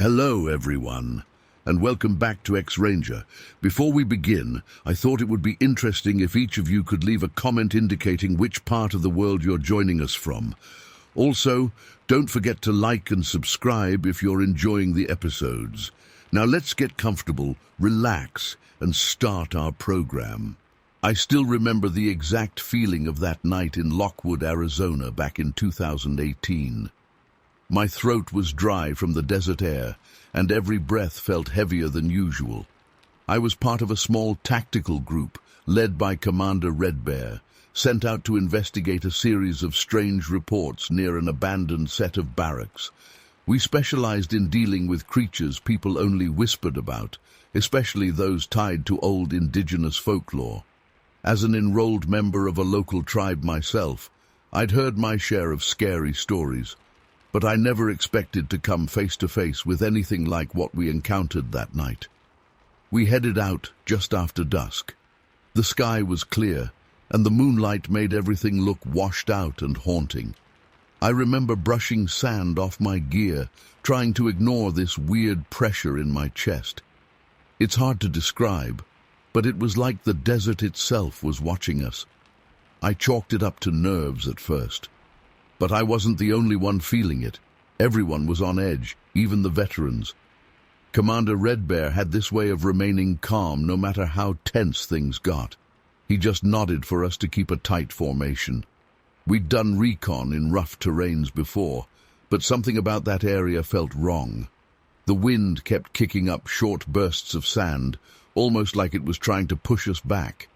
Hello, everyone, and welcome back to X-Ranger. Before we begin, I thought it would be interesting if each of you could leave a comment indicating which part of the world you're joining us from. Also, don't forget to like and subscribe if you're enjoying the episodes. Now let's get comfortable, relax, and start our program. I still remember the exact feeling of that night in Lockwood, Arizona, back in 2018. My throat was dry from the desert air, and every breath felt heavier than usual. I was part of a small tactical group, led by Commander Red Bear, sent out to investigate a series of strange reports near an abandoned set of barracks. We specialized in dealing with creatures people only whispered about, especially those tied to old indigenous folklore. As an enrolled member of a local tribe myself, I'd heard my share of scary stories, but I never expected to come face to face with anything like what we encountered that night. We headed out just after dusk. The sky was clear, and the moonlight made everything look washed out and haunting. I remember brushing sand off my gear, trying to ignore this weird pressure in my chest. It's hard to describe, but it was like the desert itself was watching us. I chalked it up to nerves at first. But I wasn't the only one feeling it. Everyone was on edge, even the veterans. Commander Red Bear had this way of remaining calm no matter how tense things got. He just nodded for us to keep a tight formation. We'd done recon in rough terrains before, but something about that area felt wrong. The wind kept kicking up short bursts of sand, almost like it was trying to push us back.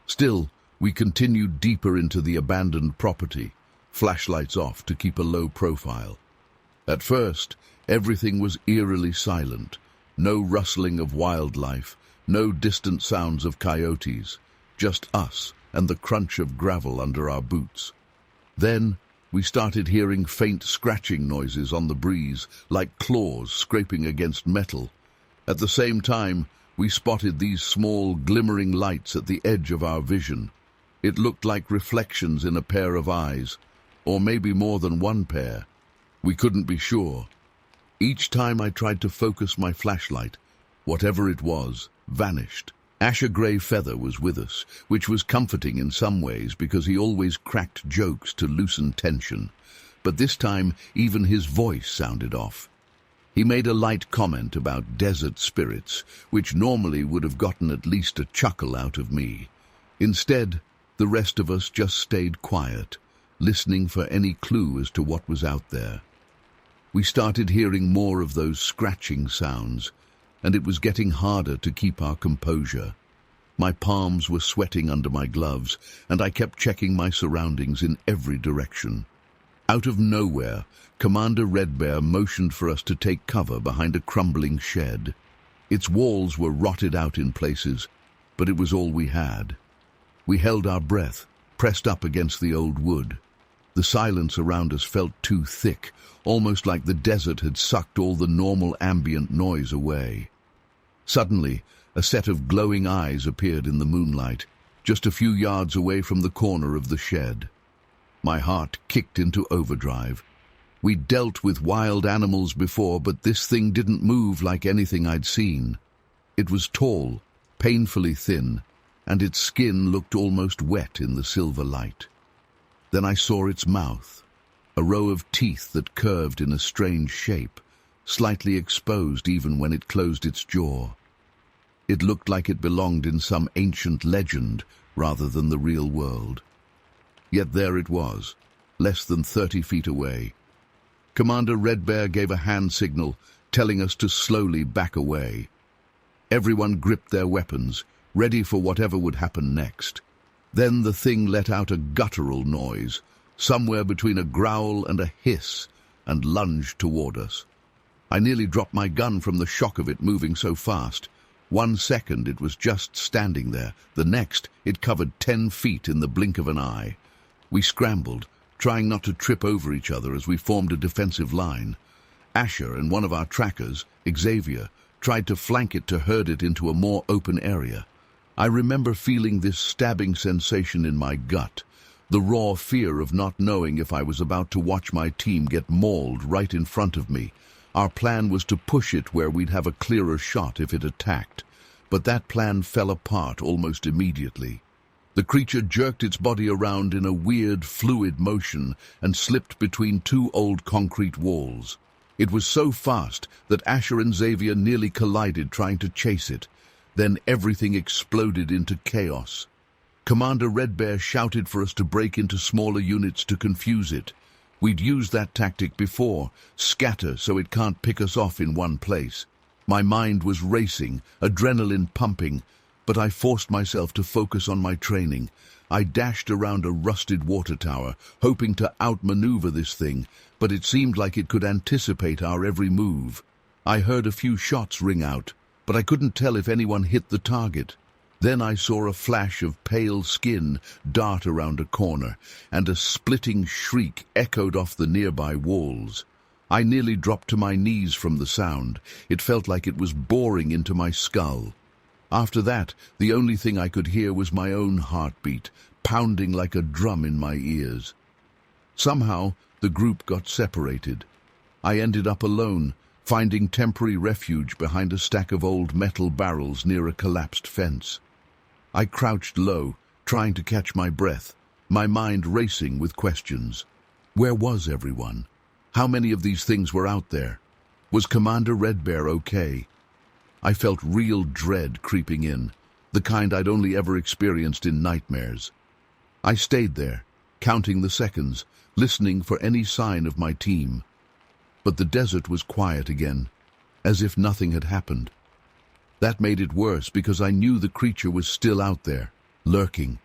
Still, we continued deeper into the abandoned property, flashlights off to keep a low profile. At first, everything was eerily silent. No rustling of wildlife, no distant sounds of coyotes, just us and the crunch of gravel under our boots. Then, we started hearing faint scratching noises on the breeze, like claws scraping against metal. At the same time, we spotted these small, glimmering lights at the edge of our vision. It looked like reflections in a pair of eyes, or maybe more than one pair. We couldn't be sure. Each time I tried to focus my flashlight, whatever it was, vanished. Asher Grey Feather was with us, which was comforting in some ways because he always cracked jokes to loosen tension. But this time, even his voice sounded off. He made a light comment about desert spirits, which normally would have gotten at least a chuckle out of me. Instead, the rest of us just stayed quiet, listening for any clue as to what was out there. We started hearing more of those scratching sounds, and it was getting harder to keep our composure. My palms were sweating under my gloves, and I kept checking my surroundings in every direction. Out of nowhere, Commander Red Bear motioned for us to take cover behind a crumbling shed. Its walls were rotted out in places, but it was all we had. We held our breath, pressed up against the old wood. The silence around us felt too thick, almost like the desert had sucked all the normal ambient noise away. Suddenly, a set of glowing eyes appeared in the moonlight, just a few yards away from the corner of the shed. My heart kicked into overdrive. We'd dealt with wild animals before, but this thing didn't move like anything I'd seen. It was tall, painfully thin, and its skin looked almost wet in the silver light. Then I saw its mouth, a row of teeth that curved in a strange shape, slightly exposed even when it closed its jaw. It looked like it belonged in some ancient legend rather than the real world. Yet there it was, less than 30 feet away. Commander Red Bear gave a hand signal, telling us to slowly back away. Everyone gripped their weapons, ready for whatever would happen next. Then the thing let out a guttural noise, somewhere between a growl and a hiss, and lunged toward us. I nearly dropped my gun from the shock of it moving so fast. 1 second it was just standing there. The next, it covered 10 feet in the blink of an eye. We scrambled, trying not to trip over each other as we formed a defensive line. Asher and one of our trackers, Xavier, tried to flank it to herd it into a more open area. I remember feeling this stabbing sensation in my gut, the raw fear of not knowing if I was about to watch my team get mauled right in front of me. Our plan was to push it where we'd have a clearer shot if it attacked, but that plan fell apart almost immediately. The creature jerked its body around in a weird, fluid motion and slipped between two old concrete walls. It was so fast that Asher and Xavier nearly collided trying to chase it. Then everything exploded into chaos. Commander Red Bear shouted for us to break into smaller units to confuse it. We'd used that tactic before, scatter so it can't pick us off in one place. My mind was racing, adrenaline pumping, but I forced myself to focus on my training. I dashed around a rusted water tower, hoping to outmaneuver this thing, but it seemed like it could anticipate our every move. I heard a few shots ring out, but I couldn't tell if anyone hit the target. Then I saw a flash of pale skin dart around a corner, and a splitting shriek echoed off the nearby walls. I nearly dropped to my knees from the sound. It felt like it was boring into my skull. After that, the only thing I could hear was my own heartbeat, pounding like a drum in my ears. Somehow, the group got separated. I ended up alone, finding temporary refuge behind a stack of old metal barrels near a collapsed fence. I crouched low, trying to catch my breath, my mind racing with questions. Where was everyone? How many of these things were out there? Was Commander Red Bear okay? I felt real dread creeping in, the kind I'd only ever experienced in nightmares. I stayed there, counting the seconds, listening for any sign of my team. But the desert was quiet again, as if nothing had happened. That made it worse because I knew the creature was still out there, lurking.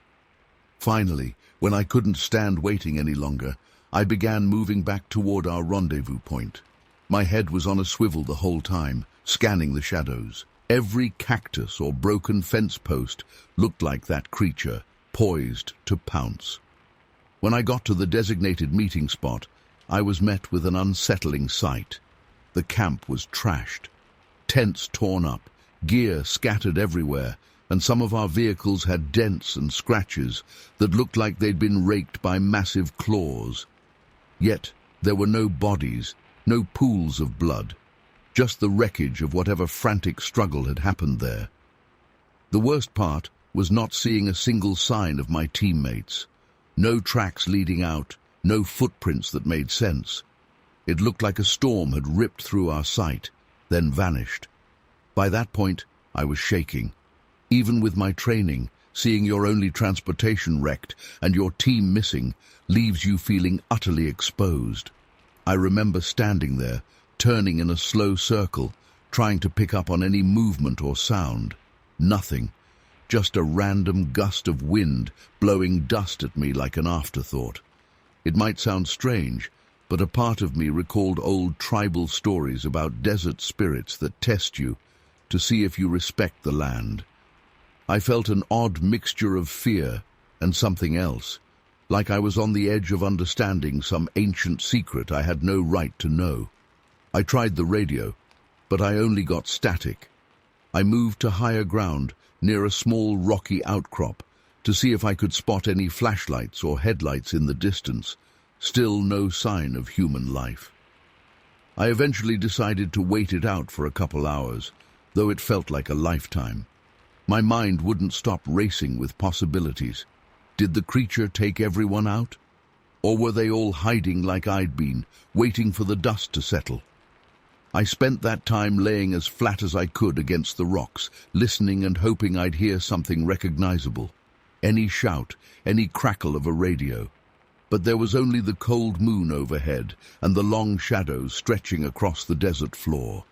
Finally, when I couldn't stand waiting any longer, I began moving back toward our rendezvous point. My head was on a swivel the whole time, scanning the shadows. Every cactus or broken fence post looked like that creature, poised to pounce. When I got to the designated meeting spot, I was met with an unsettling sight. The camp was trashed, tents torn up, gear scattered everywhere, and some of our vehicles had dents and scratches that looked like they'd been raked by massive claws. Yet there were no bodies, no pools of blood, just the wreckage of whatever frantic struggle had happened there. The worst part was not seeing a single sign of my teammates. No tracks leading out, no footprints that made sense. It looked like a storm had ripped through our sight, then vanished. By that point, I was shaking. Even with my training, seeing your only transportation wrecked and your team missing leaves you feeling utterly exposed. I remember standing there, turning in a slow circle, trying to pick up on any movement or sound. Nothing. Just a random gust of wind blowing dust at me like an afterthought. It might sound strange, but a part of me recalled old tribal stories about desert spirits that test you to see if you respect the land. I felt an odd mixture of fear and something else, like I was on the edge of understanding some ancient secret I had no right to know. I tried the radio, but I only got static. I moved to higher ground, near a small rocky outcrop, to see if I could spot any flashlights or headlights in the distance. Still no sign of human life. I eventually decided to wait it out for a couple hours, though it felt like a lifetime. My mind wouldn't stop racing with possibilities. Did the creature take everyone out? Or were they all hiding like I'd been, waiting for the dust to settle? I spent that time laying as flat as I could against the rocks, listening and hoping I'd hear something recognizable. Any shout, any crackle of a radio. But there was only the cold moon overhead and the long shadows stretching across the desert floor.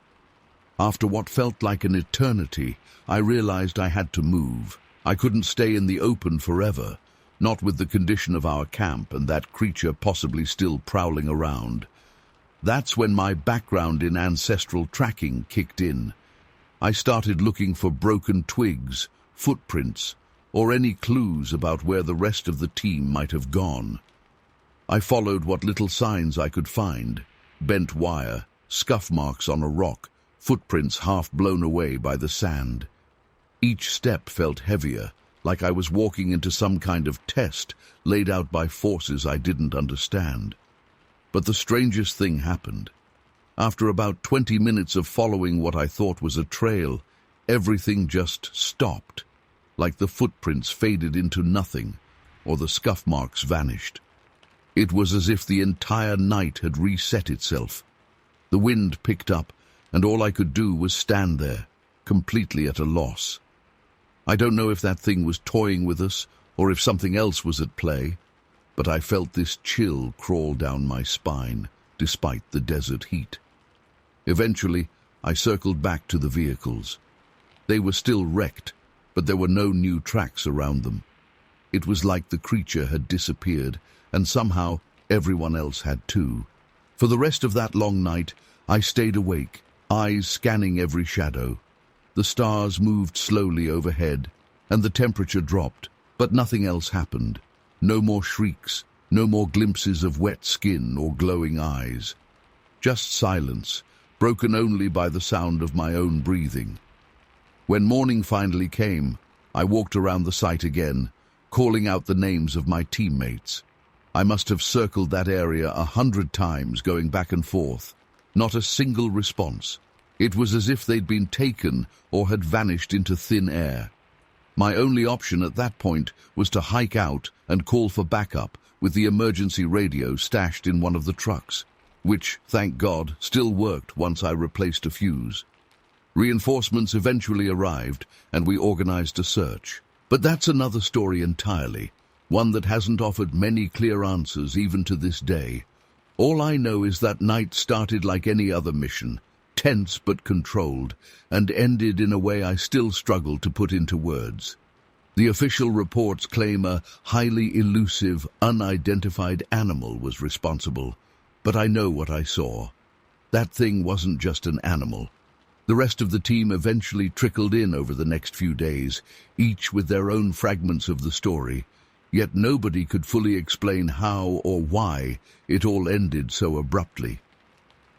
After what felt like an eternity, I realized I had to move. I couldn't stay in the open forever, not with the condition of our camp and that creature possibly still prowling around. That's when my background in ancestral tracking kicked in. I started looking for broken twigs, footprints, or any clues about where the rest of the team might have gone. I followed what little signs I could find: bent wire, scuff marks on a rock, footprints half blown away by the sand. Each step felt heavier, like I was walking into some kind of test laid out by forces I didn't understand. But the strangest thing happened. After about 20 minutes of following what I thought was a trail, everything just stopped, like the footprints faded into nothing, or the scuff marks vanished. It was as if the entire night had reset itself. The wind picked up, and all I could do was stand there, completely at a loss. I don't know if that thing was toying with us, or if something else was at play, but I felt this chill crawl down my spine, despite the desert heat. Eventually, I circled back to the vehicles. They were still wrecked, but there were no new tracks around them. It was like the creature had disappeared, and somehow everyone else had too. For the rest of that long night, I stayed awake, eyes scanning every shadow. The stars moved slowly overhead, and the temperature dropped, but nothing else happened. No more shrieks, no more glimpses of wet skin or glowing eyes. Just silence, broken only by the sound of my own breathing. When morning finally came, I walked around the site again, calling out the names of my teammates. I must have circled that area 100 times, going back and forth. Not a single response. It was as if they'd been taken or had vanished into thin air. My only option at that point was to hike out and call for backup with the emergency radio stashed in one of the trucks, which, thank God, still worked once I replaced a fuse. Reinforcements eventually arrived, and we organized a search. But that's another story entirely, one that hasn't offered many clear answers even to this day. All I know is that night started like any other mission, tense but controlled, and ended in a way I still struggle to put into words. The official reports claim a highly elusive, unidentified animal was responsible, but I know what I saw. That thing wasn't just an animal. The rest of the team eventually trickled in over the next few days, each with their own fragments of the story, yet nobody could fully explain how or why it all ended so abruptly.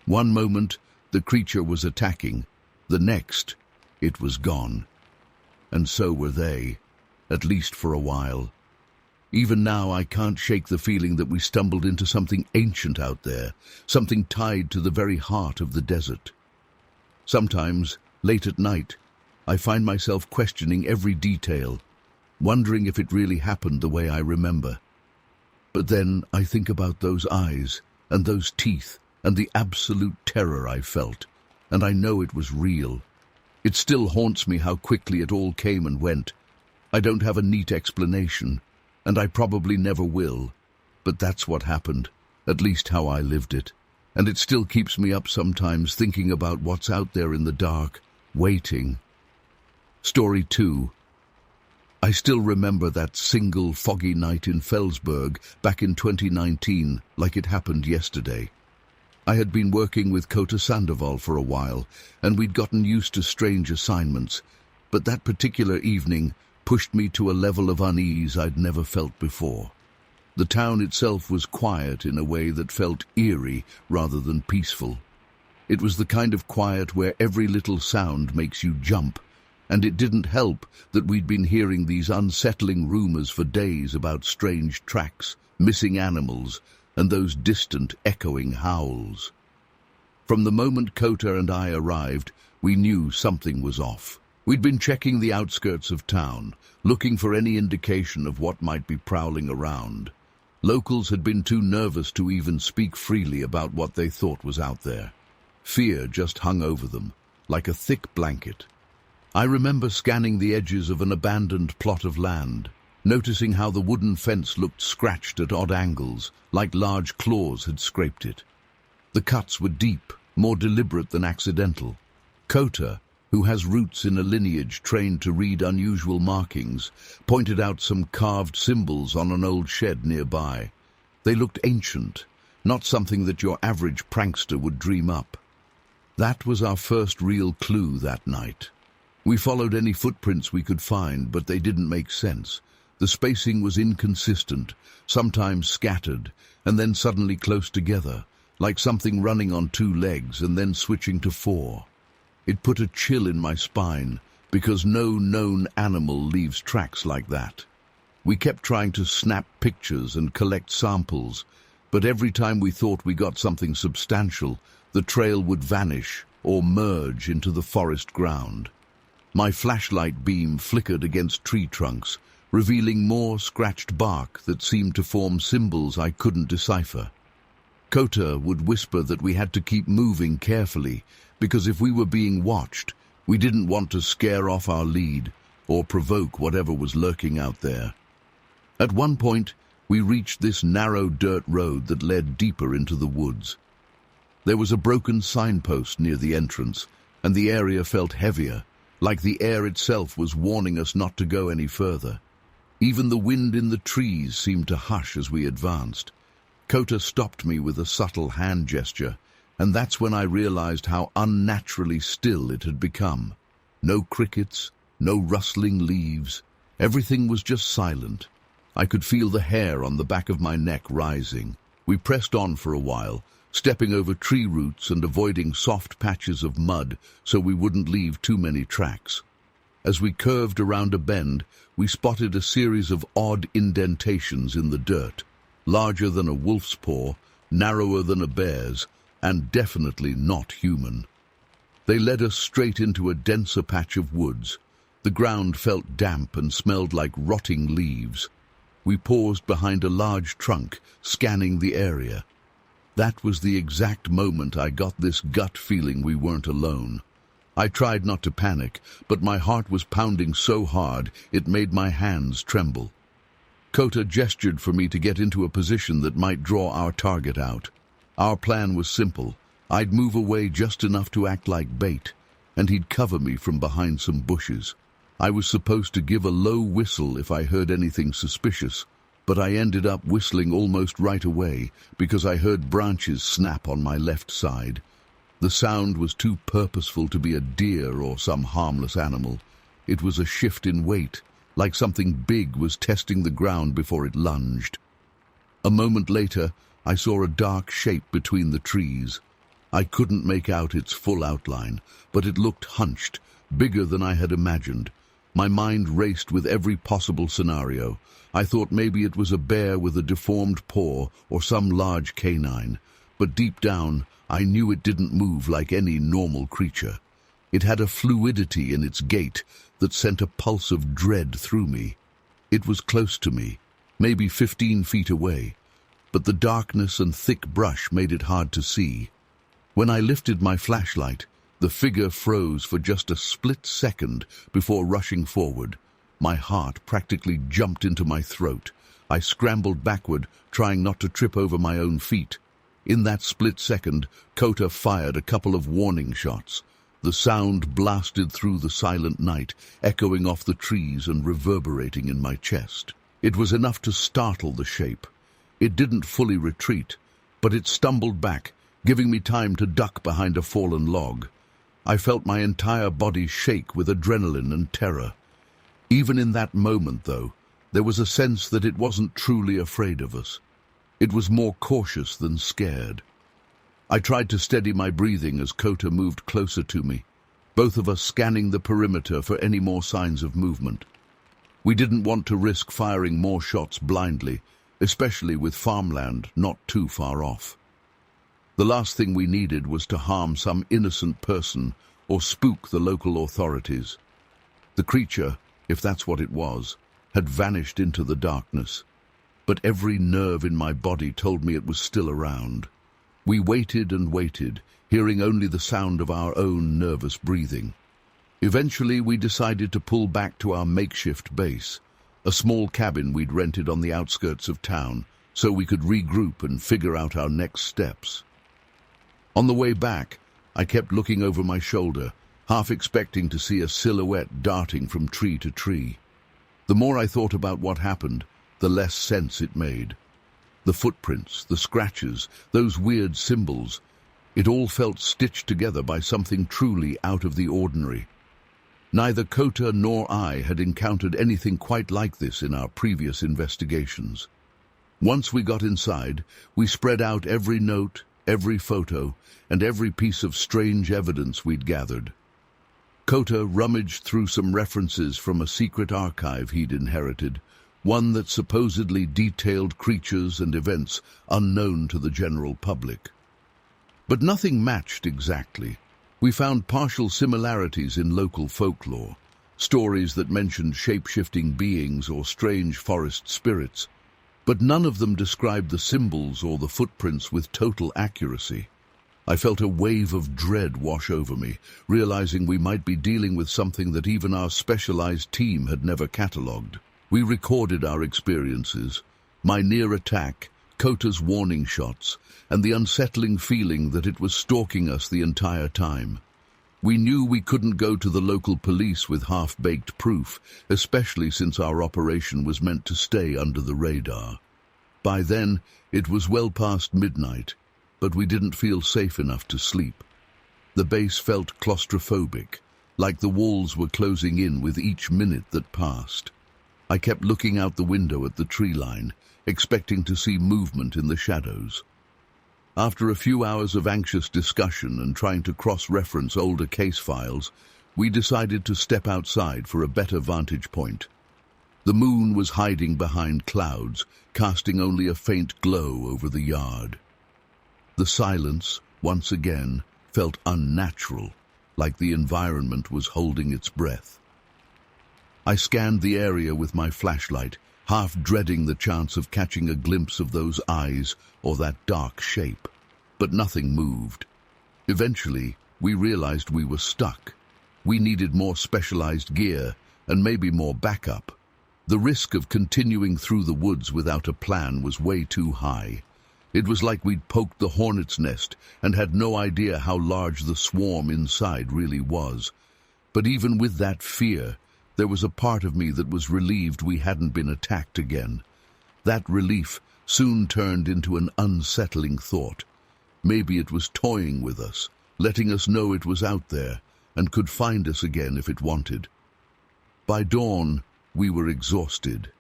One moment, the creature was attacking. The next, it was gone. And so were they, at least for a while. Even now, I can't shake the feeling that we stumbled into something ancient out there, something tied to the very heart of the desert. Sometimes, late at night, I find myself questioning every detail, wondering if it really happened the way I remember. But then I think about those eyes and those teeth and the absolute terror I felt, and I know it was real. It still haunts me how quickly it all came and went. I don't have a neat explanation, and I probably never will, but that's what happened, at least how I lived it. And it still keeps me up sometimes thinking about what's out there in the dark, waiting. Story 2. I still remember that single foggy night in Felsburg back in 2019 like it happened yesterday. I had been working with Kota Sandoval for a while, and we'd gotten used to strange assignments, but that particular evening pushed me to a level of unease I'd never felt before. The town itself was quiet in a way that felt eerie rather than peaceful. It was the kind of quiet where every little sound makes you jump, and it didn't help that we'd been hearing these unsettling rumors for days about strange tracks, missing animals, and those distant, echoing howls. From the moment Kota and I arrived, we knew something was off. We'd been checking the outskirts of town, looking for any indication of what might be prowling around. Locals had been too nervous to even speak freely about what they thought was out there. Fear just hung over them, like a thick blanket. I remember scanning the edges of an abandoned plot of land, noticing how the wooden fence looked scratched at odd angles, like large claws had scraped it. The cuts were deep, more deliberate than accidental. Kota, who has roots in a lineage trained to read unusual markings, pointed out some carved symbols on an old shed nearby. They looked ancient, not something that your average prankster would dream up. That was our first real clue that night. We followed any footprints we could find, but they didn't make sense. The spacing was inconsistent, sometimes scattered, and then suddenly close together, like something running on 2 legs and then switching to 4. It put a chill in my spine, because no known animal leaves tracks like that. We kept trying to snap pictures and collect samples, But every time we thought we got something substantial, the trail would vanish or merge into the forest ground. My flashlight beam flickered against tree trunks, revealing more scratched bark that seemed to form symbols I couldn't decipher. Kota would whisper that we had to keep moving carefully, because if we were being watched, we didn't want to scare off our lead or provoke whatever was lurking out there. At one point, we reached this narrow dirt road that led deeper into the woods. There was a broken signpost near the entrance, and the area felt heavier, like the air itself was warning us not to go any further. Even the wind in the trees seemed to hush as we advanced. Kota stopped me with a subtle hand gesture, and that's when I realized how unnaturally still it had become. No crickets, no rustling leaves. Everything was just silent. I could feel the hair on the back of my neck rising. We pressed on for a while, stepping over tree roots and avoiding soft patches of mud so we wouldn't leave too many tracks. As we curved around a bend, we spotted a series of odd indentations in the dirt, larger than a wolf's paw, narrower than a bear's, and definitely not human. They led us straight into a denser patch of woods. The ground felt damp and smelled like rotting leaves. We paused behind a large trunk, scanning the area. That was the exact moment I got this gut feeling we weren't alone. I tried not to panic, but my heart was pounding so hard it made my hands tremble. Kota gestured for me to get into a position that might draw our target out. Our plan was simple. I'd move away just enough to act like bait, and he'd cover me from behind some bushes. I was supposed to give a low whistle if I heard anything suspicious, but I ended up whistling almost right away because I heard branches snap on my left side. The sound was too purposeful to be a deer or some harmless animal. It was a shift in weight, like something big was testing the ground before it lunged. A moment later, I saw a dark shape between the trees. I couldn't make out its full outline, but it looked hunched, bigger than I had imagined. My mind raced with every possible scenario. I thought maybe it was a bear with a deformed paw or some large canine, but deep down, I knew it didn't move like any normal creature. It had a fluidity in its gait that sent a pulse of dread through me. It was close to me, maybe 15 feet away, but the darkness and thick brush made it hard to see. When I lifted my flashlight, the figure froze for just a split second before rushing forward. My heart practically jumped into my throat. I scrambled backward, trying not to trip over my own feet. In that split second, Kota fired a couple of warning shots. The sound blasted through the silent night, echoing off the trees and reverberating in my chest. It was enough to startle the shape. It didn't fully retreat, but it stumbled back, giving me time to duck behind a fallen log. I felt my entire body shake with adrenaline and terror. Even in that moment, though, there was a sense that it wasn't truly afraid of us. It was more cautious than scared. I tried to steady my breathing as Kota moved closer to me, both of us scanning the perimeter for any more signs of movement. We didn't want to risk firing more shots blindly, especially with farmland not too far off. The last thing we needed was to harm some innocent person or spook the local authorities. The creature, if that's what it was, had vanished into the darkness, but every nerve in my body told me it was still around. We waited and waited, hearing only the sound of our own nervous breathing. Eventually, we decided to pull back to our makeshift base, a small cabin we'd rented on the outskirts of town, so we could regroup and figure out our next steps. On the way back, I kept looking over my shoulder, half expecting to see a silhouette darting from tree to tree. The more I thought about what happened, the less sense it made. The footprints, the scratches, those weird symbols, it all felt stitched together by something truly out of the ordinary. Neither Kota nor I had encountered anything quite like this in our previous investigations. Once we got inside, we spread out every note, every photo, and every piece of strange evidence we'd gathered. Kota rummaged through some references from a secret archive he'd inherited, one that supposedly detailed creatures and events unknown to the general public. But nothing matched exactly. We found partial similarities in local folklore, stories that mentioned shape-shifting beings or strange forest spirits, but none of them described the symbols or the footprints with total accuracy. I felt a wave of dread wash over me, realizing we might be dealing with something that even our specialized team had never catalogued. We recorded our experiences, my near attack, Cota's warning shots, and the unsettling feeling that it was stalking us the entire time. We knew we couldn't go to the local police with half-baked proof, especially since our operation was meant to stay under the radar. By then, it was well past midnight, but we didn't feel safe enough to sleep. The base felt claustrophobic, like the walls were closing in with each minute that passed. I kept looking out the window at the tree line, expecting to see movement in the shadows. After a few hours of anxious discussion and trying to cross-reference older case files, we decided to step outside for a better vantage point. The moon was hiding behind clouds, casting only a faint glow over the yard. The silence, once again, felt unnatural, like the environment was holding its breath. I scanned the area with my flashlight, half dreading the chance of catching a glimpse of those eyes or that dark shape. But nothing moved. Eventually, we realized we were stuck. We needed more specialized gear and maybe more backup. The risk of continuing through the woods without a plan was way too high. It was like we'd poked the hornet's nest and had no idea how large the swarm inside really was. But even with that fear, there was a part of me that was relieved we hadn't been attacked again. That relief soon turned into an unsettling thought. Maybe it was toying with us, letting us know it was out there and could find us again if it wanted. By dawn, we were exhausted.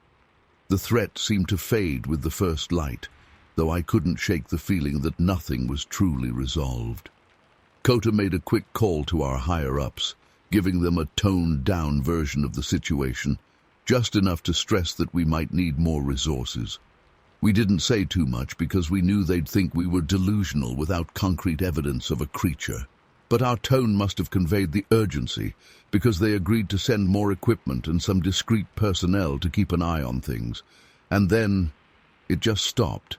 The threat seemed to fade with the first light, though I couldn't shake the feeling that nothing was truly resolved. Cota made a quick call to our higher-ups, giving them a toned-down version of the situation, just enough to stress that we might need more resources. We didn't say too much because we knew they'd think we were delusional without concrete evidence of a creature. But our tone must have conveyed the urgency, because they agreed to send more equipment and some discreet personnel to keep an eye on things. And then it just stopped.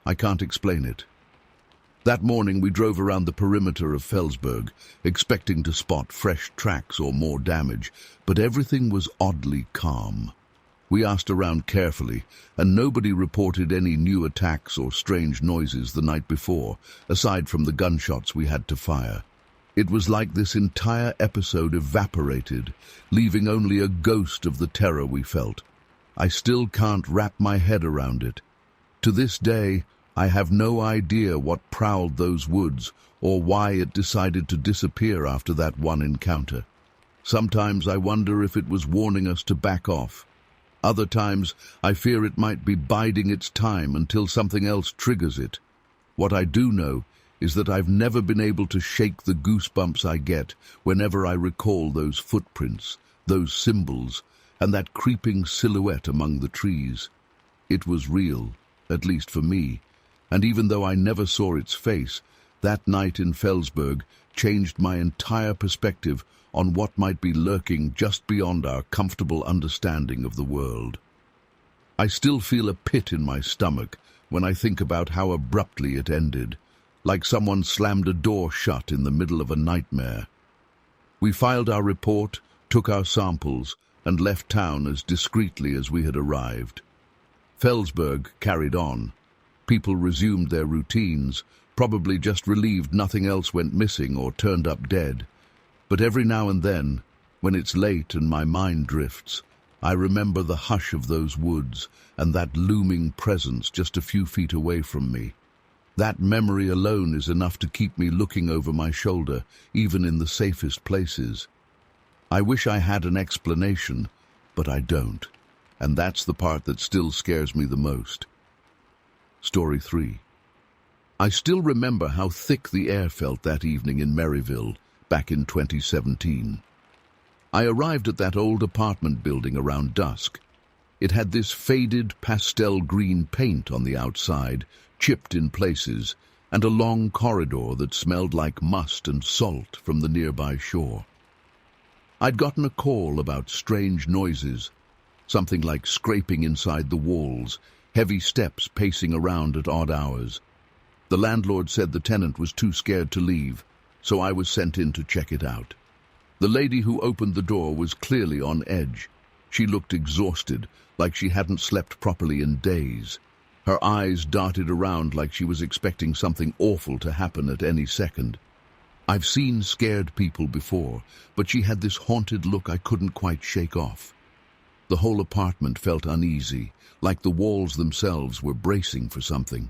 I can't explain it. That morning we drove around the perimeter of Felsburg, expecting to spot fresh tracks or more damage, but everything was oddly calm. We asked around carefully, and nobody reported any new attacks or strange noises the night before, aside from the gunshots we had to fire. It was like this entire episode evaporated, leaving only a ghost of the terror we felt. I still can't wrap my head around it. To this day, I have no idea what prowled those woods or why it decided to disappear after that one encounter. Sometimes I wonder if it was warning us to back off. Other times, I fear it might be biding its time until something else triggers it. What I do know is that I've never been able to shake the goosebumps I get whenever I recall those footprints, those symbols, and that creeping silhouette among the trees. It was real, at least for me, and even though I never saw its face, that night in Felsburg changed my entire perspective on what might be lurking just beyond our comfortable understanding of the world. I still feel a pit in my stomach when I think about how abruptly it ended, like someone slammed a door shut in the middle of a nightmare. We filed our report, took our samples, and left town as discreetly as we had arrived. Felsburg carried on. People resumed their routines, probably just relieved nothing else went missing or turned up dead. But every now and then, when it's late and my mind drifts, I remember the hush of those woods and that looming presence just a few feet away from me. That memory alone is enough to keep me looking over my shoulder, even in the safest places. I wish I had an explanation, but I don't, and that's the part that still scares me the most. Story 3. I still remember how thick the air felt that evening in Merville, back in 2017. I arrived at that old apartment building around dusk. It had this faded pastel green paint on the outside, chipped in places, and a long corridor that smelled like must and salt from the nearby shore. I'd gotten a call about strange noises, something like scraping inside the walls, heavy steps pacing around at odd hours. The landlord said the tenant was too scared to leave, so I was sent in to check it out. The lady who opened the door was clearly on edge. She looked exhausted, like she hadn't slept properly in days. Her eyes darted around like she was expecting something awful to happen at any second. I've seen scared people before, but she had this haunted look I couldn't quite shake off. The whole apartment felt uneasy, like the walls themselves were bracing for something.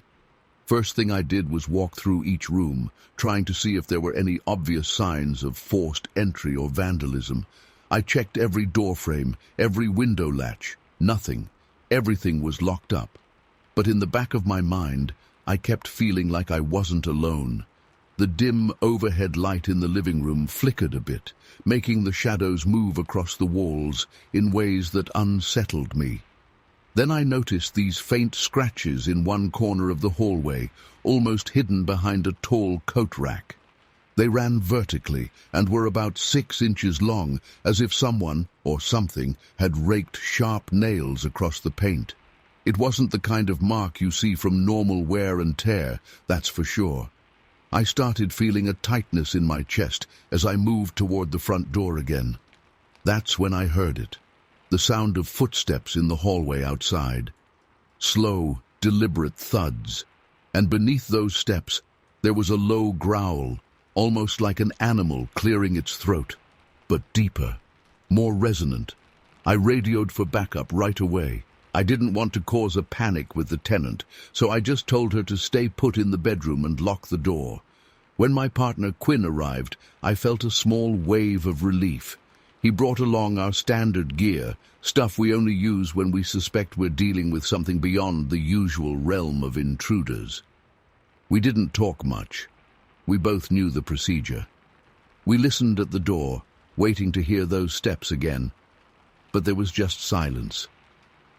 First thing I did was walk through each room, trying to see if there were any obvious signs of forced entry or vandalism. I checked every doorframe, every window latch. Nothing. Everything was locked up. But in the back of my mind, I kept feeling like I wasn't alone. The dim overhead light in the living room flickered a bit, making the shadows move across the walls in ways that unsettled me. Then I noticed these faint scratches in one corner of the hallway, almost hidden behind a tall coat rack. They ran vertically and were about 6 inches long, as if someone, or something, had raked sharp nails across the paint. It wasn't the kind of mark you see from normal wear and tear, that's for sure. I started feeling a tightness in my chest as I moved toward the front door again. That's when I heard it, the sound of footsteps in the hallway outside. Slow, deliberate thuds, and beneath those steps there was a low growl, almost like an animal clearing its throat, but deeper, more resonant. I radioed for backup right away. I didn't want to cause a panic with the tenant, so I just told her to stay put in the bedroom and lock the door. When my partner Quinn arrived, I felt a small wave of relief. He brought along our standard gear, stuff we only use when we suspect we're dealing with something beyond the usual realm of intruders. We didn't talk much. We both knew the procedure. We listened at the door, waiting to hear those steps again. But there was just silence.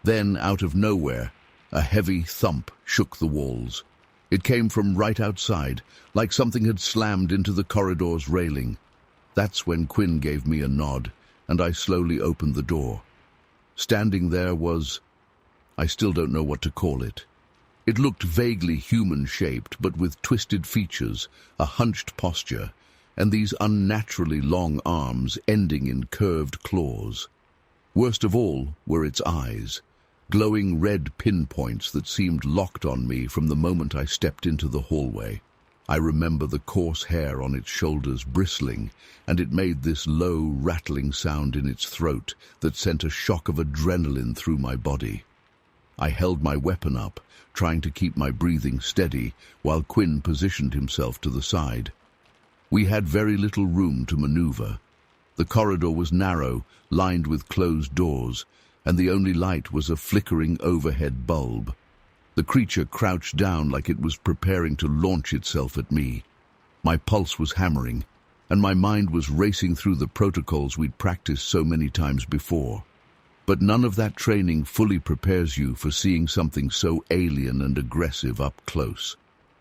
Then, out of nowhere, a heavy thump shook the walls. It came from right outside, like something had slammed into the corridor's railing. That's when Quinn gave me a nod, and I slowly opened the door. Standing there was... I still don't know what to call it. It looked vaguely human-shaped, but with twisted features, a hunched posture, and these unnaturally long arms ending in curved claws. Worst of all were its eyes. Glowing red pinpoints that seemed locked on me from the moment I stepped into the hallway. I remember the coarse hair on its shoulders bristling, and it made this low, rattling sound in its throat that sent a shock of adrenaline through my body. I held my weapon up, trying to keep my breathing steady, while Quinn positioned himself to the side. We had very little room to maneuver. The corridor was narrow, lined with closed doors, and the only light was a flickering overhead bulb. The creature crouched down like it was preparing to launch itself at me. My pulse was hammering, and my mind was racing through the protocols we'd practiced so many times before. But none of that training fully prepares you for seeing something so alien and aggressive up close.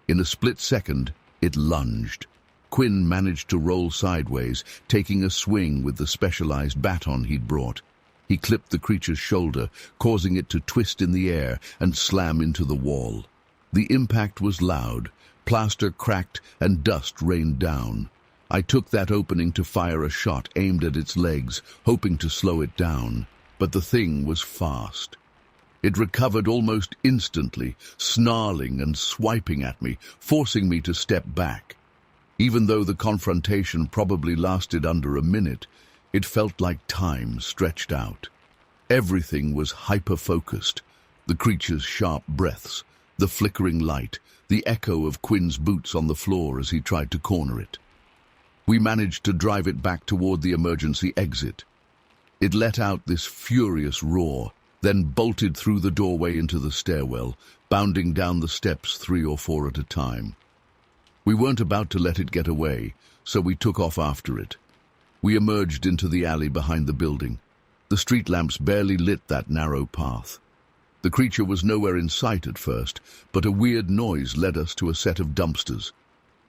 In a split second, it lunged. Quinn managed to roll sideways, taking a swing with the specialized baton he'd brought. He clipped the creature's shoulder, causing it to twist in the air and slam into the wall. The impact was loud. Plaster cracked and dust rained down. I took that opening to fire a shot aimed at its legs, hoping to slow it down. But the thing was fast. It recovered almost instantly, snarling and swiping at me, forcing me to step back. Even though the confrontation probably lasted under a minute, it felt like time stretched out. Everything was hyper-focused. The creature's sharp breaths, the flickering light, the echo of Quinn's boots on the floor as he tried to corner it. We managed to drive it back toward the emergency exit. It let out this furious roar, then bolted through the doorway into the stairwell, bounding down the steps 3 or 4 at a time. We weren't about to let it get away, so we took off after it. We emerged into the alley behind the building. The street lamps barely lit that narrow path. The creature was nowhere in sight at first, but a weird noise led us to a set of dumpsters.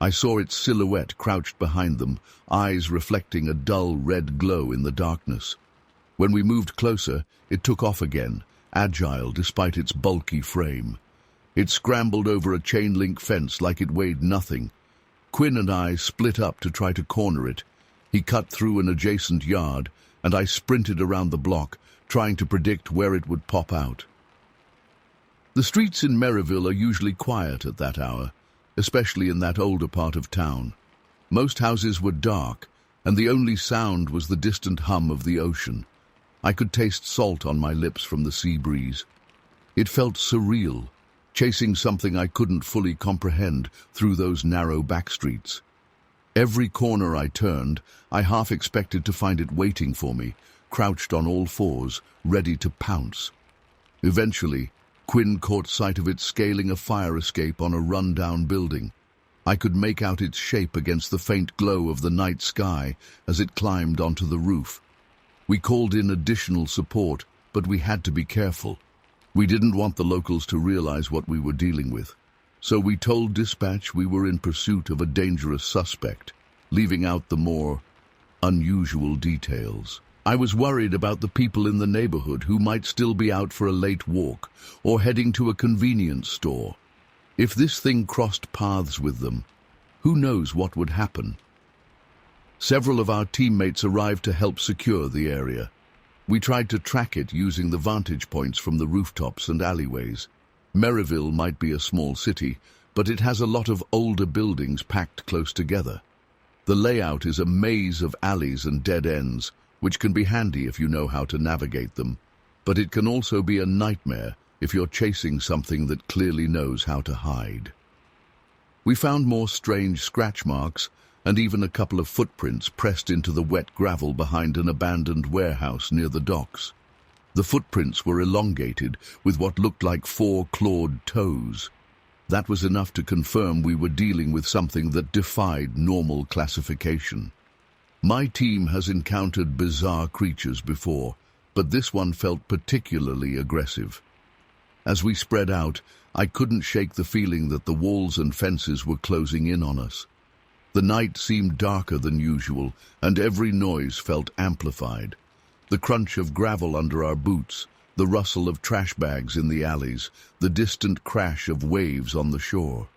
I saw its silhouette crouched behind them, eyes reflecting a dull red glow in the darkness. When we moved closer, it took off again, agile despite its bulky frame. It scrambled over a chain-link fence like it weighed nothing. Quinn and I split up to try to corner it. He cut through an adjacent yard, and I sprinted around the block, trying to predict where it would pop out. The streets in Merville are usually quiet at that hour, especially in that older part of town. Most houses were dark, and the only sound was the distant hum of the ocean. I could taste salt on my lips from the sea breeze. It felt surreal, chasing something I couldn't fully comprehend through those narrow back streets. Every corner I turned, I half expected to find it waiting for me, crouched on all fours, ready to pounce. Eventually, Quinn caught sight of it scaling a fire escape on a run-down building. I could make out its shape against the faint glow of the night sky as it climbed onto the roof. We called in additional support, but we had to be careful. We didn't want the locals to realize what we were dealing with. So we told dispatch we were in pursuit of a dangerous suspect, leaving out the more unusual details. I was worried about the people in the neighborhood who might still be out for a late walk or heading to a convenience store. If this thing crossed paths with them, who knows what would happen? Several of our teammates arrived to help secure the area. We tried to track it using the vantage points from the rooftops and alleyways. Merville might be a small city, but it has a lot of older buildings packed close together. The layout is a maze of alleys and dead ends, which can be handy if you know how to navigate them, but it can also be a nightmare if you're chasing something that clearly knows how to hide. We found more strange scratch marks and even a couple of footprints pressed into the wet gravel behind an abandoned warehouse near the docks. The footprints were elongated with what looked like 4 clawed toes. That was enough to confirm we were dealing with something that defied normal classification. My team has encountered bizarre creatures before, but this one felt particularly aggressive. As we spread out, I couldn't shake the feeling that the walls and fences were closing in on us. The night seemed darker than usual, and every noise felt amplified. The crunch of gravel under our boots, the rustle of trash bags in the alleys, the distant crash of waves on the shore.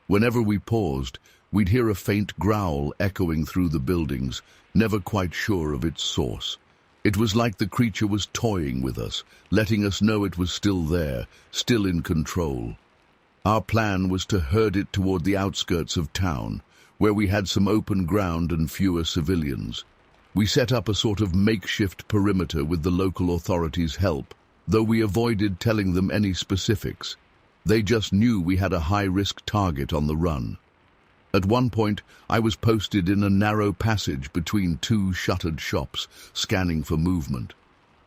Whenever we paused, we'd hear a faint growl echoing through the buildings, never quite sure of its source. It was like the creature was toying with us, letting us know it was still there, still in control. Our plan was to herd it toward the outskirts of town, where we had some open ground and fewer civilians. We set up a sort of makeshift perimeter with the local authorities' help, though we avoided telling them any specifics. They just knew we had a high-risk target on the run. At one point, I was posted in a narrow passage between 2 shuttered shops, scanning for movement.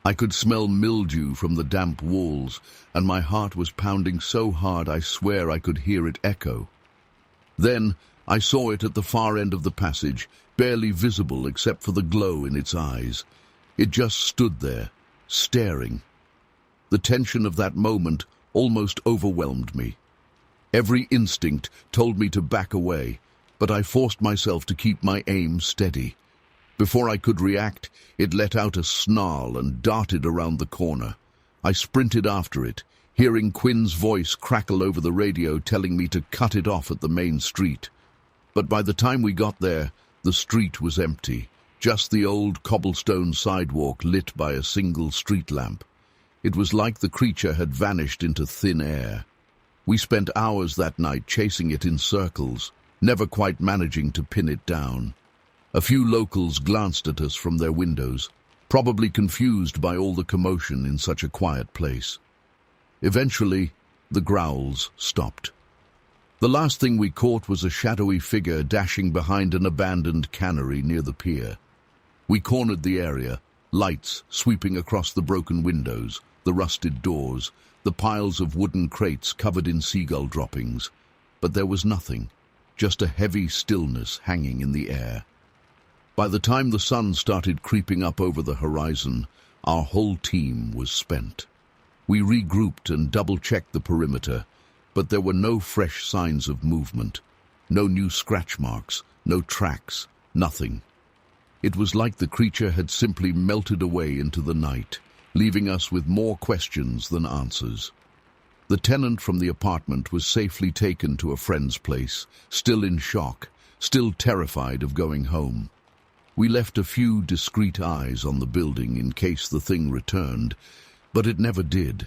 I could smell mildew from the damp walls, and my heart was pounding so hard I swear I could hear it echo. Then, I saw it at the far end of the passage, barely visible except for the glow in its eyes. It just stood there, staring. The tension of that moment almost overwhelmed me. Every instinct told me to back away, but I forced myself to keep my aim steady. Before I could react, it let out a snarl and darted around the corner. I sprinted after it, hearing Quinn's voice crackle over the radio telling me to cut it off at the main street. But by the time we got there, the street was empty, just the old cobblestone sidewalk lit by a single street lamp. It was like the creature had vanished into thin air. We spent hours that night chasing it in circles, never quite managing to pin it down. A few locals glanced at us from their windows, probably confused by all the commotion in such a quiet place. Eventually, the growls stopped. The last thing we caught was a shadowy figure dashing behind an abandoned cannery near the pier. We cornered the area, lights sweeping across the broken windows, the rusted doors, the piles of wooden crates covered in seagull droppings. But there was nothing, just a heavy stillness hanging in the air. By the time the sun started creeping up over the horizon, Our whole team was spent. We regrouped and double-checked the perimeter, but there were no fresh signs of movement. No new scratch marks, no tracks, nothing. It was like the creature had simply melted away into the night, leaving us with more questions than answers. The tenant from the apartment was safely taken to a friend's place, still in shock, still terrified of going home. We left a few discreet eyes on the building in case the thing returned, but it never did,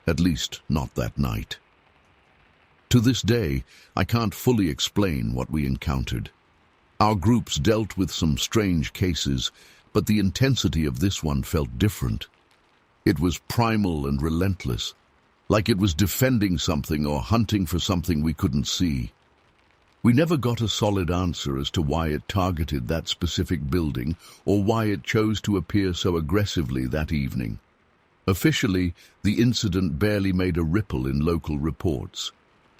at least not that night. To this day, I can't fully explain what we encountered. Our groups dealt with some strange cases, but the intensity of this one felt different. It was primal and relentless, like it was defending something or hunting for something we couldn't see. We never got a solid answer as to why it targeted that specific building or why it chose to appear so aggressively that evening. Officially, the incident barely made a ripple in local reports.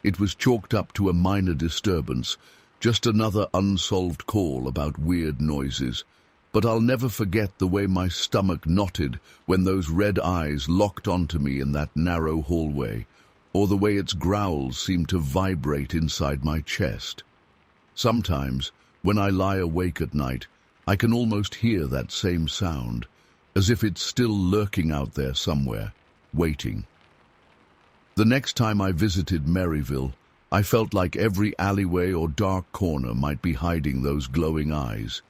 It was chalked up to a minor disturbance, just another unsolved call about weird noises. But I'll never forget the way my stomach knotted when those red eyes locked onto me in that narrow hallway, or the way its growls seemed to vibrate inside my chest. Sometimes, when I lie awake at night, I can almost hear that same sound, as if it's still lurking out there somewhere, waiting. The next time I visited Merville, I felt like every alleyway or dark corner might be hiding those glowing eyes.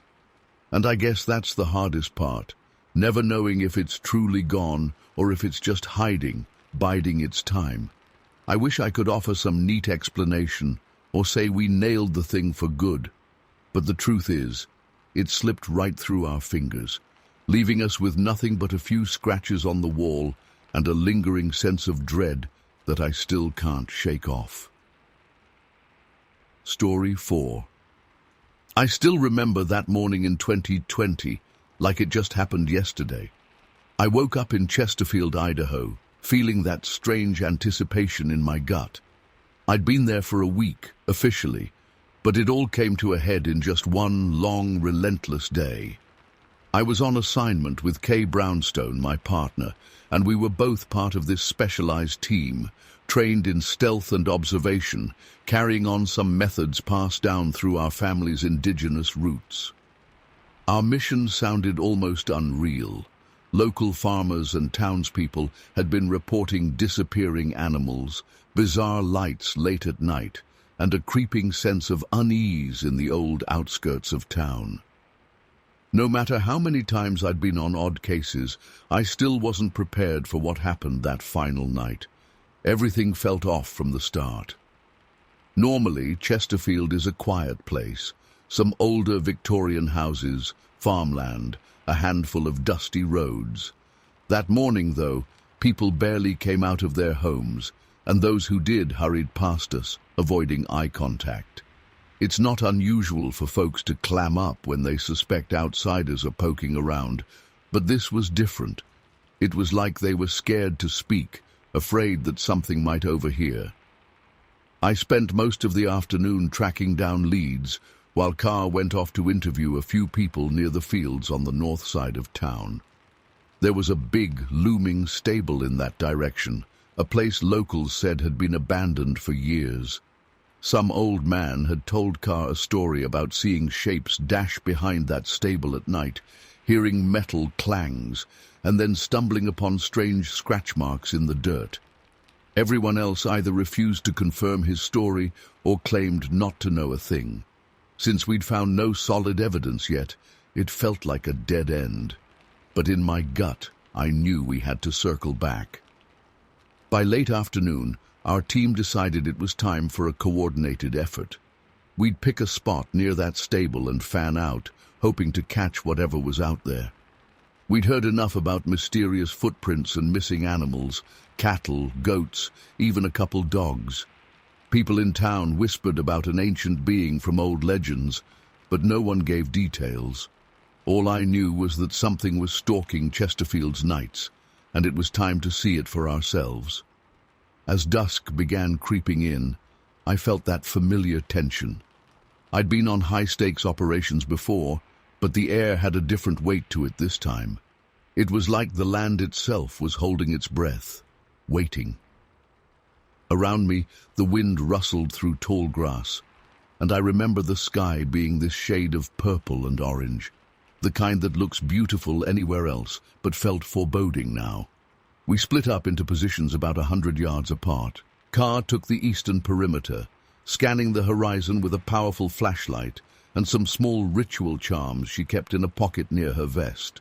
And I guess that's the hardest part, never knowing if it's truly gone or if it's just hiding, biding its time. I wish I could offer some neat explanation or say we nailed the thing for good. But the truth is, it slipped right through our fingers, leaving us with nothing but a few scratches on the wall and a lingering sense of dread that I still can't shake off. Story 4. I still remember that morning in 2020, like it just happened yesterday. I woke up in Chesterfield, Idaho, feeling that strange anticipation in my gut. I'd been there for a week, officially, but it all came to a head in just one long, relentless day. I was on assignment with Kay Brownstone, my partner, and we were both part of this specialized team, trained in stealth and observation, carrying on some methods passed down through our family's indigenous roots. Our mission sounded almost unreal. Local farmers and townspeople had been reporting disappearing animals, bizarre lights late at night, and a creeping sense of unease in the old outskirts of town. No matter how many times I'd been on odd cases, I still wasn't prepared for what happened that final night. Everything felt off from the start. Normally, Chesterfield is a quiet place. Some older Victorian houses, farmland, a handful of dusty roads. That morning, though, people barely came out of their homes, and those who did hurried past us, avoiding eye contact. It's not unusual for folks to clam up when they suspect outsiders are poking around, but this was different. It was like they were scared to speak, afraid that something might overhear. I spent most of the afternoon tracking down leads, while Carr went off to interview a few people near the fields on the north side of town. There was a big, looming stable in that direction, a place locals said had been abandoned for years. Some old man had told Carr a story about seeing shapes dash behind that stable at night, hearing metal clangs, and then stumbling upon strange scratch marks in the dirt. Everyone else either refused to confirm his story or claimed not to know a thing. Since we'd found no solid evidence yet, it felt like a dead end. But in my gut, I knew we had to circle back. By late afternoon, our team decided it was time for a coordinated effort. We'd pick a spot near that stable and fan out, hoping to catch whatever was out there. We'd heard enough about mysterious footprints and missing animals, cattle, goats, even a couple dogs. People in town whispered about an ancient being from old legends, but no one gave details. All I knew was that something was stalking Chesterfield's nights, and it was time to see it for ourselves. As dusk began creeping in, I felt that familiar tension. I'd been on high-stakes operations before, but the air had a different weight to it this time. It was like the land itself was holding its breath, waiting. Around me, the wind rustled through tall grass, and I remember the sky being this shade of purple and orange, the kind that looks beautiful anywhere else, but felt foreboding now. We split up into positions about 100 yards apart. Carr took the eastern perimeter, scanning the horizon with a powerful flashlight and some small ritual charms she kept in a pocket near her vest.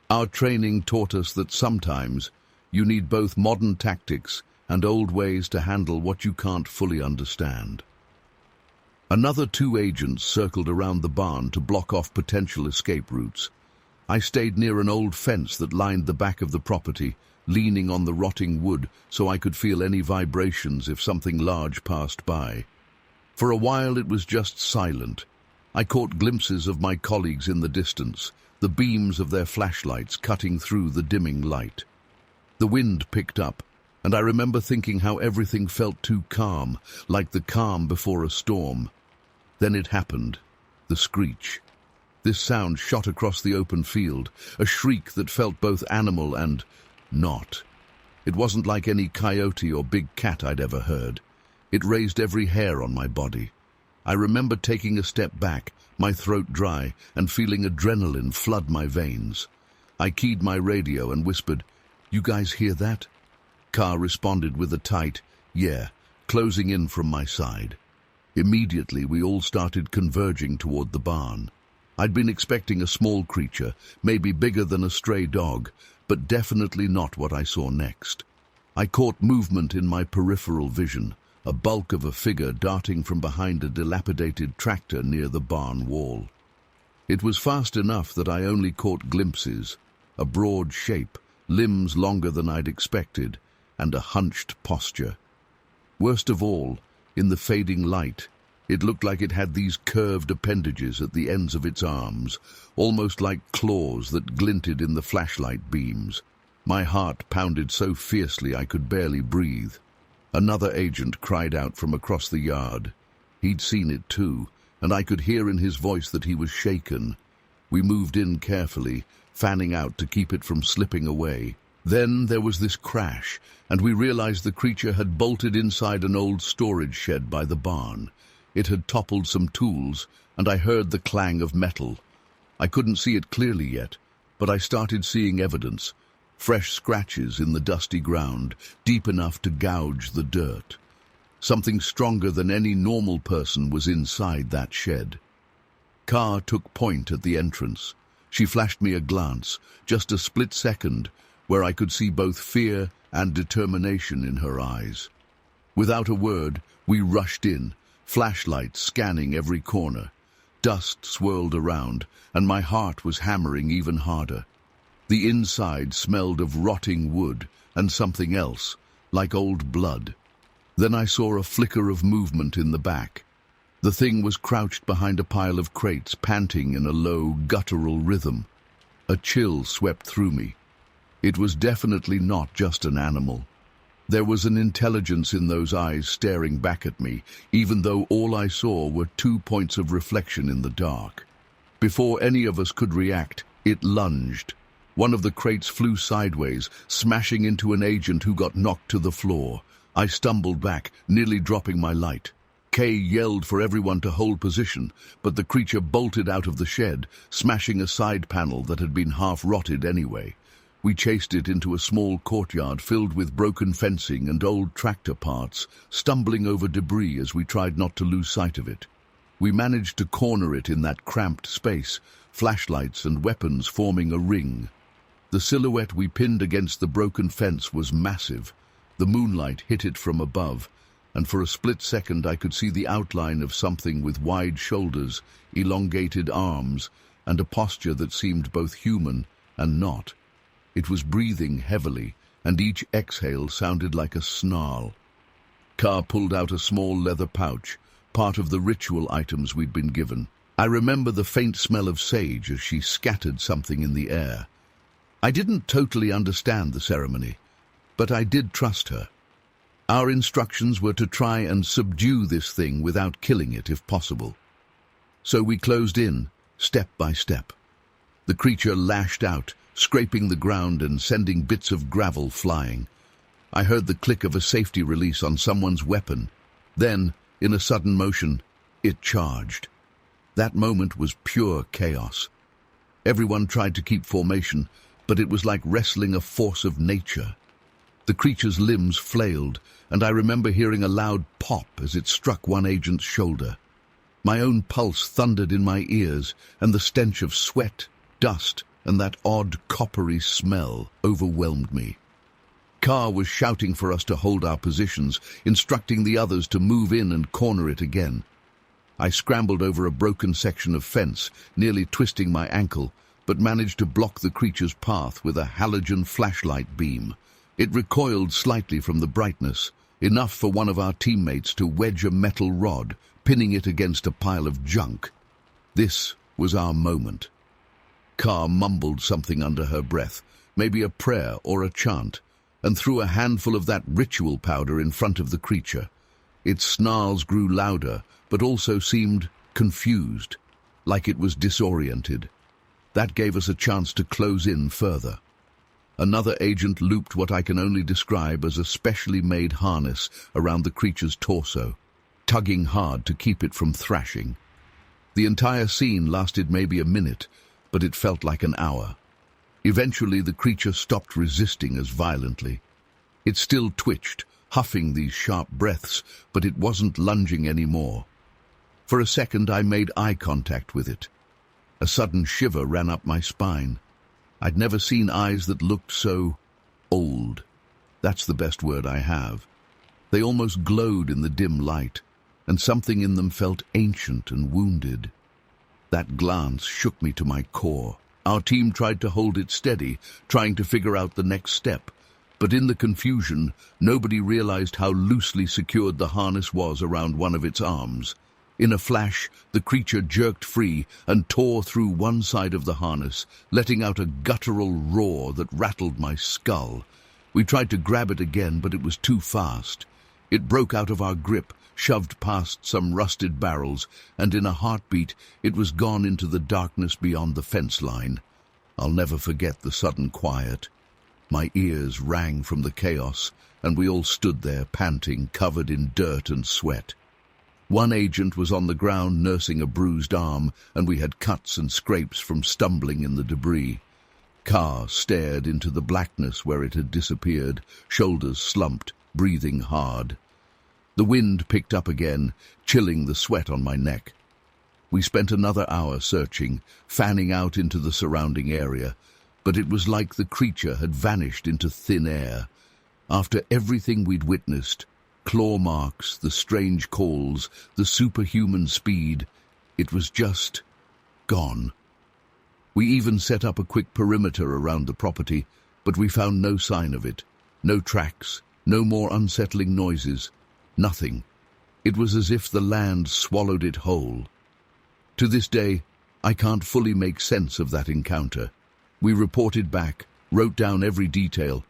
Our training taught us that sometimes you need both modern tactics and old ways to handle what you can't fully understand. Another 2 agents circled around the barn to block off potential escape routes. I stayed near an old fence that lined the back of the property, leaning on the rotting wood so I could feel any vibrations if something large passed by. For a while it was just silent. I caught glimpses of my colleagues in the distance, the beams of their flashlights cutting through the dimming light. The wind picked up, and I remember thinking how everything felt too calm, like the calm before a storm. Then it happened, the screech. This sound shot across the open field, a shriek that felt both animal and not. It wasn't like any coyote or big cat I'd ever heard. It raised every hair on my body. I remember taking a step back, my throat dry, and feeling adrenaline flood my veins. I keyed my radio and whispered, "You guys hear that?" Carr responded with a tight, "Yeah," closing in from my side. Immediately, we all started converging toward the barn. I'd been expecting a small creature, maybe bigger than a stray dog, but definitely not what I saw next. I caught movement in my peripheral vision, a bulk of a figure darting from behind a dilapidated tractor near the barn wall. It was fast enough that I only caught glimpses, a broad shape, limbs longer than I'd expected, and a hunched posture. Worst of all, in the fading light, it looked like it had these curved appendages at the ends of its arms, almost like claws that glinted in the flashlight beams. My heart pounded so fiercely I could barely breathe. Another agent cried out from across the yard. He'd seen it too, and I could hear in his voice that he was shaken. We moved in carefully, fanning out to keep it from slipping away. Then there was this crash, and we realized the creature had bolted inside an old storage shed by the barn. It had toppled some tools, and I heard the clang of metal. I couldn't see it clearly yet, but I started seeing evidence. Fresh scratches in the dusty ground, deep enough to gouge the dirt. Something stronger than any normal person was inside that shed. Carr took point at the entrance. She flashed me a glance, just a split second, where I could see both fear and determination in her eyes. Without a word, we rushed in, flashlights scanning every corner. Dust swirled around, and my heart was hammering even harder. The inside smelled of rotting wood and something else, like old blood. Then I saw a flicker of movement in the back. The thing was crouched behind a pile of crates, panting in a low, guttural rhythm. A chill swept through me. It was definitely not just an animal. There was an intelligence in those eyes staring back at me, even though all I saw were 2 points of reflection in the dark. Before any of us could react, it lunged. One of the crates flew sideways, smashing into an agent who got knocked to the floor. I stumbled back, nearly dropping my light. Kay yelled for everyone to hold position, but the creature bolted out of the shed, smashing a side panel that had been half-rotted anyway. We chased it into a small courtyard filled with broken fencing and old tractor parts, stumbling over debris as we tried not to lose sight of it. We managed to corner it in that cramped space, flashlights and weapons forming a ring. The silhouette we pinned against the broken fence was massive. The moonlight hit it from above, and for a split second I could see the outline of something with wide shoulders, elongated arms, and a posture that seemed both human and not. It was breathing heavily, and each exhale sounded like a snarl. Carr pulled out a small leather pouch, part of the ritual items we'd been given. I remember the faint smell of sage as she scattered something in the air. I didn't totally understand the ceremony, but I did trust her. Our instructions were to try and subdue this thing without killing it if possible. So we closed in, step by step. The creature lashed out, scraping the ground and sending bits of gravel flying. I heard the click of a safety release on someone's weapon. Then, in a sudden motion, it charged. That moment was pure chaos. Everyone tried to keep formation, but it was like wrestling a force of nature. The creature's limbs flailed, and I remember hearing a loud pop as it struck one agent's shoulder. My own pulse thundered in my ears, and the stench of sweat, dust, and that odd coppery smell overwhelmed me. Carr was shouting for us to hold our positions, instructing the others to move in and corner it again. I scrambled over a broken section of fence, nearly twisting my ankle, but managed to block the creature's path with a halogen flashlight beam. It recoiled slightly from the brightness, enough for one of our teammates to wedge a metal rod, pinning it against a pile of junk. This was our moment. Carr mumbled something under her breath, maybe a prayer or a chant, and threw a handful of that ritual powder in front of the creature. Its snarls grew louder, but also seemed confused, like it was disoriented. That gave us a chance to close in further. Another agent looped what I can only describe as a specially made harness around the creature's torso, tugging hard to keep it from thrashing. The entire scene lasted maybe a minute, but it felt like an hour. Eventually, the creature stopped resisting as violently. It still twitched, huffing these sharp breaths, but it wasn't lunging anymore. For a second, I made eye contact with it. A sudden shiver ran up my spine. I'd never seen eyes that looked so old. That's the best word I have. They almost glowed in the dim light, and something in them felt ancient and wounded. That glance shook me to my core. Our team tried to hold it steady, trying to figure out the next step. But in the confusion, nobody realized how loosely secured the harness was around one of its arms. In a flash, the creature jerked free and tore through one side of the harness, letting out a guttural roar that rattled my skull. We tried to grab it again, but it was too fast. It broke out of our grip, shoved past some rusted barrels, and in a heartbeat it was gone into the darkness beyond the fence line. I'll never forget the sudden quiet. My ears rang from the chaos, and we all stood there panting, covered in dirt and sweat. One agent was on the ground nursing a bruised arm, and we had cuts and scrapes from stumbling in the debris. Carr stared into the blackness where it had disappeared, shoulders slumped, breathing hard. The wind picked up again, chilling the sweat on my neck. We spent another hour searching, fanning out into the surrounding area, but it was like the creature had vanished into thin air. After everything we'd witnessed, claw marks, the strange calls, the superhuman speed, it was just gone. We even set up a quick perimeter around the property, but we found no sign of it. No tracks, no more unsettling noises, nothing. It was as if the land swallowed it whole. To this day, I can't fully make sense of that encounter. We reported back, wrote down every detail,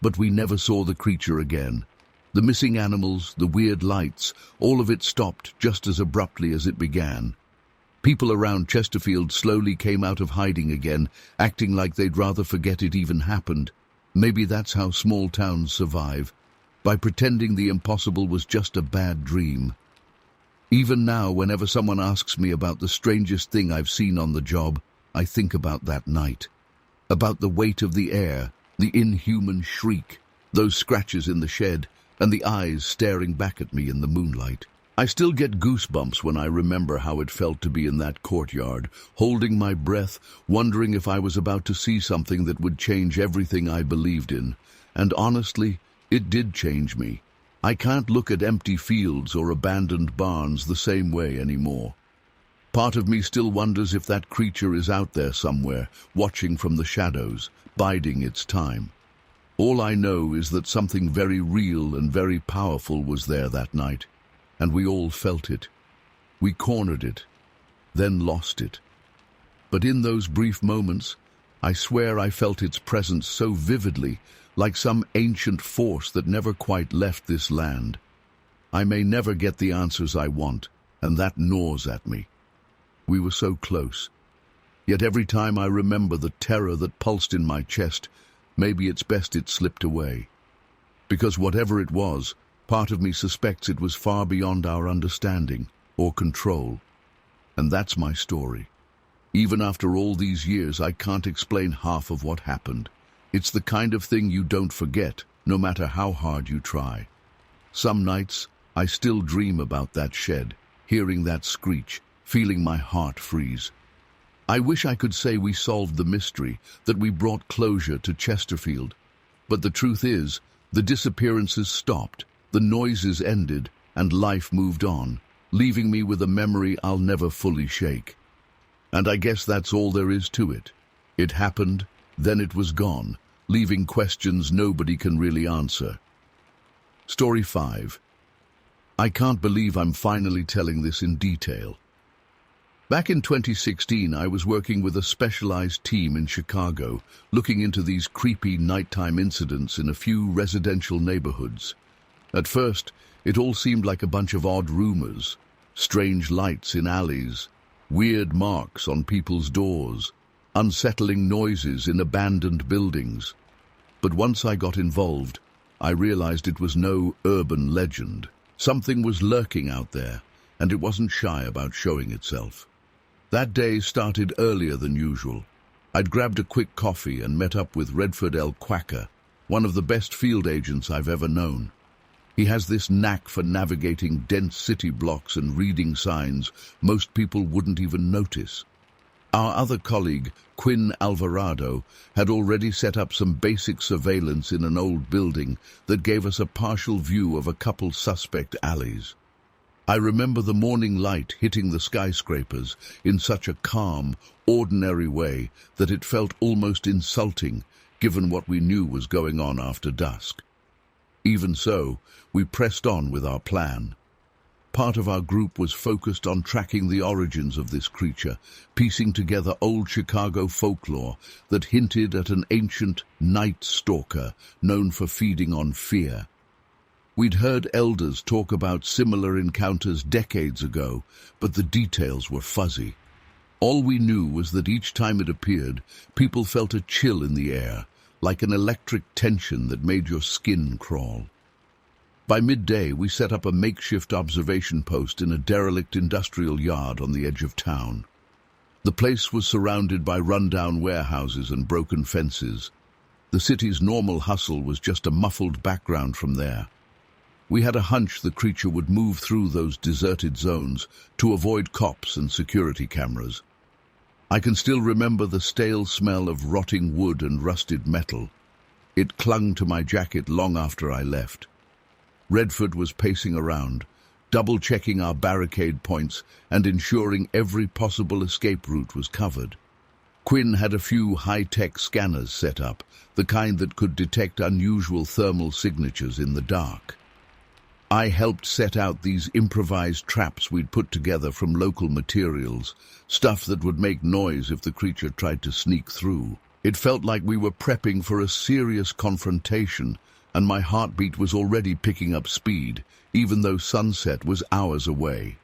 but we never saw the creature again. The missing animals, the weird lights, all of it stopped just as abruptly as it began. People around Chesterfield slowly came out of hiding again, acting like they'd rather forget it even happened. Maybe that's how small towns survive, by pretending the impossible was just a bad dream. Even now, whenever someone asks me about the strangest thing I've seen on the job, I think about that night. About the weight of the air, the inhuman shriek, those scratches in the shed, and the eyes staring back at me in the moonlight. I still get goosebumps when I remember how it felt to be in that courtyard, holding my breath, wondering if I was about to see something that would change everything I believed in. And honestly, it did change me. I can't look at empty fields or abandoned barns the same way anymore. Part of me still wonders if that creature is out there somewhere, watching from the shadows, biding its time. All I know is that something very real and very powerful was there that night, and we all felt it. We cornered it, then lost it. But in those brief moments, I swear I felt its presence so vividly, like some ancient force that never quite left this land. I may never get the answers I want, and that gnaws at me. We were so close. Yet every time I remember the terror that pulsed in my chest, maybe it's best it slipped away. Because whatever it was, part of me suspects it was far beyond our understanding or control. And that's my story. Even after all these years, I can't explain half of what happened. It's the kind of thing you don't forget, no matter how hard you try. Some nights, I still dream about that shed, hearing that screech, feeling my heart freeze. I wish I could say we solved the mystery, that we brought closure to Chesterfield. But the truth is, the disappearances stopped, the noises ended, and life moved on, leaving me with a memory I'll never fully shake. And I guess that's all there is to it. It happened, then it was gone, leaving questions nobody can really answer. Story 5. I can't believe I'm finally telling this in detail. Back in 2016, I was working with a specialized team in Chicago, looking into these creepy nighttime incidents in a few residential neighborhoods. At first, it all seemed like a bunch of odd rumors, strange lights in alleys, weird marks on people's doors, unsettling noises in abandoned buildings. But once I got involved, I realized it was no urban legend. Something was lurking out there, and it wasn't shy about showing itself. That day started earlier than usual. I'd grabbed a quick coffee and met up with Redford L. Quacker, one of the best field agents I've ever known. He has this knack for navigating dense city blocks and reading signs most people wouldn't even notice. Our other colleague, Quinn Alvarado, had already set up some basic surveillance in an old building that gave us a partial view of a couple suspect alleys. I remember the morning light hitting the skyscrapers in such a calm, ordinary way that it felt almost insulting, given what we knew was going on after dusk. Even so, we pressed on with our plan. Part of our group was focused on tracking the origins of this creature, piecing together old Chicago folklore that hinted at an ancient night stalker known for feeding on fear. We'd heard elders talk about similar encounters decades ago, but the details were fuzzy. All we knew was that each time it appeared, people felt a chill in the air, like an electric tension that made your skin crawl. By midday, we set up a makeshift observation post in a derelict industrial yard on the edge of town. The place was surrounded by rundown warehouses and broken fences. The city's normal hustle was just a muffled background from there. We had a hunch the creature would move through those deserted zones to avoid cops and security cameras. I can still remember the stale smell of rotting wood and rusted metal. It clung to my jacket long after I left. Redford was pacing around, double-checking our barricade points and ensuring every possible escape route was covered. Quinn had a few high-tech scanners set up, the kind that could detect unusual thermal signatures in the dark. I helped set out these improvised traps we'd put together from local materials, stuff that would make noise if the creature tried to sneak through. It felt like we were prepping for a serious confrontation, and my heartbeat was already picking up speed, even though sunset was hours away.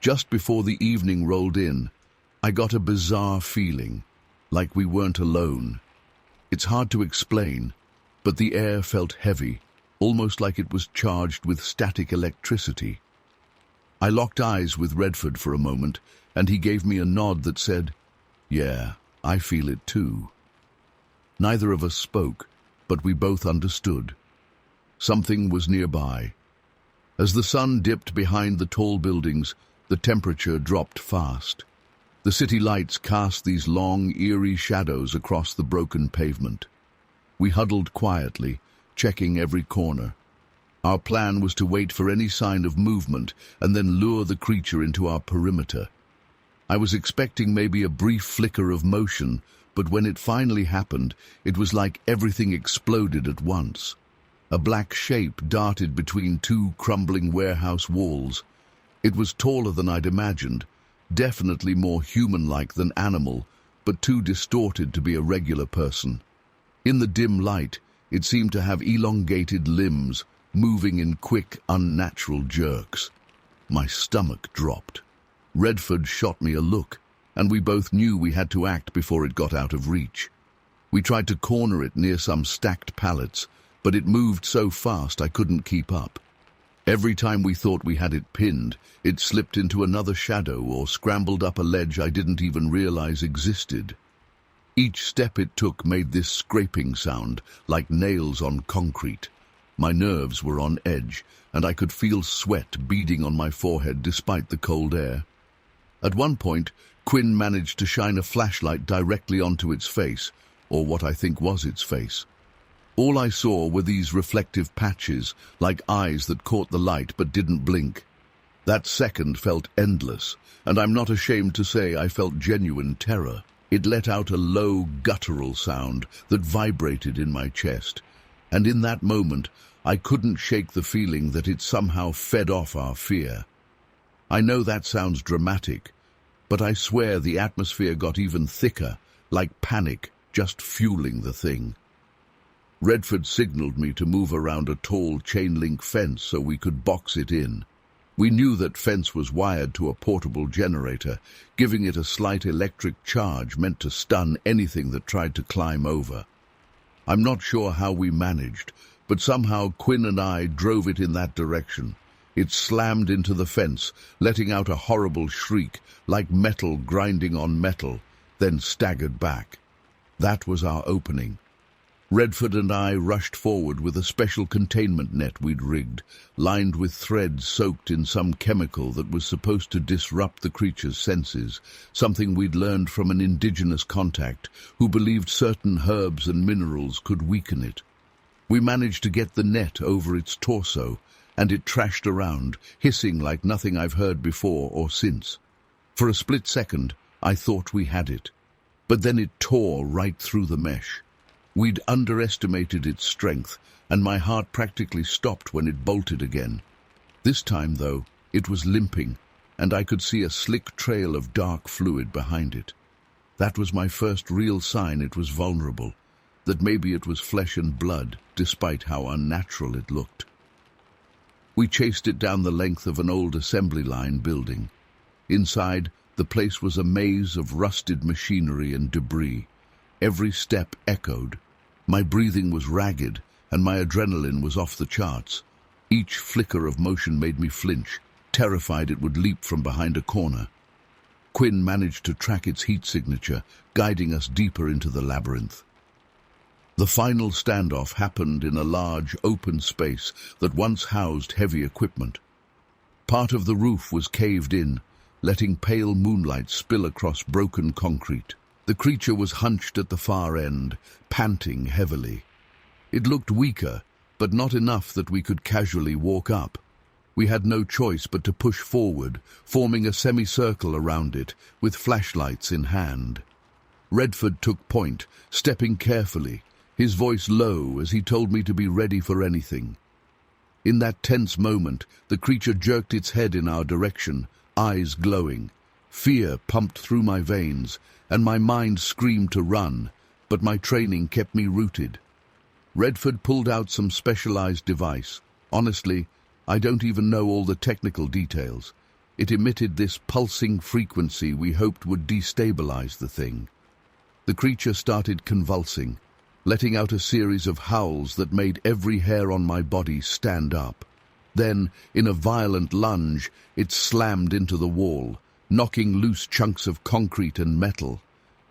Just before the evening rolled in, I got a bizarre feeling, like we weren't alone. It's hard to explain, but the air felt heavy, almost like it was charged with static electricity. I locked eyes with Redford for a moment, and he gave me a nod that said, "Yeah, I feel it too." Neither of us spoke, but we both understood. Something was nearby. As the sun dipped behind the tall buildings, the temperature dropped fast. The city lights cast these long, eerie shadows across the broken pavement. We huddled quietly, checking every corner. Our plan was to wait for any sign of movement and then lure the creature into our perimeter. I was expecting maybe a brief flicker of motion, but when it finally happened, it was like everything exploded at once. A black shape darted between two crumbling warehouse walls. It was taller than I'd imagined, definitely more human-like than animal, but too distorted to be a regular person. In the dim light, it seemed to have elongated limbs, moving in quick, unnatural jerks. My stomach dropped. Redford shot me a look, and we both knew we had to act before it got out of reach. We tried to corner it near some stacked pallets, but it moved so fast I couldn't keep up. Every time we thought we had it pinned, it slipped into another shadow or scrambled up a ledge I didn't even realize existed. Each step it took made this scraping sound, like nails on concrete. My nerves were on edge, and I could feel sweat beading on my forehead despite the cold air. At one point, Quinn managed to shine a flashlight directly onto its face, or what I think was its face. All I saw were these reflective patches, like eyes that caught the light but didn't blink. That second felt endless, and I'm not ashamed to say I felt genuine terror. It let out a low, guttural sound that vibrated in my chest, and in that moment, I couldn't shake the feeling that it somehow fed off our fear. I know that sounds dramatic, but I swear the atmosphere got even thicker, like panic just fueling the thing. Redford signaled me to move around a tall chain-link fence so we could box it in. We knew that fence was wired to a portable generator, giving it a slight electric charge meant to stun anything that tried to climb over. I'm not sure how we managed, but somehow Quinn and I drove it in that direction. It slammed into the fence, letting out a horrible shriek, like metal grinding on metal, then staggered back. That was our opening. Redford and I rushed forward with a special containment net we'd rigged, lined with threads soaked in some chemical that was supposed to disrupt the creature's senses, something we'd learned from an indigenous contact who believed certain herbs and minerals could weaken it. We managed to get the net over its torso, and it trashed around, hissing like nothing I've heard before or since. For a split second, I thought we had it, but then it tore right through the mesh. We'd underestimated its strength, and my heart practically stopped when it bolted again. This time, though, it was limping, and I could see a slick trail of dark fluid behind it. That was my first real sign it was vulnerable, that maybe it was flesh and blood, despite how unnatural it looked. We chased it down the length of an old assembly line building. Inside, the place was a maze of rusted machinery and debris. Every step echoed. My breathing was ragged, and my adrenaline was off the charts. Each flicker of motion made me flinch, terrified it would leap from behind a corner. Quinn managed to track its heat signature, guiding us deeper into the labyrinth. The final standoff happened in a large, open space that once housed heavy equipment. Part of the roof was caved in, letting pale moonlight spill across broken concrete. The creature was hunched at the far end, panting heavily. It looked weaker, but not enough that we could casually walk up. We had no choice but to push forward, forming a semicircle around it, with flashlights in hand. Redford took point, stepping carefully, his voice low as he told me to be ready for anything. In that tense moment, the creature jerked its head in our direction, eyes glowing. Fear pumped through my veins, and my mind screamed to run, but my training kept me rooted. Redford pulled out some specialized device. Honestly, I don't even know all the technical details. It emitted this pulsing frequency we hoped would destabilize the thing. The creature started convulsing, letting out a series of howls that made every hair on my body stand up. Then, in a violent lunge, it slammed into the wall, knocking loose chunks of concrete and metal.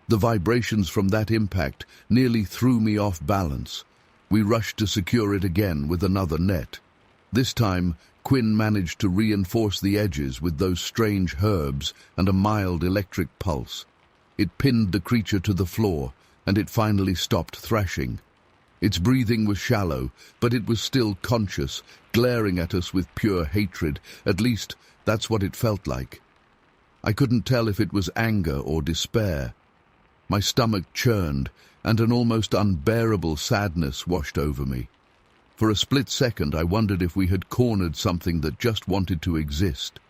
The vibrations from that impact nearly threw me off balance. We rushed to secure it again with another net. This time, Quinn managed to reinforce the edges with those strange herbs and a mild electric pulse. It pinned the creature to the floor, and it finally stopped thrashing. Its breathing was shallow, but it was still conscious, glaring at us with pure hatred. At least, that's what it felt like. I couldn't tell if it was anger or despair. My stomach churned, and an almost unbearable sadness washed over me. For a split second, I wondered if we had cornered something that just wanted to exist.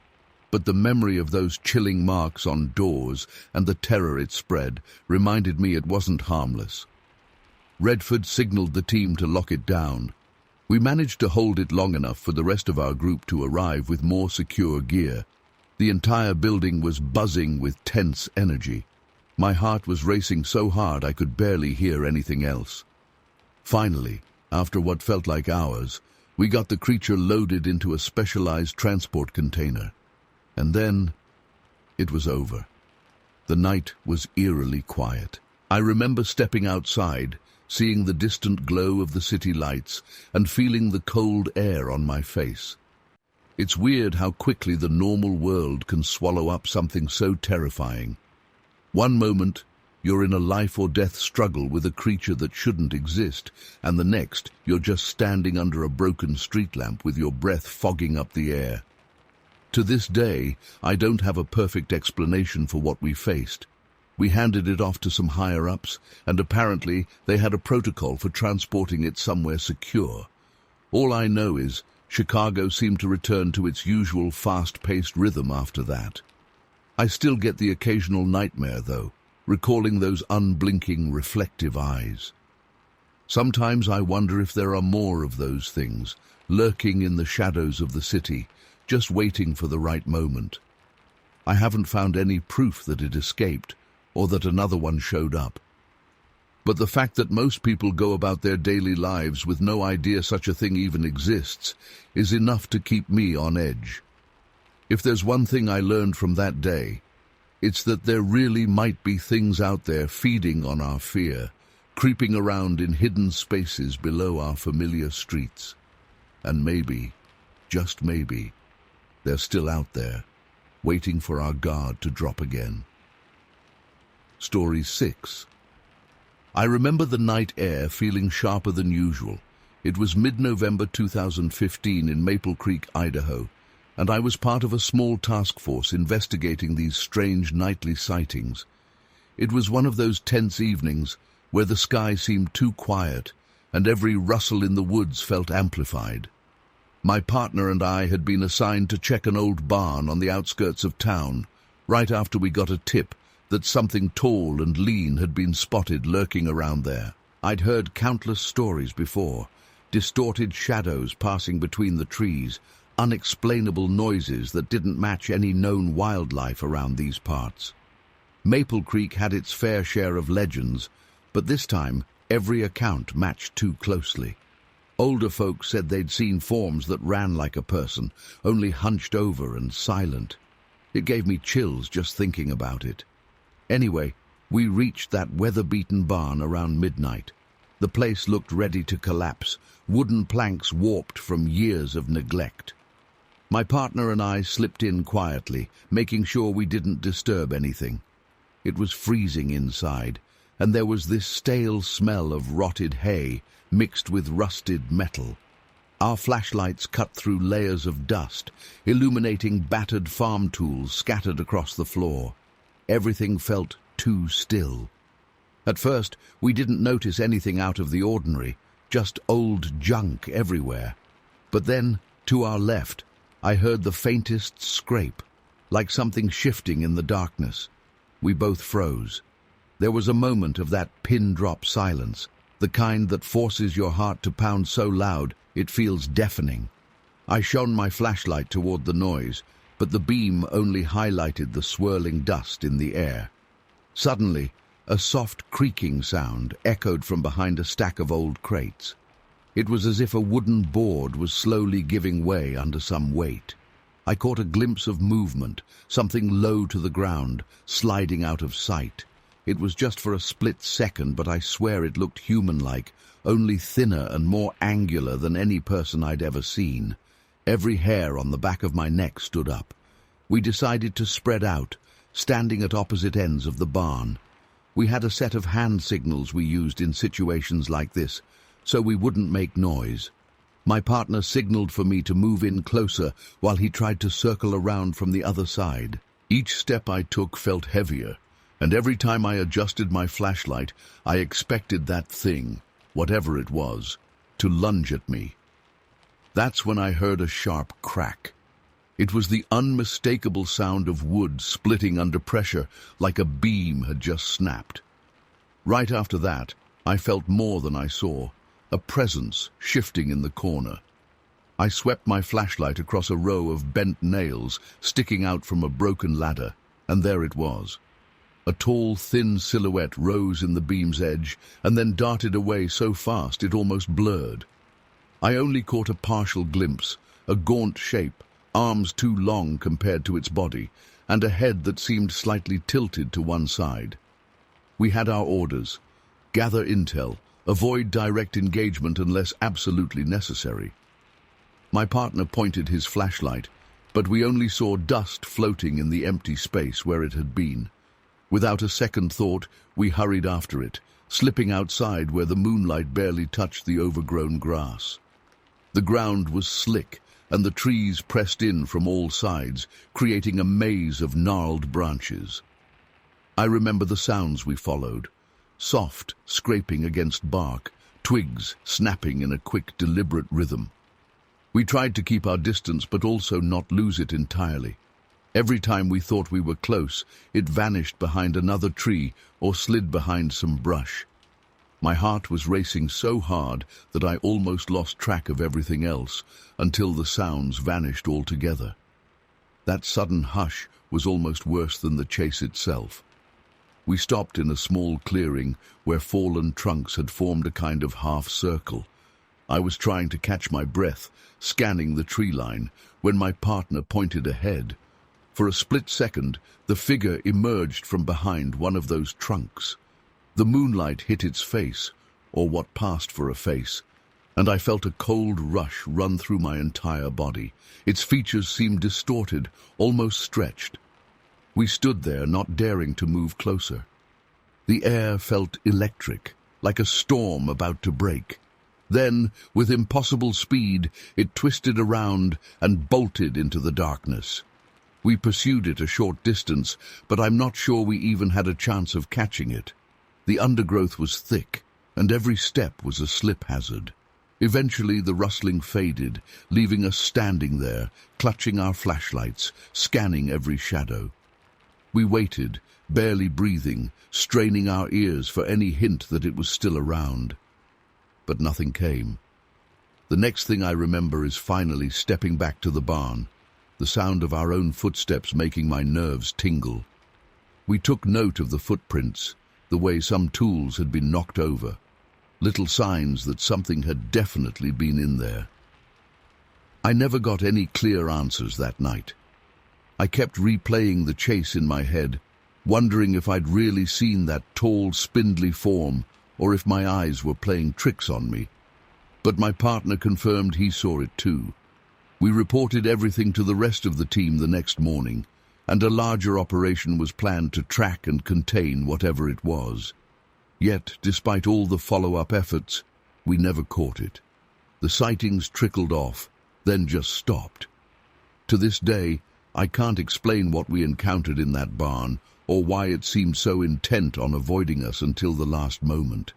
But the memory of those chilling marks on doors and the terror it spread reminded me it wasn't harmless. Redford signaled the team to lock it down. We managed to hold it long enough for the rest of our group to arrive with more secure gear. The entire building was buzzing with tense energy. My heart was racing so hard I could barely hear anything else. Finally, after what felt like hours, we got the creature loaded into a specialized transport container. And then, it was over. The night was eerily quiet. I remember stepping outside, seeing the distant glow of the city lights, and feeling the cold air on my face. It's weird how quickly the normal world can swallow up something so terrifying. One moment, you're in a life-or-death struggle with a creature that shouldn't exist, and the next, you're just standing under a broken street lamp with your breath fogging up the air. To this day, I don't have a perfect explanation for what we faced. We handed it off to some higher-ups, and apparently they had a protocol for transporting it somewhere secure. All I know is Chicago seemed to return to its usual fast-paced rhythm after that. I still get the occasional nightmare, though, recalling those unblinking, reflective eyes. Sometimes I wonder if there are more of those things, lurking in the shadows of the city, just waiting for the right moment. I haven't found any proof that it escaped, or that another one showed up. But the fact that most people go about their daily lives with no idea such a thing even exists is enough to keep me on edge. If there's one thing I learned from that day, it's that there really might be things out there feeding on our fear, creeping around in hidden spaces below our familiar streets. And maybe, just maybe, they're still out there, waiting for our guard to drop again. Story 6. I remember the night air feeling sharper than usual. It was mid-November 2015 in Maple Creek, Idaho, and I was part of a small task force investigating these strange nightly sightings. It was one of those tense evenings where the sky seemed too quiet and every rustle in the woods felt amplified. My partner and I had been assigned to check an old barn on the outskirts of town, right after we got a tip that something tall and lean had been spotted lurking around there. I'd heard countless stories before, distorted shadows passing between the trees, unexplainable noises that didn't match any known wildlife around these parts. Maple Creek had its fair share of legends, but this time every account matched too closely. Older folks said they'd seen forms that ran like a person, only hunched over and silent. It gave me chills just thinking about it. Anyway, we reached that weather-beaten barn around midnight. The place looked ready to collapse, wooden planks warped from years of neglect. My partner and I slipped in quietly, making sure we didn't disturb anything. It was freezing inside, and there was this stale smell of rotted hay mixed with rusted metal. Our flashlights cut through layers of dust, illuminating battered farm tools scattered across the floor. Everything felt too still. At first, we didn't notice anything out of the ordinary, just old junk everywhere. But then, to our left, I heard the faintest scrape, like something shifting in the darkness. We both froze. There was a moment of that pin-drop silence, the kind that forces your heart to pound so loud it feels deafening. I shone my flashlight toward the noise, but the beam only highlighted the swirling dust in the air. Suddenly, a soft creaking sound echoed from behind a stack of old crates. It was as if a wooden board was slowly giving way under some weight. I caught a glimpse of movement, something low to the ground, sliding out of sight. It was just for a split second, but I swear it looked human-like, only thinner and more angular than any person I'd ever seen. Every hair on the back of my neck stood up. We decided to spread out, standing at opposite ends of the barn. We had a set of hand signals we used in situations like this, so we wouldn't make noise. My partner signaled for me to move in closer while he tried to circle around from the other side. Each step I took felt heavier, and every time I adjusted my flashlight, I expected that thing, whatever it was, to lunge at me. That's when I heard a sharp crack. It was the unmistakable sound of wood splitting under pressure, like a beam had just snapped. Right after that, I felt more than I saw, a presence shifting in the corner. I swept my flashlight across a row of bent nails sticking out from a broken ladder, and there it was. A tall, thin silhouette rose in the beam's edge and then darted away so fast it almost blurred. I only caught a partial glimpse, a gaunt shape, arms too long compared to its body, and a head that seemed slightly tilted to one side. We had our orders: gather intel, avoid direct engagement unless absolutely necessary. My partner pointed his flashlight, but we only saw dust floating in the empty space where it had been. Without a second thought, we hurried after it, slipping outside where the moonlight barely touched the overgrown grass. The ground was slick, and the trees pressed in from all sides, creating a maze of gnarled branches. I remember the sounds we followed: soft scraping against bark, twigs snapping in a quick, deliberate rhythm. We tried to keep our distance but also not lose it entirely. Every time we thought we were close, it vanished behind another tree or slid behind some brush. My heart was racing so hard that I almost lost track of everything else until the sounds vanished altogether. That sudden hush was almost worse than the chase itself. We stopped in a small clearing where fallen trunks had formed a kind of half-circle. I was trying to catch my breath, scanning the tree line, when my partner pointed ahead. For a split second, the figure emerged from behind one of those trunks. The moonlight hit its face, or what passed for a face, and I felt a cold rush run through my entire body. Its features seemed distorted, almost stretched. We stood there, not daring to move closer. The air felt electric, like a storm about to break. Then, with impossible speed, it twisted around and bolted into the darkness. We pursued it a short distance, but I'm not sure we even had a chance of catching it. The undergrowth was thick, and every step was a slip hazard. Eventually the rustling faded, leaving us standing there, clutching our flashlights, scanning every shadow. We waited, barely breathing, straining our ears for any hint that it was still around. But nothing came. The next thing I remember is finally stepping back to the barn, the sound of our own footsteps making my nerves tingle. We took note of the footprints, the way some tools had been knocked over, little signs that something had definitely been in there. I never got any clear answers that night. I kept replaying the chase in my head, wondering if I'd really seen that tall, spindly form, or if my eyes were playing tricks on me. But my partner confirmed he saw it too. We reported everything to the rest of the team the next morning, and a larger operation was planned to track and contain whatever it was. Yet, despite all the follow-up efforts, we never caught it. The sightings trickled off, then just stopped. To this day, I can't explain what we encountered in that barn, or why it seemed so intent on avoiding us until the last moment.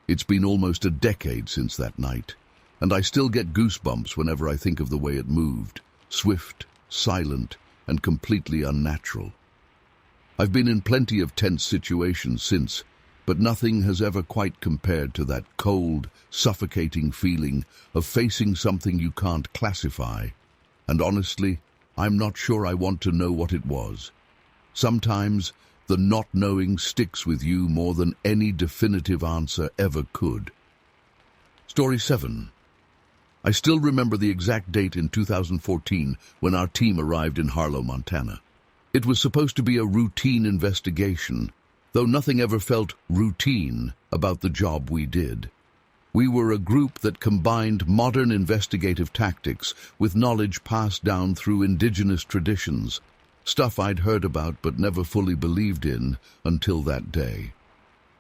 It's been almost a decade since that night, and I still get goosebumps whenever I think of the way it moved, swift, silent, and completely unnatural. I've been in plenty of tense situations since, but nothing has ever quite compared to that cold, suffocating feeling of facing something you can't classify. And honestly, I'm not sure I want to know what it was. Sometimes, the not knowing sticks with you more than any definitive answer ever could. Story 7. I still remember the exact date in 2014 when our team arrived in Harlow, Montana. It was supposed to be a routine investigation, though nothing ever felt routine about the job we did. We were a group that combined modern investigative tactics with knowledge passed down through indigenous traditions, stuff I'd heard about but never fully believed in until that day.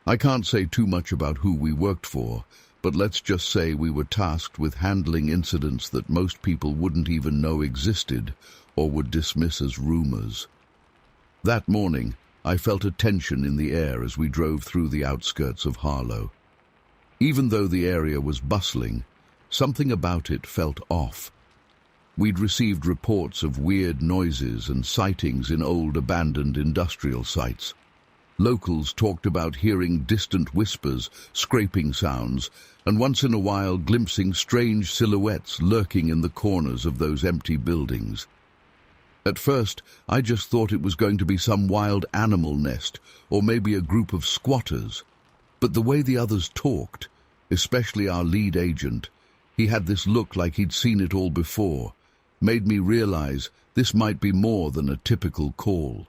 I can't say too much about who we worked for, but let's just say we were tasked with handling incidents that most people wouldn't even know existed or would dismiss as rumors. That morning, I felt a tension in the air as we drove through the outskirts of Harlow. Even though the area was bustling, something about it felt off. We'd received reports of weird noises and sightings in old abandoned industrial sites. Locals talked about hearing distant whispers, scraping sounds, and once in a while glimpsing strange silhouettes lurking in the corners of those empty buildings. At first, I just thought it was going to be some wild animal nest, or maybe a group of squatters. But the way the others talked, especially our lead agent, he had this look like he'd seen it all before, made me realize this might be more than a typical call.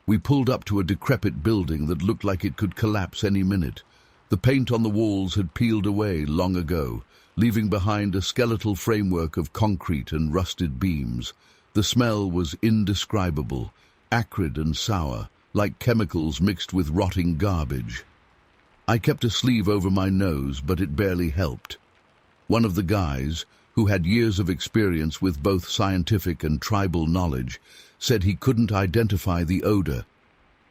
We pulled up to a decrepit building that looked like it could collapse any minute. The paint on the walls had peeled away long ago, leaving behind a skeletal framework of concrete and rusted beams. The smell was indescribable, acrid and sour, like chemicals mixed with rotting garbage. I kept a sleeve over my nose, but it barely helped. One of the guys, who had years of experience with both scientific and tribal knowledge, said he couldn't identify the odor.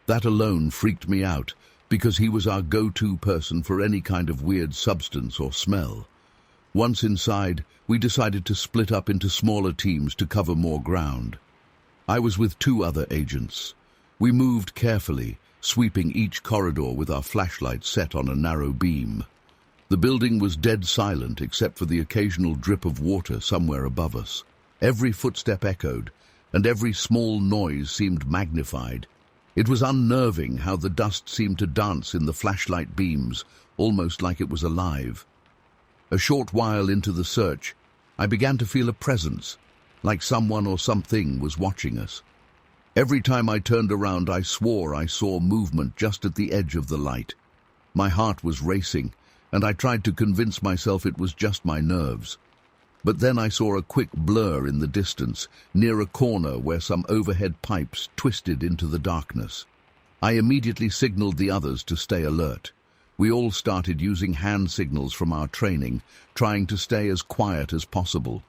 That alone freaked me out, because he was our go-to person for any kind of weird substance or smell. Once inside, we decided to split up into smaller teams to cover more ground. I was with 2 other agents. We moved carefully, sweeping each corridor with our flashlights set on a narrow beam. The building was dead silent except for the occasional drip of water somewhere above us. Every footstep echoed, and every small noise seemed magnified. It was unnerving how the dust seemed to dance in the flashlight beams, almost like it was alive. A short while into the search, I began to feel a presence, like someone or something was watching us. Every time I turned around, I swore I saw movement just at the edge of the light. My heart was racing, and I tried to convince myself it was just my nerves. But then I saw a quick blur in the distance, near a corner where some overhead pipes twisted into the darkness. I immediately signaled the others to stay alert. We all started using hand signals from our training, trying to stay as quiet as possible.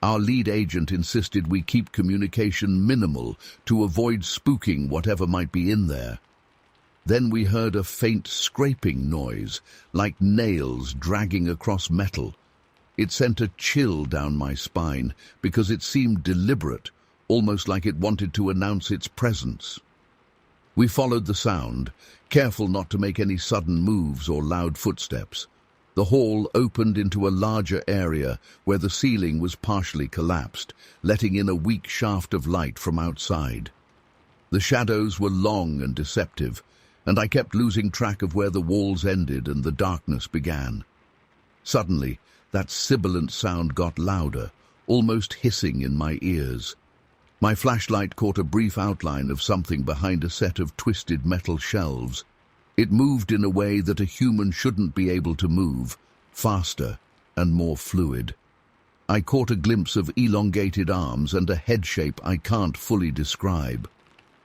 Our lead agent insisted we keep communication minimal to avoid spooking whatever might be in there. Then we heard a faint scraping noise, like nails dragging across metal. It sent a chill down my spine because it seemed deliberate, almost like it wanted to announce its presence. We followed the sound, careful not to make any sudden moves or loud footsteps. The hall opened into a larger area where the ceiling was partially collapsed, letting in a weak shaft of light from outside. The shadows were long and deceptive, and I kept losing track of where the walls ended and the darkness began. Suddenly, that sibilant sound got louder, almost hissing in my ears. My flashlight caught a brief outline of something behind a set of twisted metal shelves. It moved in a way that a human shouldn't be able to move, faster and more fluid. I caught a glimpse of elongated arms and a head shape I can't fully describe.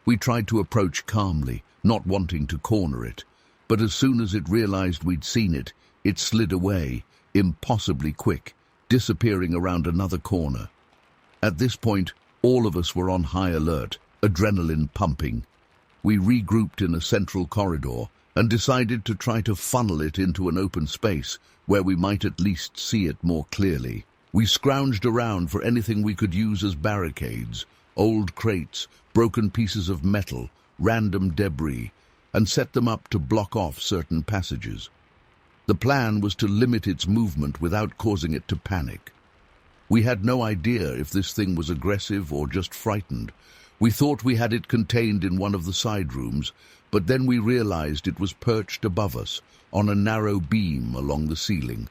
We tried to approach calmly, not wanting to corner it, but as soon as it realized we'd seen it, it slid away, impossibly quick, disappearing around another corner. At this point, all of us were on high alert, adrenaline pumping. We regrouped in a central corridor and decided to try to funnel it into an open space where we might at least see it more clearly. We scrounged around for anything we could use as barricades, old crates, broken pieces of metal, random debris, and set them up to block off certain passages. The plan was to limit its movement without causing it to panic. We had no idea if this thing was aggressive or just frightened. We thought we had it contained in one of the side rooms, but then we realized it was perched above us, on a narrow beam along the ceiling.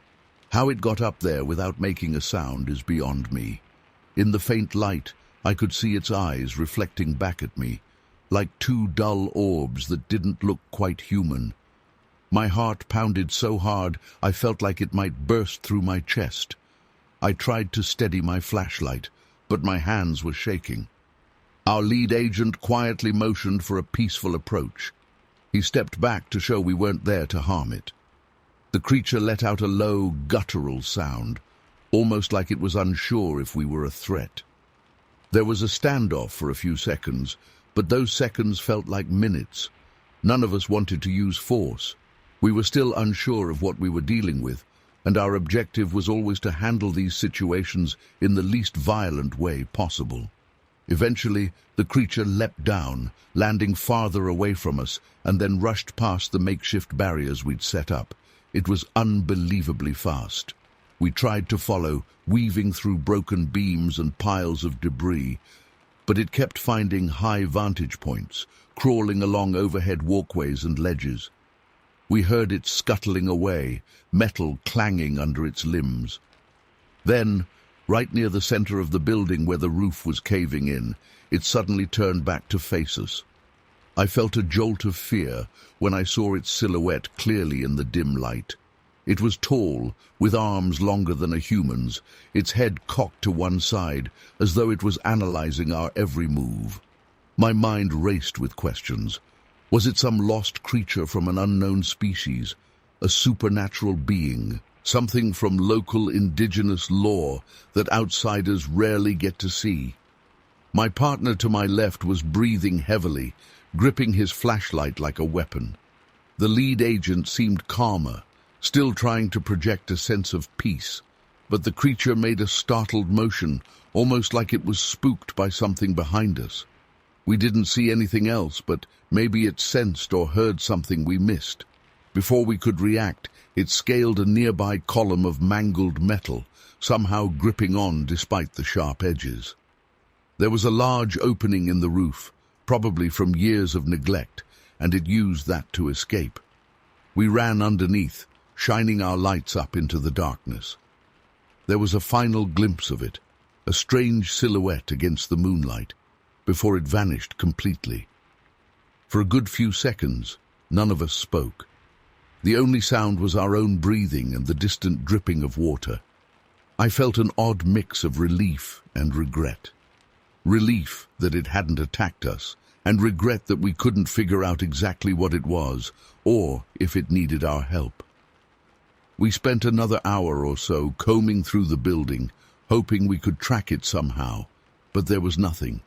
How it got up there without making a sound is beyond me. In the faint light, I could see its eyes reflecting back at me, like 2 dull orbs that didn't look quite human. My heart pounded so hard I felt like it might burst through my chest. I tried to steady my flashlight, but my hands were shaking. Our lead agent quietly motioned for a peaceful approach. He stepped back to show we weren't there to harm it. The creature let out a low, guttural sound, almost like it was unsure if we were a threat. There was a standoff for a few seconds, but those seconds felt like minutes. None of us wanted to use force. We were still unsure of what we were dealing with, and our objective was always to handle these situations in the least violent way possible. Eventually, the creature leapt down, landing farther away from us, and then rushed past the makeshift barriers we'd set up. It was unbelievably fast. We tried to follow, weaving through broken beams and piles of debris, but it kept finding high vantage points, crawling along overhead walkways and ledges. We heard it scuttling away, metal clanging under its limbs. Then, right near the center of the building where the roof was caving in, it suddenly turned back to face us. I felt a jolt of fear when I saw its silhouette clearly in the dim light. It was tall, with arms longer than a human's, its head cocked to one side, as though it was analyzing our every move. My mind raced with questions. Was it some lost creature from an unknown species, a supernatural being, something from local indigenous lore that outsiders rarely get to see? My partner to my left was breathing heavily, gripping his flashlight like a weapon. The lead agent seemed calmer, still trying to project a sense of peace, but the creature made a startled motion, almost like it was spooked by something behind us. We didn't see anything else, but maybe it sensed or heard something we missed. Before we could react, it scaled a nearby column of mangled metal, somehow gripping on despite the sharp edges. There was a large opening in the roof, probably from years of neglect, and it used that to escape. We ran underneath, shining our lights up into the darkness. There was a final glimpse of it, a strange silhouette against the moonlight, before it vanished completely. For a good few seconds, none of us spoke. The only sound was our own breathing and the distant dripping of water. I felt an odd mix of relief and regret. Relief that it hadn't attacked us, and regret that we couldn't figure out exactly what it was, or if it needed our help. We spent another hour or so combing through the building, hoping we could track it somehow, but there was nothing.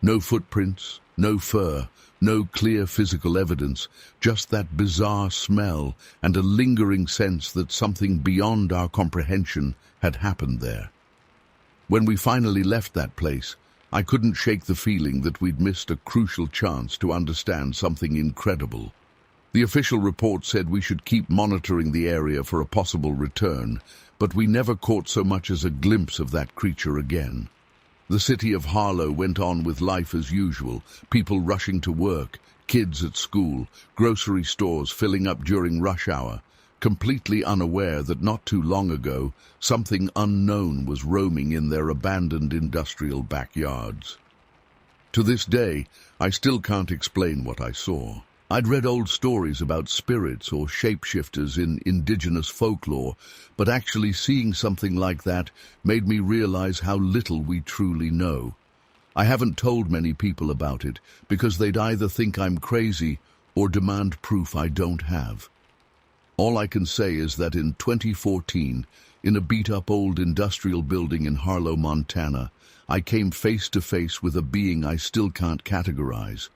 No footprints, no fur, no clear physical evidence, just that bizarre smell and a lingering sense that something beyond our comprehension had happened there. When we finally left that place, I couldn't shake the feeling that we'd missed a crucial chance to understand something incredible. The official report said we should keep monitoring the area for a possible return, but we never caught so much as a glimpse of that creature again. The city of Harlow went on with life as usual, people rushing to work, kids at school, grocery stores filling up during rush hour, completely unaware that not too long ago, something unknown was roaming in their abandoned industrial backyards. To this day, I still can't explain what I saw. I'd read old stories about spirits or shapeshifters in indigenous folklore, but actually seeing something like that made me realize how little we truly know. I haven't told many people about it because they'd either think I'm crazy or demand proof I don't have. All I can say is that in 2014, in a beat-up old industrial building in Harlow, Montana, I came face to face with a being I still can't categorize.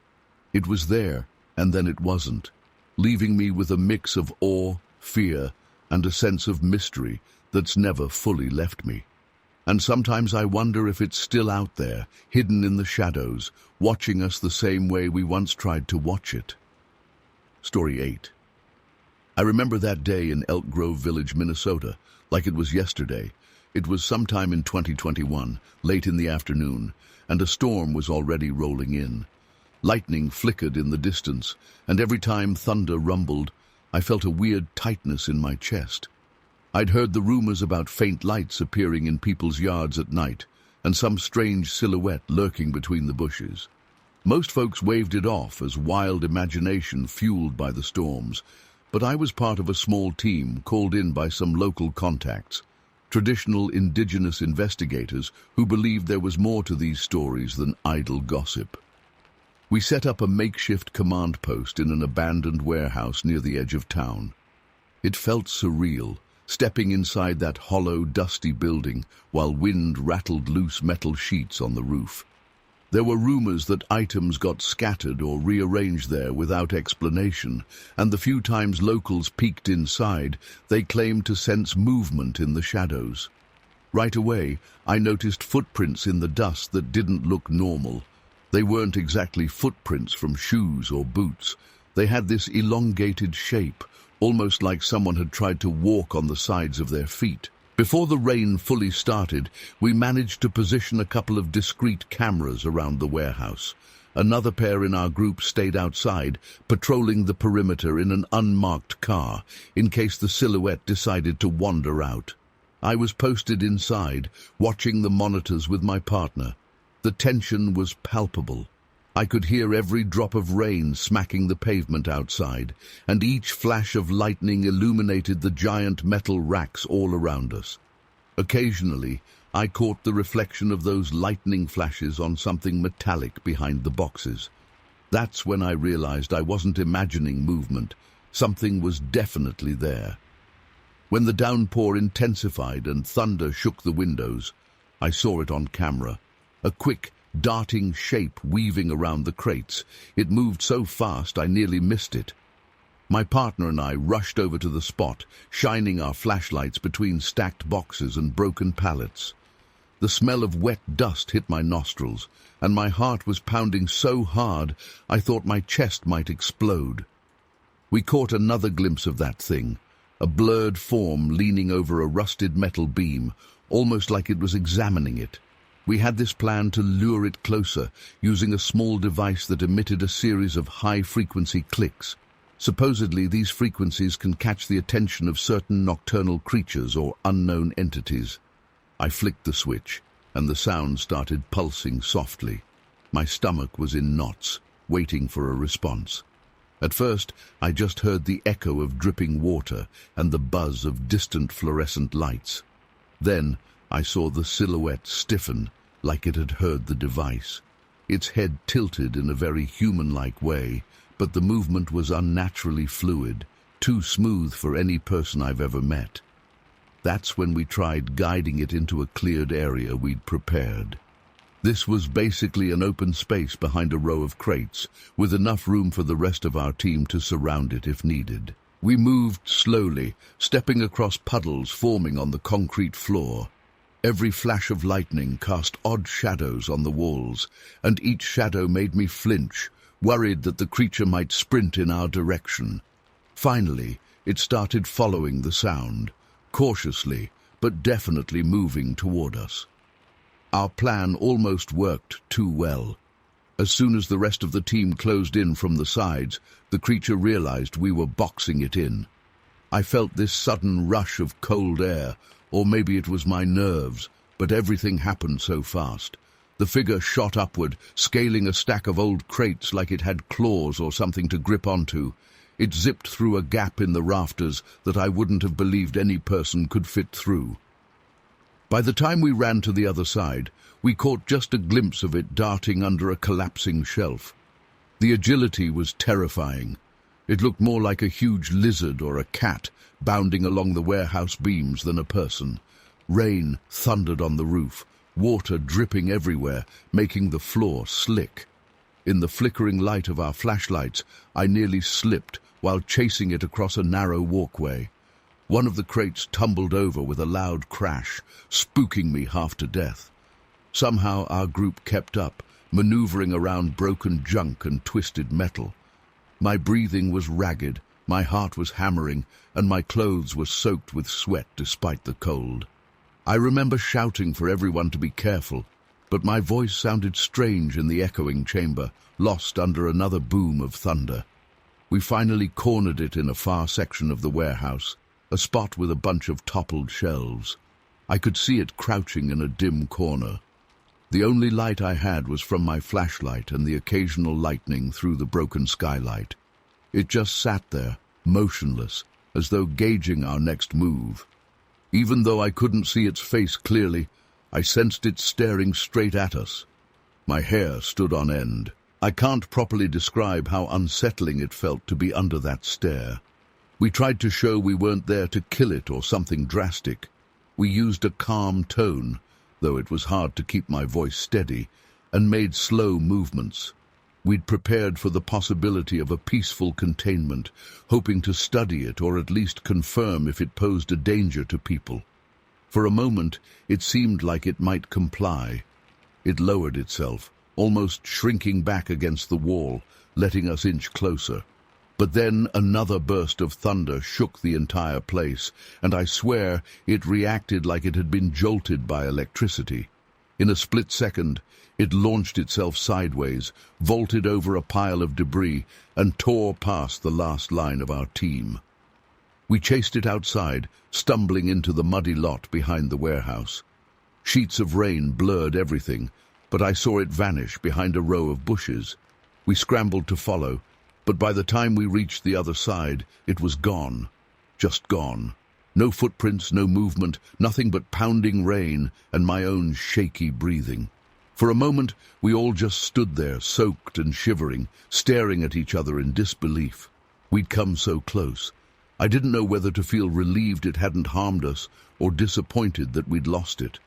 It was there, and then it wasn't, leaving me with a mix of awe, fear, and a sense of mystery that's never fully left me. And sometimes I wonder if it's still out there, hidden in the shadows, watching us the same way we once tried to watch it. Story 8. I remember that day in Elk Grove Village, Minnesota, like it was yesterday. It was sometime in 2021, late in the afternoon, and a storm was already rolling in. Lightning flickered in the distance, and every time thunder rumbled, I felt a weird tightness in my chest. I'd heard the rumors about faint lights appearing in people's yards at night, and some strange silhouette lurking between the bushes. Most folks waved it off as wild imagination fueled by the storms, but I was part of a small team called in by some local contacts, traditional indigenous investigators who believed there was more to these stories than idle gossip. We set up a makeshift command post in an abandoned warehouse near the edge of town. It felt surreal, stepping inside that hollow, dusty building while wind rattled loose metal sheets on the roof. There were rumors that items got scattered or rearranged there without explanation, and the few times locals peeked inside, they claimed to sense movement in the shadows. Right away, I noticed footprints in the dust that didn't look normal. They weren't exactly footprints from shoes or boots. They had this elongated shape, almost like someone had tried to walk on the sides of their feet. Before the rain fully started, we managed to position a couple of discreet cameras around the warehouse. Another pair in our group stayed outside, patrolling the perimeter in an unmarked car, in case the silhouette decided to wander out. I was posted inside, watching the monitors with my partner. The tension was palpable. I could hear every drop of rain smacking the pavement outside, and each flash of lightning illuminated the giant metal racks all around us. Occasionally, I caught the reflection of those lightning flashes on something metallic behind the boxes. That's when I realized I wasn't imagining movement. Something was definitely there. When the downpour intensified and thunder shook the windows, I saw it on camera. A quick, darting shape weaving around the crates. It moved so fast I nearly missed it. My partner and I rushed over to the spot, shining our flashlights between stacked boxes and broken pallets. The smell of wet dust hit my nostrils, and my heart was pounding so hard I thought my chest might explode. We caught another glimpse of that thing, a blurred form leaning over a rusted metal beam, almost like it was examining it. We had this plan to lure it closer, using a small device that emitted a series of high-frequency clicks. Supposedly, these frequencies can catch the attention of certain nocturnal creatures or unknown entities. I flicked the switch, and the sound started pulsing softly. My stomach was in knots, waiting for a response. At first, I just heard the echo of dripping water and the buzz of distant fluorescent lights. Then, I saw the silhouette stiffen, like it had heard the device. Its head tilted in a very human-like way, but the movement was unnaturally fluid, too smooth for any person I've ever met. That's when we tried guiding it into a cleared area we'd prepared. This was basically an open space behind a row of crates, with enough room for the rest of our team to surround it if needed. We moved slowly, stepping across puddles forming on the concrete floor. Every flash of lightning cast odd shadows on the walls, and each shadow made me flinch, worried that the creature might sprint in our direction. Finally, it started following the sound, cautiously, but definitely moving toward us. Our plan almost worked too well. As soon as the rest of the team closed in from the sides, the creature realized we were boxing it in. I felt this sudden rush of cold air, or maybe it was my nerves, but everything happened so fast. The figure shot upward, scaling a stack of old crates like it had claws or something to grip onto. It zipped through a gap in the rafters that I wouldn't have believed any person could fit through. By the time we ran to the other side, we caught just a glimpse of it darting under a collapsing shelf. The agility was terrifying. It looked more like a huge lizard or a cat bounding along the warehouse beams than a person. Rain thundered on the roof, water dripping everywhere, making the floor slick. In the flickering light of our flashlights, I nearly slipped while chasing it across a narrow walkway. One of the crates tumbled over with a loud crash, spooking me half to death. Somehow our group kept up, maneuvering around broken junk and twisted metal. My breathing was ragged, my heart was hammering, and my clothes were soaked with sweat despite the cold. I remember shouting for everyone to be careful, but my voice sounded strange in the echoing chamber, lost under another boom of thunder. We finally cornered it in a far section of the warehouse, a spot with a bunch of toppled shelves. I could see it crouching in a dim corner. The only light I had was from my flashlight and the occasional lightning through the broken skylight. It just sat there, motionless, as though gauging our next move. Even though I couldn't see its face clearly, I sensed it staring straight at us. My hair stood on end. I can't properly describe how unsettling it felt to be under that stare. We tried to show we weren't there to kill it or something drastic. We used a calm tone, though it was hard to keep my voice steady, and made slow movements. We'd prepared for the possibility of a peaceful containment, hoping to study it or at least confirm if it posed a danger to people. For a moment, it seemed like it might comply. It lowered itself, almost shrinking back against the wall, letting us inch closer. But then another burst of thunder shook the entire place, and I swear it reacted like it had been jolted by electricity. In a split second, it launched itself sideways, vaulted over a pile of debris, and tore past the last line of our team. We chased it outside, stumbling into the muddy lot behind the warehouse. Sheets of rain blurred everything, but I saw it vanish behind a row of bushes. We scrambled to follow, but by the time we reached the other side, it was gone. Just gone. No footprints, no movement, nothing but pounding rain and my own shaky breathing. For a moment, we all just stood there, soaked and shivering, staring at each other in disbelief. We'd come so close. I didn't know whether to feel relieved it hadn't harmed us or disappointed that we'd lost it.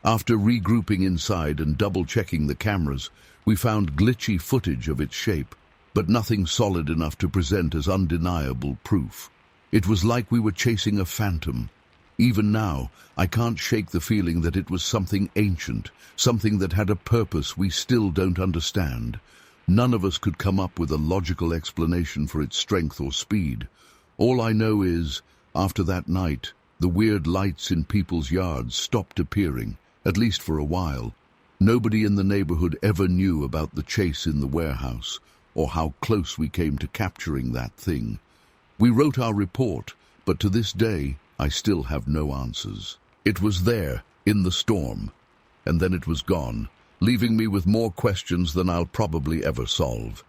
After regrouping inside and double-checking the cameras, we found glitchy footage of its shape, but nothing solid enough to present as undeniable proof. It was like we were chasing a phantom. Even now, I can't shake the feeling that it was something ancient, something that had a purpose we still don't understand. None of us could come up with a logical explanation for its strength or speed. All I know is, after that night, the weird lights in people's yards stopped appearing, at least for a while. Nobody in the neighborhood ever knew about the chase in the warehouse, or how close we came to capturing that thing. We wrote our report, but to this day, I still have no answers. It was there, in the storm, and then it was gone, leaving me with more questions than I'll probably ever solve.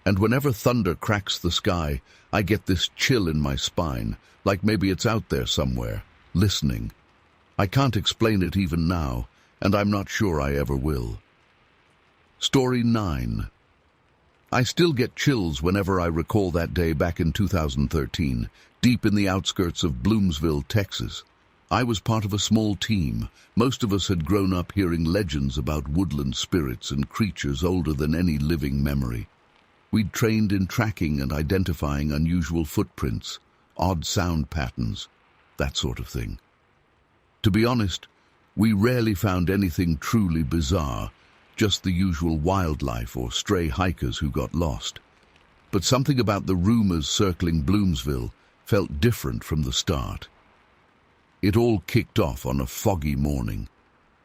And whenever thunder cracks the sky, I get this chill in my spine, like maybe it's out there somewhere, listening. I can't explain it even now, and I'm not sure I ever will. Story 9. I still get chills whenever I recall that day back in 2013, deep in the outskirts of Bloomsville, Texas. I was part of a small team. Most of us had grown up hearing legends about woodland spirits and creatures older than any living memory. We'd trained in tracking and identifying unusual footprints, odd sound patterns, that sort of thing. To be honest, we rarely found anything truly bizarre, just the usual wildlife or stray hikers who got lost. But something about the rumors circling Bloomsville felt different from the start. It all kicked off on a foggy morning.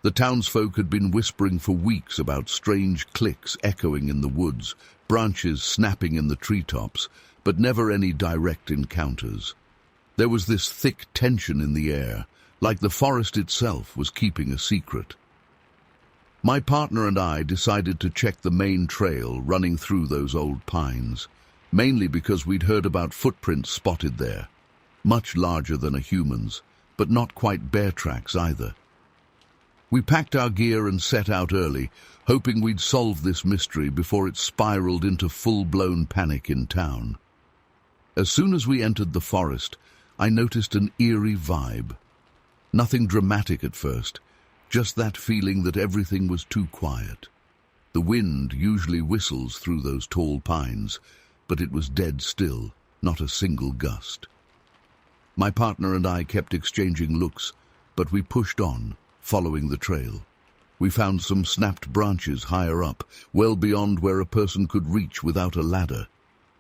The townsfolk had been whispering for weeks about strange clicks echoing in the woods, branches snapping in the treetops, but never any direct encounters. There was this thick tension in the air, like the forest itself was keeping a secret. My partner and I decided to check the main trail running through those old pines, mainly because we'd heard about footprints spotted there, much larger than a human's, but not quite bear tracks either. We packed our gear and set out early, hoping we'd solve this mystery before it spiraled into full-blown panic in town. As soon as we entered the forest, I noticed an eerie vibe. Nothing dramatic at first, just that feeling that everything was too quiet. The wind usually whistles through those tall pines, but it was dead still, not a single gust. My partner and I kept exchanging looks, but we pushed on, following the trail. We found some snapped branches higher up, well beyond where a person could reach without a ladder.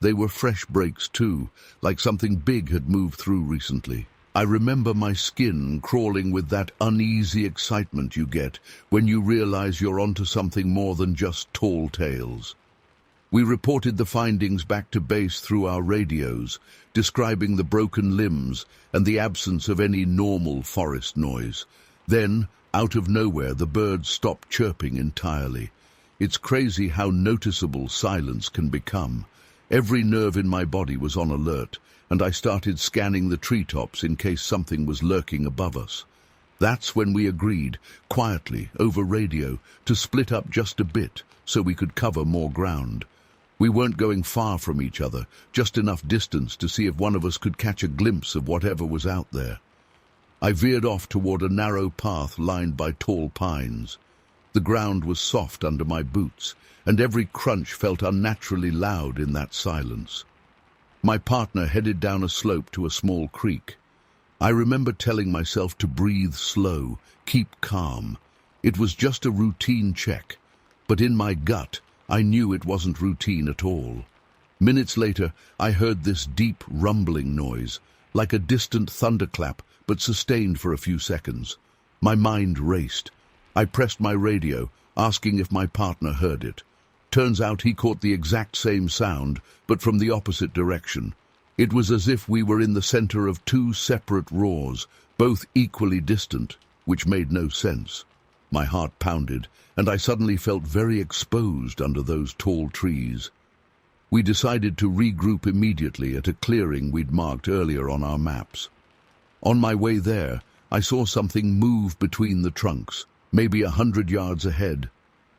They were fresh breaks too, like something big had moved through recently. I remember my skin crawling with that uneasy excitement you get when you realize you're onto something more than just tall tales. We reported the findings back to base through our radios, describing the broken limbs and the absence of any normal forest noise. Then, out of nowhere, the birds stopped chirping entirely. It's crazy how noticeable silence can become. Every nerve in my body was on alert, and I started scanning the treetops in case something was lurking above us. That's when we agreed, quietly, over radio, to split up just a bit so we could cover more ground. We weren't going far from each other, just enough distance to see if one of us could catch a glimpse of whatever was out there. I veered off toward a narrow path lined by tall pines. The ground was soft under my boots, and every crunch felt unnaturally loud in that silence. My partner headed down a slope to a small creek. I remember telling myself to breathe slow, keep calm. It was just a routine check, but in my gut, I knew it wasn't routine at all. Minutes later, I heard this deep, rumbling noise, like a distant thunderclap, but sustained for a few seconds. My mind raced. I pressed my radio, asking if my partner heard it. Turns out he caught the exact same sound, but from the opposite direction. It was as if we were in the center of two separate roars, both equally distant, which made no sense. My heart pounded, and I suddenly felt very exposed under those tall trees. We decided to regroup immediately at a clearing we'd marked earlier on our maps. On my way there, I saw something move between the trunks, maybe 100 yards ahead.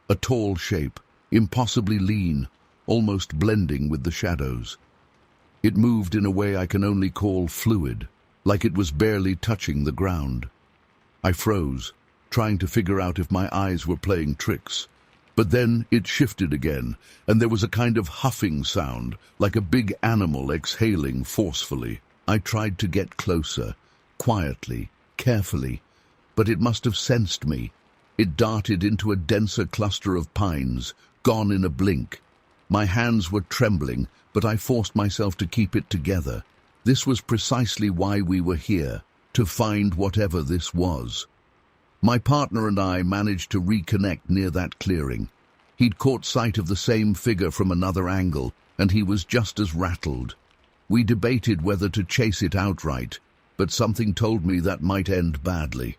A tall shape, impossibly lean, almost blending with the shadows. It moved in a way I can only call fluid, like it was barely touching the ground. I froze, trying to figure out if my eyes were playing tricks. But then it shifted again, and there was a kind of huffing sound, like a big animal exhaling forcefully. I tried to get closer, quietly, carefully, but it must have sensed me. It darted into a denser cluster of pines, gone in a blink. My hands were trembling, but I forced myself to keep it together. This was precisely why we were here, to find whatever this was. My partner and I managed to reconnect near that clearing. He'd caught sight of the same figure from another angle, and he was just as rattled. We debated whether to chase it outright, but something told me that might end badly.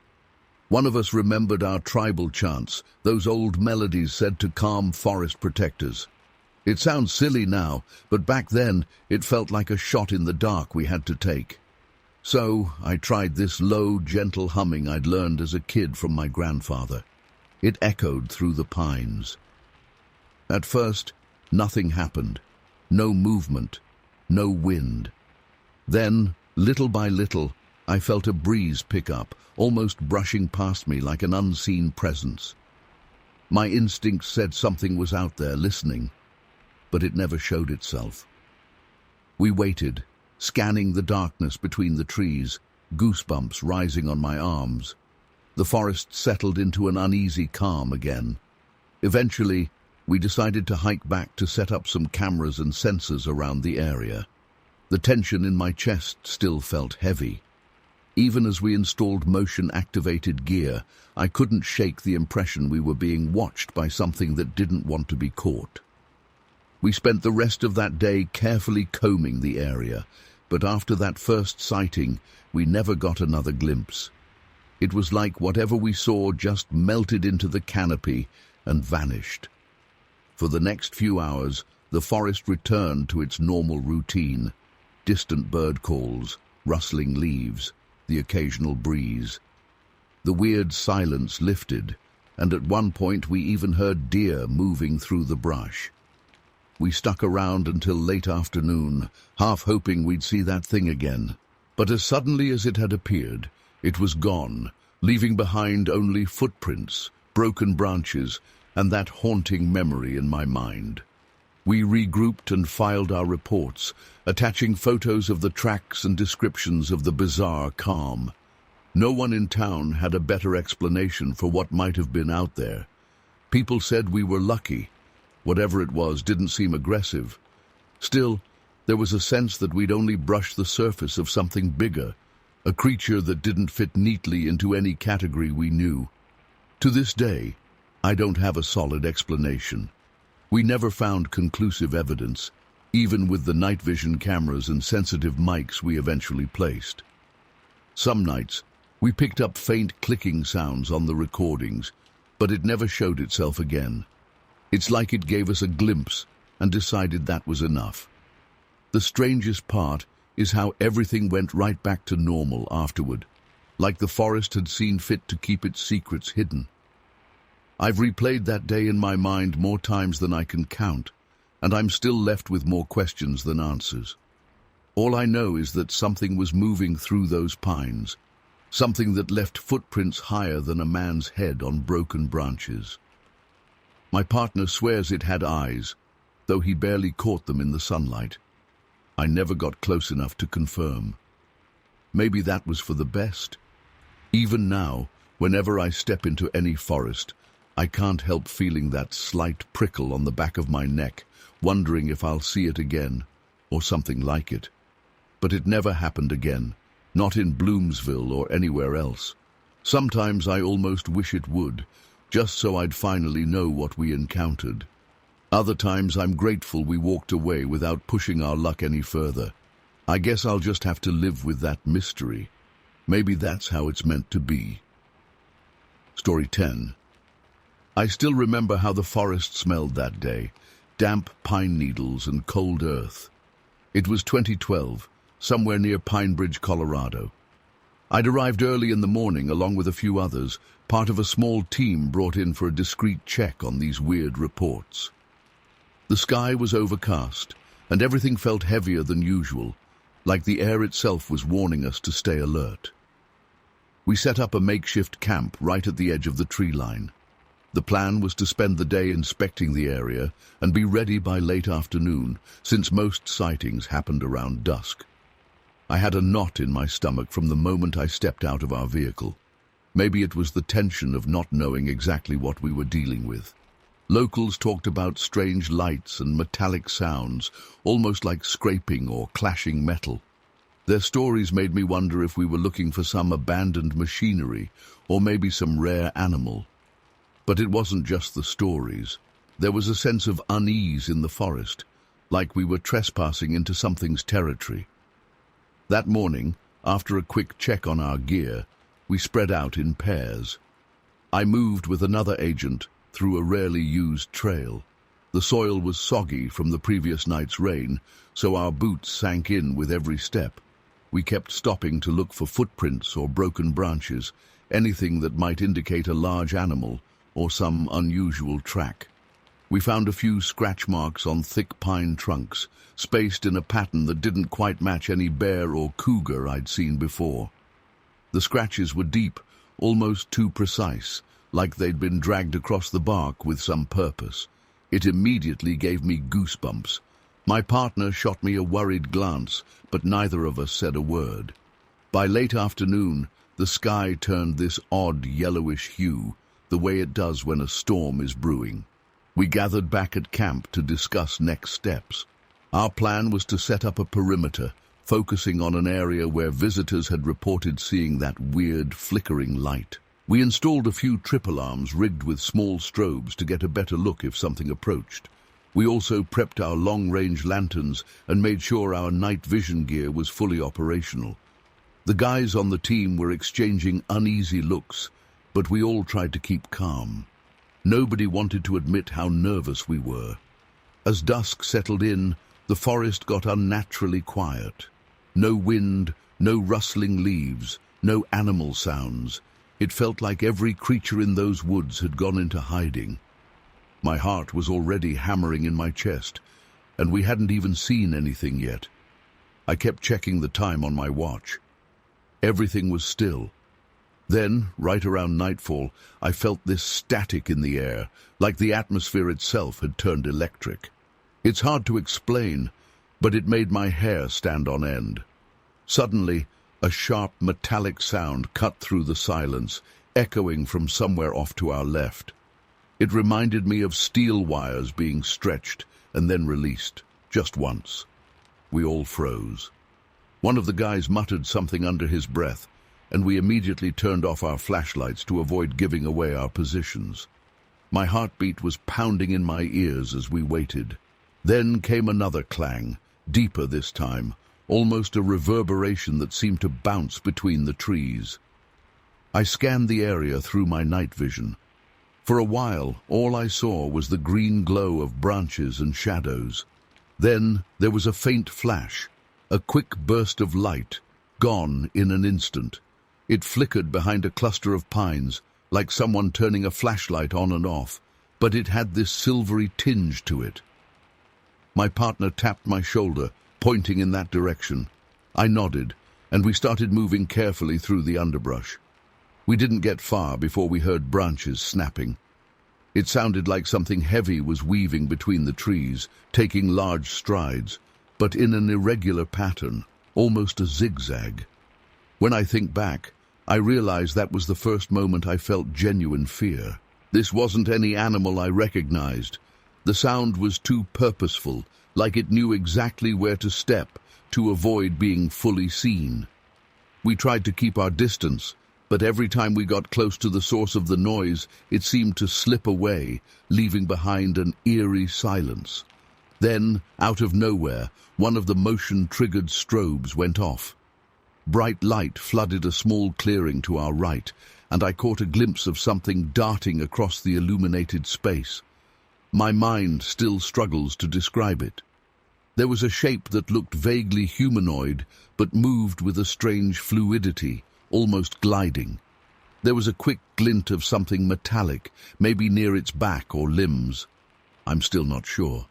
One of us remembered our tribal chants, those old melodies said to calm forest protectors. It sounds silly now, but back then it felt like a shot in the dark we had to take. So I tried this low, gentle humming I'd learned as a kid from my grandfather. It echoed through the pines. At first, nothing happened. No movement, no wind. Then, little by little, I felt a breeze pick up, almost brushing past me like an unseen presence. My instincts said something was out there listening, but it never showed itself. We waited, scanning the darkness between the trees, goosebumps rising on my arms. The forest settled into an uneasy calm again. Eventually, we decided to hike back to set up some cameras and sensors around the area. The tension in my chest still felt heavy. Even as we installed motion-activated gear, I couldn't shake the impression we were being watched by something that didn't want to be caught. We spent the rest of that day carefully combing the area, but after that first sighting, we never got another glimpse. It was like whatever we saw just melted into the canopy and vanished. For the next few hours, the forest returned to its normal routine: distant bird calls, rustling leaves, the occasional breeze. The weird silence lifted, and at one point we even heard deer moving through the brush. We stuck around until late afternoon, half hoping we'd see that thing again. But as suddenly as it had appeared, it was gone, leaving behind only footprints, broken branches, and that haunting memory in my mind. We regrouped and filed our reports, attaching photos of the tracks and descriptions of the bizarre calm. No one in town had a better explanation for what might have been out there. People said we were lucky. Whatever it was didn't seem aggressive. Still, there was a sense that we'd only brushed the surface of something bigger, a creature that didn't fit neatly into any category we knew. To this day, I don't have a solid explanation. We never found conclusive evidence, even with the night vision cameras and sensitive mics we eventually placed. Some nights, we picked up faint clicking sounds on the recordings, but it never showed itself again. It's like it gave us a glimpse and decided that was enough. The strangest part is how everything went right back to normal afterward, like the forest had seen fit to keep its secrets hidden. I've replayed that day in my mind more times than I can count, and I'm still left with more questions than answers. All I know is that something was moving through those pines, something that left footprints higher than a man's head on broken branches. My partner swears it had eyes, though he barely caught them in the sunlight. I never got close enough to confirm. maybe that was for the best. Even now, whenever I step into any forest, I can't help feeling that slight prickle on the back of my neck, wondering if I'll see it again, or something like it. But it never happened again, not in Bloomsville or anywhere else. Sometimes I almost wish it would, just so I'd finally know what we encountered. Other times I'm grateful we walked away without pushing our luck any further. I guess I'll just have to live with that mystery. Maybe that's how it's meant to be. Story 10. I still remember how the forest smelled that day, damp pine needles and cold earth. It was 2012, somewhere near Pinebridge, Colorado. I'd arrived early in the morning along with a few others, part of a small team brought in for a discreet check on these weird reports. The sky was overcast, and everything felt heavier than usual, like the air itself was warning us to stay alert. We set up a makeshift camp right at the edge of the tree line. The plan was to spend the day inspecting the area and be ready by late afternoon, since most sightings happened around dusk. I had a knot in my stomach from the moment I stepped out of our vehicle. Maybe it was the tension of not knowing exactly what we were dealing with. Locals talked about strange lights and metallic sounds, almost like scraping or clashing metal. Their stories made me wonder if we were looking for some abandoned machinery or maybe some rare animal. But it wasn't just the stories. There was a sense of unease in the forest, like we were trespassing into something's territory. That morning, after a quick check on our gear, we spread out in pairs. I moved with another agent through a rarely used trail. The soil was soggy from the previous night's rain, so our boots sank in with every step. We kept stopping to look for footprints or broken branches, anything that might indicate a large animal or some unusual track. We found a few scratch marks on thick pine trunks, spaced in a pattern that didn't quite match any bear or cougar I'd seen before. The scratches were deep, almost too precise, like they'd been dragged across the bark with some purpose. It immediately gave me goosebumps. My partner shot me a worried glance, but neither of us said a word. By late afternoon, the sky turned this odd yellowish hue, the way it does when a storm is brewing. We gathered back at camp to discuss next steps. Our plan was to set up a perimeter, focusing on an area where visitors had reported seeing that weird, flickering light. We installed a few trip alarms rigged with small strobes to get a better look if something approached. We also prepped our long-range lanterns and made sure our night vision gear was fully operational. The guys on the team were exchanging uneasy looks, but we all tried to keep calm. Nobody wanted to admit how nervous we were. As dusk settled in, the forest got unnaturally quiet. No wind, no rustling leaves, no animal sounds. It felt like every creature in those woods had gone into hiding. My heart was already hammering in my chest, and we hadn't even seen anything yet. I kept checking the time on my watch. Everything was still. Then, right around nightfall, I felt this static in the air, like the atmosphere itself had turned electric. It's hard to explain, but it made my hair stand on end. Suddenly, a sharp metallic sound cut through the silence, echoing from somewhere off to our left. It reminded me of steel wires being stretched and then released, just once. We all froze. One of the guys muttered something under his breath, and we immediately turned off our flashlights to avoid giving away our positions. My heartbeat was pounding in my ears as we waited. Then came another clang, deeper this time, almost a reverberation that seemed to bounce between the trees. I scanned the area through my night vision. For a while, all I saw was the green glow of branches and shadows. Then there was a faint flash, a quick burst of light, gone in an instant. It flickered behind a cluster of pines, like someone turning a flashlight on and off, but it had this silvery tinge to it. My partner tapped my shoulder, pointing in that direction. I nodded, and we started moving carefully through the underbrush. We didn't get far before we heard branches snapping. It sounded like something heavy was weaving between the trees, taking large strides, but in an irregular pattern, almost a zigzag. When I think back, I realize that was the first moment I felt genuine fear. This wasn't any animal I recognized. The sound was too purposeful, like it knew exactly where to step to avoid being fully seen. We tried to keep our distance, but every time we got close to the source of the noise, it seemed to slip away, leaving behind an eerie silence. Then, out of nowhere, one of the motion-triggered strobes went off. Bright light flooded a small clearing to our right, and I caught a glimpse of something darting across the illuminated space. My mind still struggles to describe it. There was a shape that looked vaguely humanoid, but moved with a strange fluidity, almost gliding. There was a quick glint of something metallic, maybe near its back or limbs. I'm still not sure.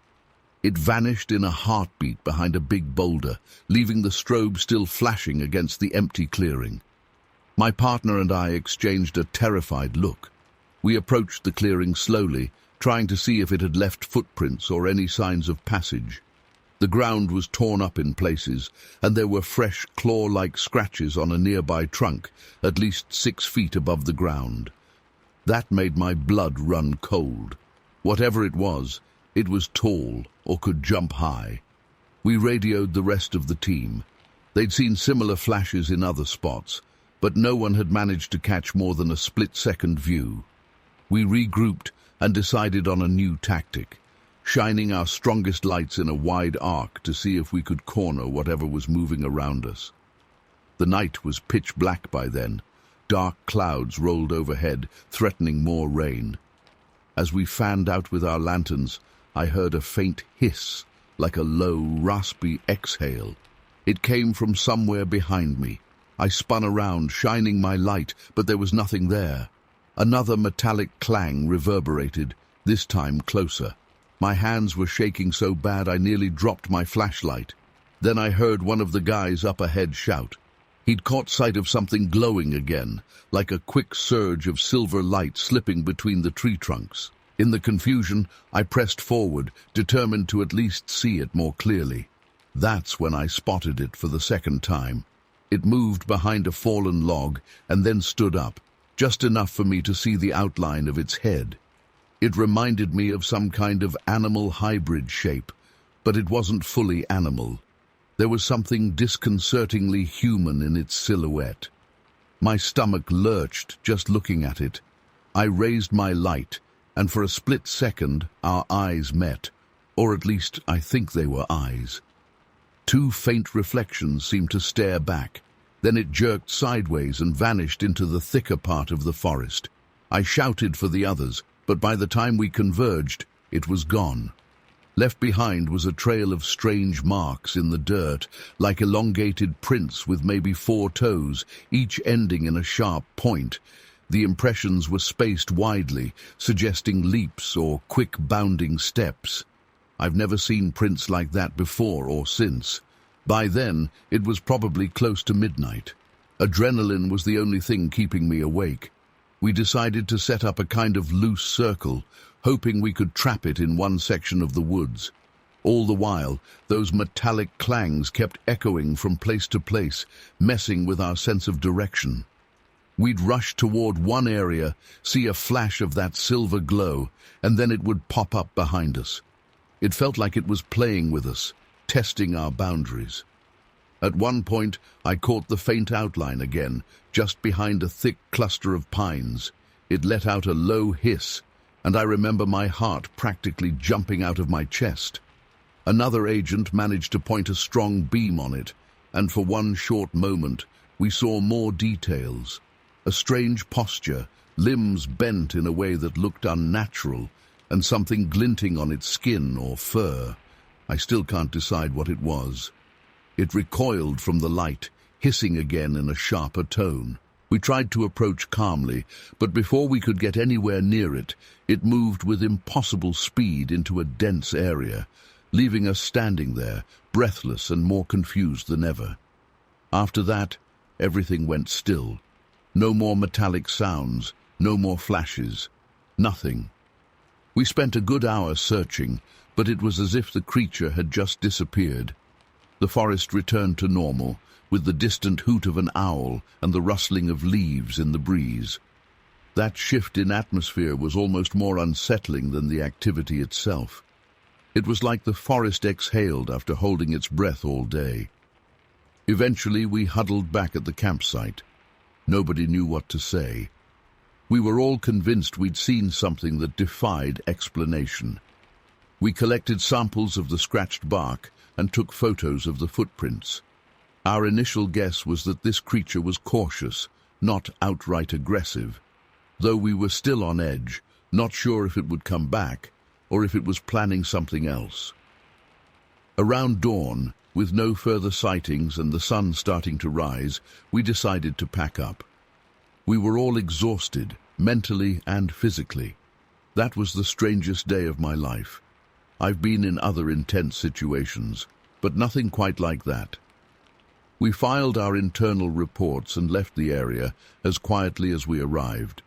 It vanished in a heartbeat behind a big boulder, leaving the strobe still flashing against the empty clearing. My partner and I exchanged a terrified look. We approached the clearing slowly, trying to see if it had left footprints or any signs of passage. The ground was torn up in places, and there were fresh claw-like scratches on a nearby trunk, at least 6 feet above the ground. That made my blood run cold. Whatever it was tall or could jump high. We radioed the rest of the team. They'd seen similar flashes in other spots, but no one had managed to catch more than a split-second view. We regrouped and decided on a new tactic, shining our strongest lights in a wide arc to see if we could corner whatever was moving around us. The night was pitch black by then. Dark clouds rolled overhead, threatening more rain. As we fanned out with our lanterns, I heard a faint hiss, like a low, raspy exhale. It came from somewhere behind me. I spun around, shining my light, but there was nothing there. Another metallic clang reverberated, this time closer. My hands were shaking so bad I nearly dropped my flashlight. Then I heard one of the guys up ahead shout. He'd caught sight of something glowing again, like a quick surge of silver light slipping between the tree trunks. In the confusion, I pressed forward, determined to at least see it more clearly. That's when I spotted it for the second time. It moved behind a fallen log and then stood up, just enough for me to see the outline of its head. It reminded me of some kind of animal hybrid shape, but it wasn't fully animal. There was something disconcertingly human in its silhouette. My stomach lurched just looking at it. I raised my light, and for a split second our eyes met, or at least I think they were eyes. 2 faint reflections seemed to stare back. Then it jerked sideways and vanished into the thicker part of the forest. I shouted for the others, but by the time we converged, it was gone. Left behind was a trail of strange marks in the dirt, like elongated prints with maybe 4 toes, each ending in a sharp point. The impressions were spaced widely, suggesting leaps or quick bounding steps. I've never seen prints like that before or since. By then, it was probably close to midnight. Adrenaline was the only thing keeping me awake. We decided to set up a kind of loose circle, hoping we could trap it in one section of the woods. All the while, those metallic clangs kept echoing from place to place, messing with our sense of direction. We'd rush toward one area, see a flash of that silver glow, and then it would pop up behind us. It felt like it was playing with us, testing our boundaries. At one point, I caught the faint outline again, just behind a thick cluster of pines. It let out a low hiss, and I remember my heart practically jumping out of my chest. Another agent managed to point a strong beam on it, and for one short moment, we saw more details. A strange posture, limbs bent in a way that looked unnatural, and something glinting on its skin or fur. I still can't decide what it was. It recoiled from the light, hissing again in a sharper tone. We tried to approach calmly, but before we could get anywhere near it, it moved with impossible speed into a dense area, leaving us standing there, breathless and more confused than ever. After that, everything went still. No more metallic sounds, no more flashes, nothing. We spent a good hour searching, but it was as if the creature had just disappeared. The forest returned to normal, with the distant hoot of an owl and the rustling of leaves in the breeze. That shift in atmosphere was almost more unsettling than the activity itself. It was like the forest exhaled after holding its breath all day. Eventually, we huddled back at the campsite. Nobody knew what to say. We were all convinced we'd seen something that defied explanation. We collected samples of the scratched bark and took photos of the footprints. Our initial guess was that this creature was cautious, not outright aggressive, though we were still on edge, not sure if it would come back or if it was planning something else. Around dawn, with no further sightings and the sun starting to rise, we decided to pack up. We were all exhausted, mentally and physically. That was the strangest day of my life. I've been in other intense situations, but nothing quite like that. We filed our internal reports and left the area as quietly as we arrived.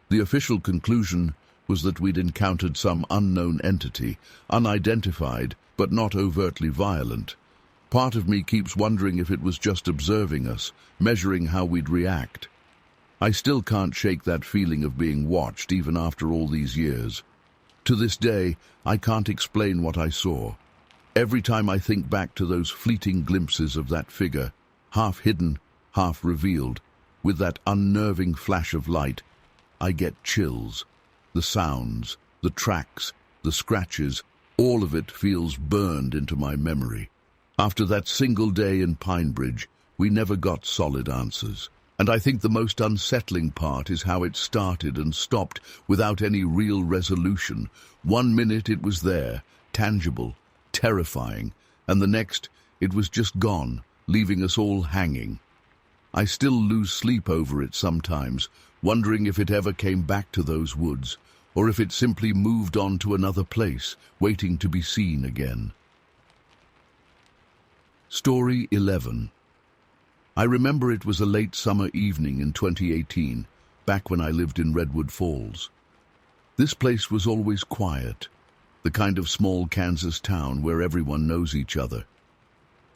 The official conclusion was that we'd encountered some unknown entity, unidentified but not overtly violent. Part of me keeps wondering if it was just observing us, measuring how we'd react. I still can't shake that feeling of being watched even after all these years. To this day, I can't explain what I saw. Every time I think back to those fleeting glimpses of that figure, half hidden, half revealed, with that unnerving flash of light, I get chills. The sounds, the tracks, the scratches, all of it feels burned into my memory. After that single day in Pinebridge, we never got solid answers. And I think the most unsettling part is how it started and stopped without any real resolution. 1 minute it was there, tangible, terrifying, and the next it was just gone, leaving us all hanging. I still lose sleep over it sometimes, wondering if it ever came back to those woods, or if it simply moved on to another place, waiting to be seen again. Story 11. I remember it was a late summer evening in 2018, back when I lived in Redwood Falls. This place was always quiet, the kind of small Kansas town where everyone knows each other.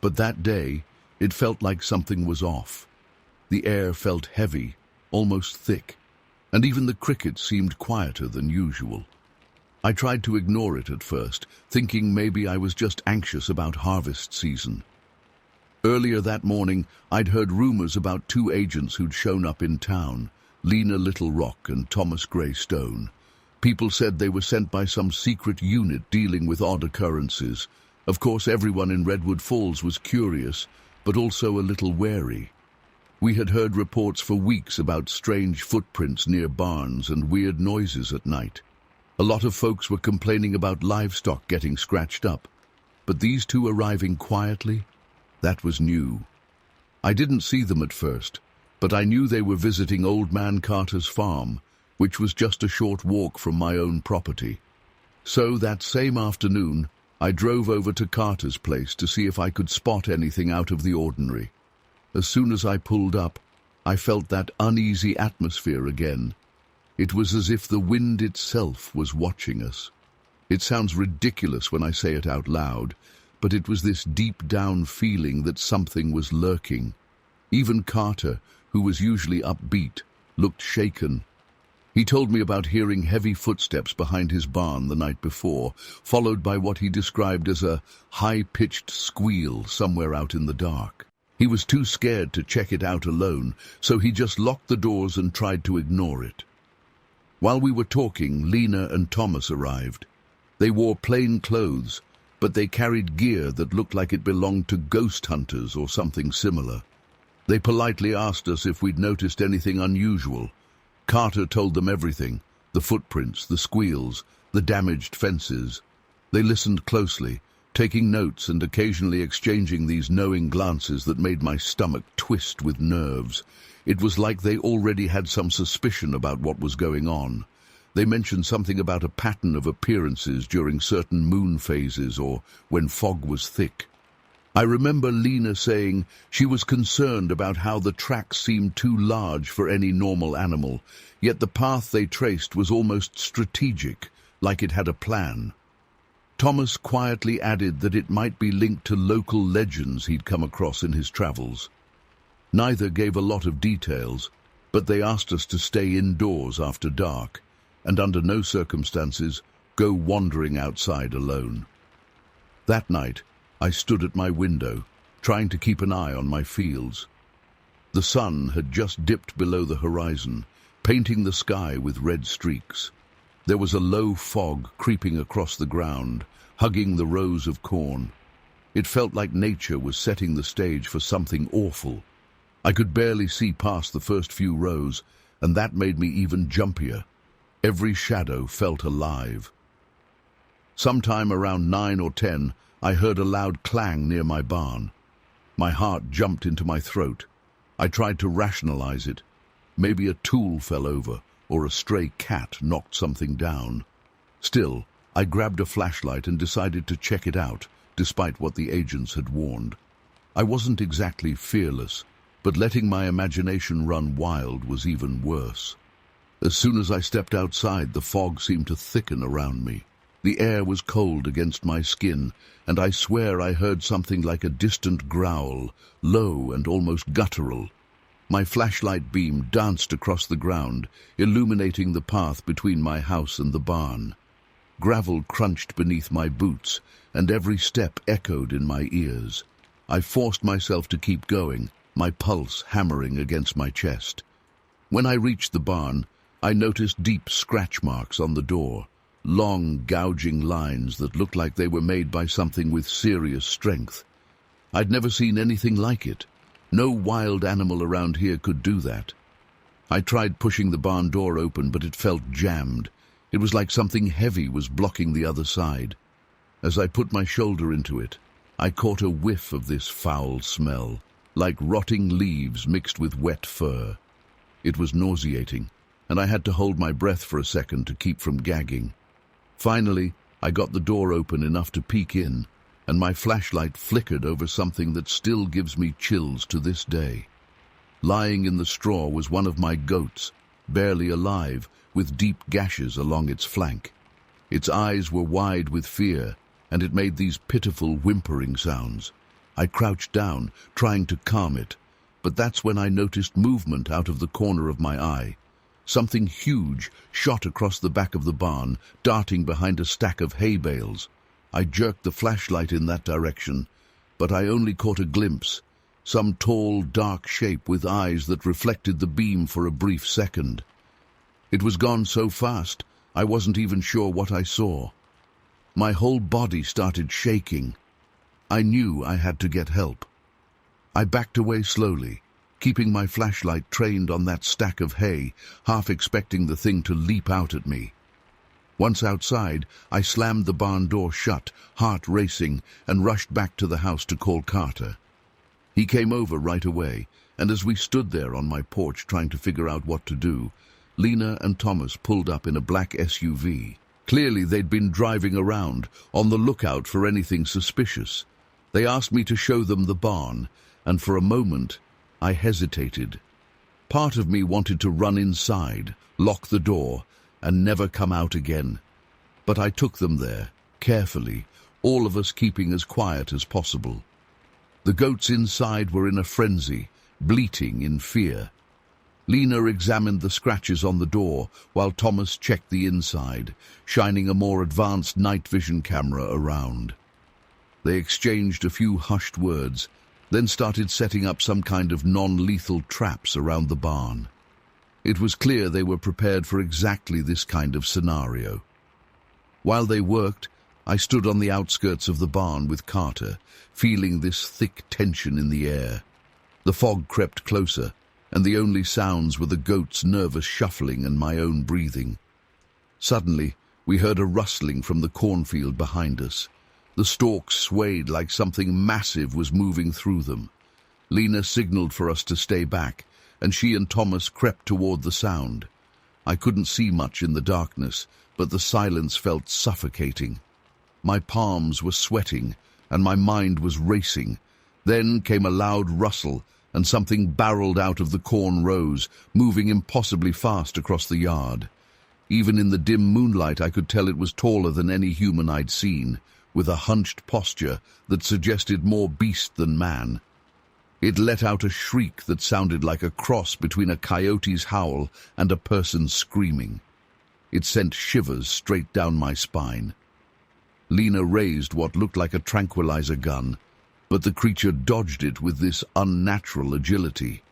But that day, it felt like something was off. The air felt heavy, almost thick, and even the crickets seemed quieter than usual. I tried to ignore it at first, thinking maybe I was just anxious about harvest season. Earlier that morning, I'd heard rumors about 2 agents who'd shown up in town, Lena Little Rock and Thomas Gray Stone. People said they were sent by some secret unit dealing with odd occurrences. Of course, everyone in Redwood Falls was curious, but also a little wary. We had heard reports for weeks about strange footprints near barns and weird noises at night. A lot of folks were complaining about livestock getting scratched up, but these 2 arriving quietly, that was new. I didn't see them at first, but I knew they were visiting Old Man Carter's farm, which was just a short walk from my own property. So that same afternoon, I drove over to Carter's place to see if I could spot anything out of the ordinary. As soon as I pulled up, I felt that uneasy atmosphere again. It was as if the wind itself was watching us. It sounds ridiculous when I say it out loud, but it was this deep-down feeling that something was lurking. Even Carter, who was usually upbeat, looked shaken. He told me about hearing heavy footsteps behind his barn the night before, followed by what he described as a high-pitched squeal somewhere out in the dark. He was too scared to check it out alone, so he just locked the doors and tried to ignore it. While we were talking, Lena and Thomas arrived. They wore plain clothes, but they carried gear that looked like it belonged to ghost hunters or something similar. They politely asked us if we'd noticed anything unusual. Carter told them everything: the footprints, the squeals, the damaged fences. They listened closely, taking notes and occasionally exchanging these knowing glances that made my stomach twist with nerves. It was like they already had some suspicion about what was going on. They mentioned something about a pattern of appearances during certain moon phases or when fog was thick. I remember Lena saying she was concerned about how the tracks seemed too large for any normal animal, yet the path they traced was almost strategic, like it had a plan. Thomas quietly added that it might be linked to local legends he'd come across in his travels. Neither gave a lot of details, but they asked us to stay indoors after dark, and under no circumstances go wandering outside alone. That night, I stood at my window, trying to keep an eye on my fields. The sun had just dipped below the horizon, painting the sky with red streaks. There was a low fog creeping across the ground, hugging the rows of corn. It felt like nature was setting the stage for something awful. I could barely see past the first few rows, and that made me even jumpier. Every shadow felt alive. Sometime around 9 or 10, I heard a loud clang near my barn. My heart jumped into my throat. I tried to rationalize it. Maybe a tool fell over, or a stray cat knocked something down. Still, I grabbed a flashlight and decided to check it out, despite what the agents had warned. I wasn't exactly fearless, but letting my imagination run wild was even worse. As soon as I stepped outside, the fog seemed to thicken around me. The air was cold against my skin, and I swear I heard something like a distant growl, low and almost guttural. My flashlight beam danced across the ground, illuminating the path between my house and the barn. Gravel crunched beneath my boots, and every step echoed in my ears. I forced myself to keep going, my pulse hammering against my chest. When I reached the barn, I noticed deep scratch marks on the door, long gouging lines that looked like they were made by something with serious strength. I'd never seen anything like it. No wild animal around here could do that. I tried pushing the barn door open, but it felt jammed. It was like something heavy was blocking the other side. As I put my shoulder into it, I caught a whiff of this foul smell, like rotting leaves mixed with wet fur. It was nauseating, and I had to hold my breath for a second to keep from gagging. Finally, I got the door open enough to peek in, and my flashlight flickered over something that still gives me chills to this day. Lying in the straw was one of my goats, barely alive, with deep gashes along its flank. Its eyes were wide with fear, and it made these pitiful whimpering sounds. I crouched down, trying to calm it, but that's when I noticed movement out of the corner of my eye. Something huge shot across the back of the barn, darting behind a stack of hay bales. I jerked the flashlight in that direction, but I only caught a glimpse, some tall, dark shape with eyes that reflected the beam for a brief second. It was gone so fast, I wasn't even sure what I saw. My whole body started shaking. I knew I had to get help. I backed away slowly, keeping my flashlight trained on that stack of hay, half expecting the thing to leap out at me. Once outside, I slammed the barn door shut, heart racing, and rushed back to the house to call Carter. He came over right away, and as we stood there on my porch trying to figure out what to do, Lena and Thomas pulled up in a black SUV. Clearly they'd been driving around, on the lookout for anything suspicious. They asked me to show them the barn, and for a moment, I hesitated. Part of me wanted to run inside, lock the door, and never come out again. But I took them there, carefully, all of us keeping as quiet as possible. The goats inside were in a frenzy, bleating in fear. Lena examined the scratches on the door, while Thomas checked the inside, shining a more advanced night vision camera around. They exchanged a few hushed words, then started setting up some kind of non-lethal traps around the barn. It was clear they were prepared for exactly this kind of scenario. While they worked, I stood on the outskirts of the barn with Carter, feeling this thick tension in the air. The fog crept closer, and the only sounds were the goats' nervous shuffling and my own breathing. Suddenly, we heard a rustling from the cornfield behind us. The stalks swayed like something massive was moving through them. Lena signaled for us to stay back, and she and Thomas crept toward the sound. I couldn't see much in the darkness, but the silence felt suffocating. My palms were sweating, and my mind was racing. Then came a loud rustle, and something barreled out of the corn rows, moving impossibly fast across the yard. Even in the dim moonlight, I could tell it was taller than any human I'd seen, with a hunched posture that suggested more beast than man. It let out a shriek that sounded like a cross between a coyote's howl and a person screaming. It sent shivers straight down my spine. Lena raised what looked like a tranquilizer gun, but the creature dodged it with this unnatural agility.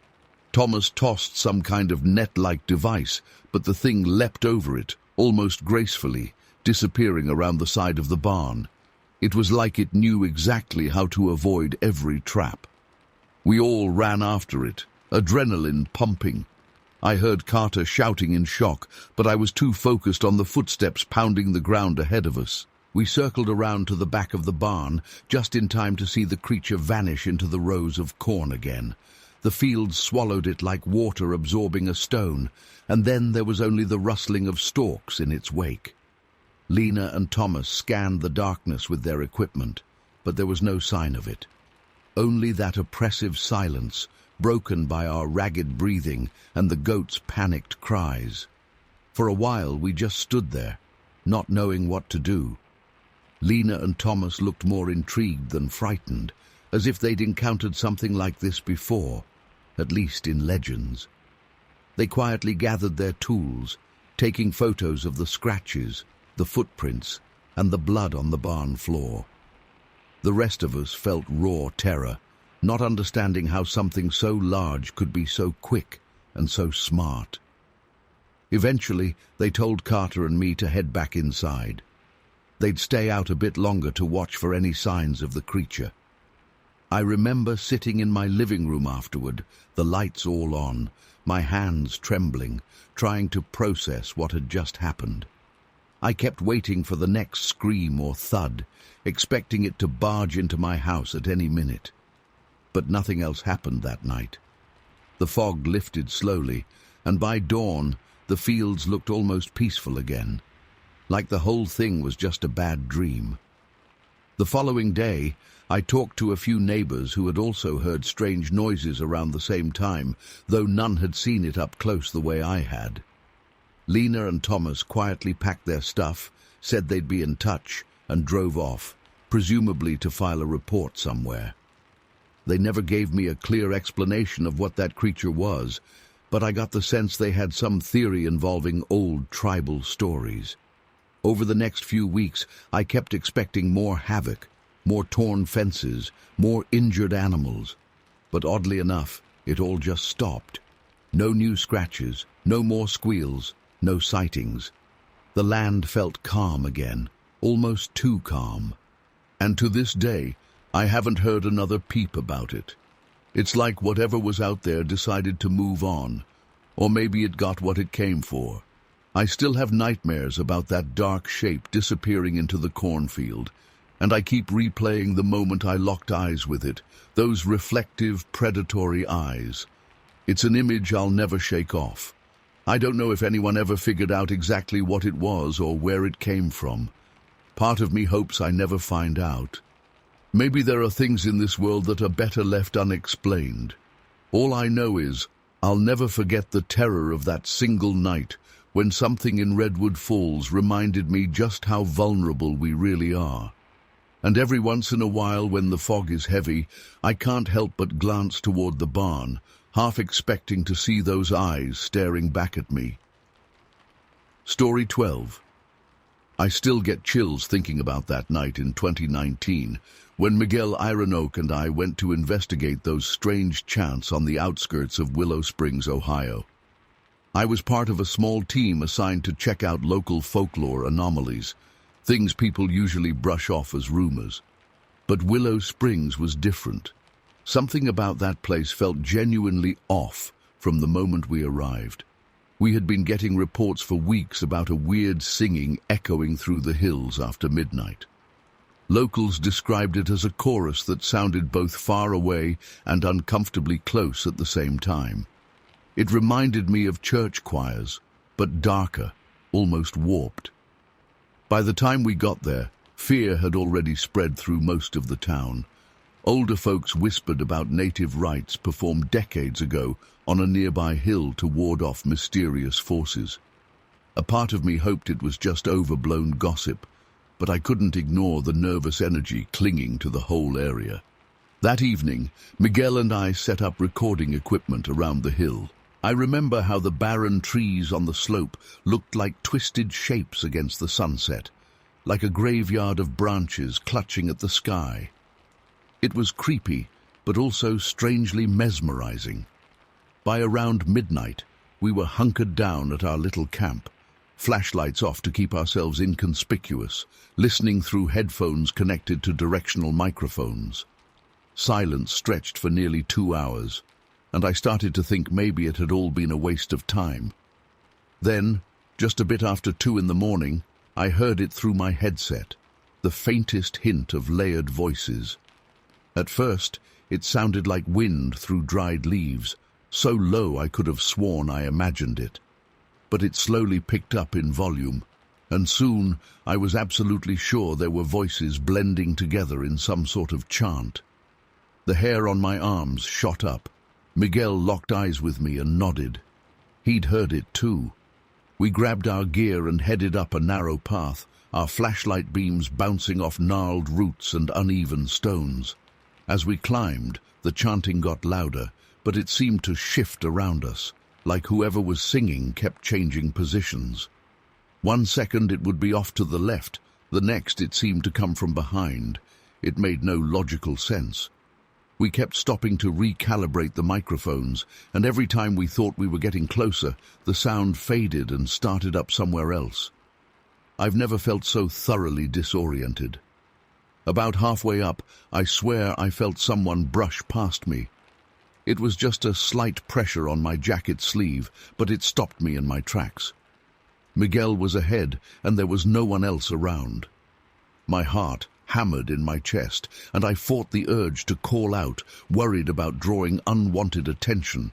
Thomas tossed some kind of net-like device, but the thing leapt over it, almost gracefully, disappearing around the side of the barn. It was like it knew exactly how to avoid every trap. We all ran after it, adrenaline pumping. I heard Carter shouting in shock, but I was too focused on the footsteps pounding the ground ahead of us. We circled around to the back of the barn, just in time to see the creature vanish into the rows of corn again. The fields swallowed it like water absorbing a stone, and then there was only the rustling of stalks in its wake. Lena and Thomas scanned the darkness with their equipment, but there was no sign of it. Only that oppressive silence, broken by our ragged breathing and the goats' panicked cries. For a while we just stood there, not knowing what to do. Lena and Thomas looked more intrigued than frightened, as if they'd encountered something like this before, at least in legends. They quietly gathered their tools, taking photos of the scratches, the footprints, and the blood on the barn floor. The rest of us felt raw terror, not understanding how something so large could be so quick and so smart. Eventually, they told Carter and me to head back inside. They'd stay out a bit longer to watch for any signs of the creature. I remember sitting in my living room afterward, the lights all on, my hands trembling, trying to process what had just happened. I kept waiting for the next scream or thud, expecting it to barge into my house at any minute. But nothing else happened that night. The fog lifted slowly, and by dawn, the fields looked almost peaceful again, like the whole thing was just a bad dream. The following day, I talked to a few neighbors who had also heard strange noises around the same time, though none had seen it up close the way I had. Lena and Thomas quietly packed their stuff, said they'd be in touch, and drove off, presumably to file a report somewhere. They never gave me a clear explanation of what that creature was, but I got the sense they had some theory involving old tribal stories. Over the next few weeks, I kept expecting more havoc, more torn fences, more injured animals. But oddly enough, it all just stopped. No new scratches, no more squeals, no sightings. The land felt calm again, almost too calm. And to this day, I haven't heard another peep about it. It's like whatever was out there decided to move on, or maybe it got what it came for. I still have nightmares about that dark shape disappearing into the cornfield, and I keep replaying the moment I locked eyes with it, those reflective, predatory eyes. It's an image I'll never shake off. I don't know if anyone ever figured out exactly what it was or where it came from. Part of me hopes I never find out. Maybe there are things in this world that are better left unexplained. All I know is, I'll never forget the terror of that single night when something in Redwood Falls reminded me just how vulnerable we really are. And every once in a while when the fog is heavy, I can't help but glance toward the barn, half expecting to see those eyes staring back at me. Story 12. I still get chills thinking about that night in 2019, when Miguel Ironoke and I went to investigate those strange chants on the outskirts of Willow Springs, Ohio. I was part of a small team assigned to check out local folklore anomalies, things people usually brush off as rumors. But Willow Springs was different. Something about that place felt genuinely off from the moment we arrived. We had been getting reports for weeks about a weird singing echoing through the hills after midnight. Locals described it as a chorus that sounded both far away and uncomfortably close at the same time. It reminded me of church choirs, but darker, almost warped. By the time we got there, fear had already spread through most of the town. Older folks whispered about native rites performed decades ago on a nearby hill to ward off mysterious forces. A part of me hoped it was just overblown gossip, but I couldn't ignore the nervous energy clinging to the whole area. That evening, Miguel and I set up recording equipment around the hill. I remember how the barren trees on the slope looked like twisted shapes against the sunset, like a graveyard of branches clutching at the sky. It was creepy, but also strangely mesmerizing. By around midnight, we were hunkered down at our little camp, flashlights off to keep ourselves inconspicuous, listening through headphones connected to directional microphones. Silence stretched for nearly 2 hours, and I started to think maybe it had all been a waste of time. Then, just a bit after 2 in the morning, I heard it through my headset, the faintest hint of layered voices. At first, it sounded like wind through dried leaves, so low I could have sworn I imagined it. But it slowly picked up in volume, and soon I was absolutely sure there were voices blending together in some sort of chant. The hair on my arms shot up. Miguel locked eyes with me and nodded. He'd heard it too. We grabbed our gear and headed up a narrow path, our flashlight beams bouncing off gnarled roots and uneven stones. As we climbed, the chanting got louder, but it seemed to shift around us, like whoever was singing kept changing positions. 1 second it would be off to the left, the next it seemed to come from behind. It made no logical sense. We kept stopping to recalibrate the microphones, and every time we thought we were getting closer, the sound faded and started up somewhere else. I've never felt so thoroughly disoriented. About halfway up, I swear I felt someone brush past me. It was just a slight pressure on my jacket sleeve, but it stopped me in my tracks. Miguel was ahead, and there was no one else around. My heart hammered in my chest, and I fought the urge to call out, worried about drawing unwanted attention.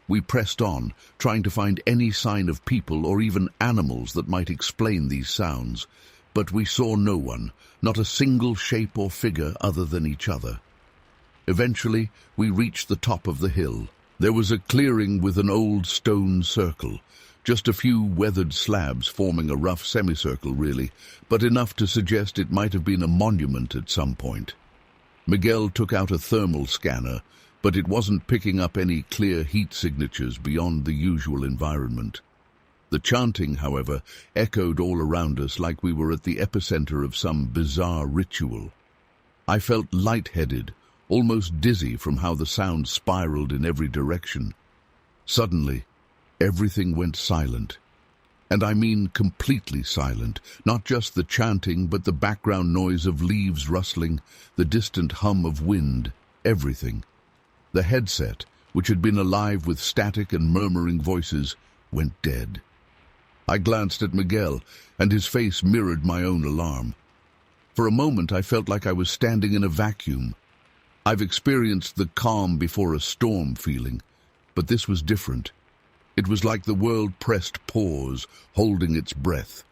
We pressed on, trying to find any sign of people or even animals that might explain these sounds, but we saw no one, not a single shape or figure other than each other. Eventually, we reached the top of the hill. There was a clearing with an old stone circle, just a few weathered slabs forming a rough semicircle, really, but enough to suggest it might have been a monument at some point. Miguel took out a thermal scanner, but it wasn't picking up any clear heat signatures beyond the usual environment. The chanting, however, echoed all around us like we were at the epicenter of some bizarre ritual. I felt lightheaded, almost dizzy from how the sound spiraled in every direction. Suddenly, everything went silent. And I mean completely silent, not just the chanting, but the background noise of leaves rustling, the distant hum of wind, everything. The headset, which had been alive with static and murmuring voices, went dead. I glanced at Miguel, and his face mirrored my own alarm. For a moment I felt like I was standing in a vacuum. I've experienced the calm before a storm feeling, but this was different. It was like the world pressed pause, holding its breath.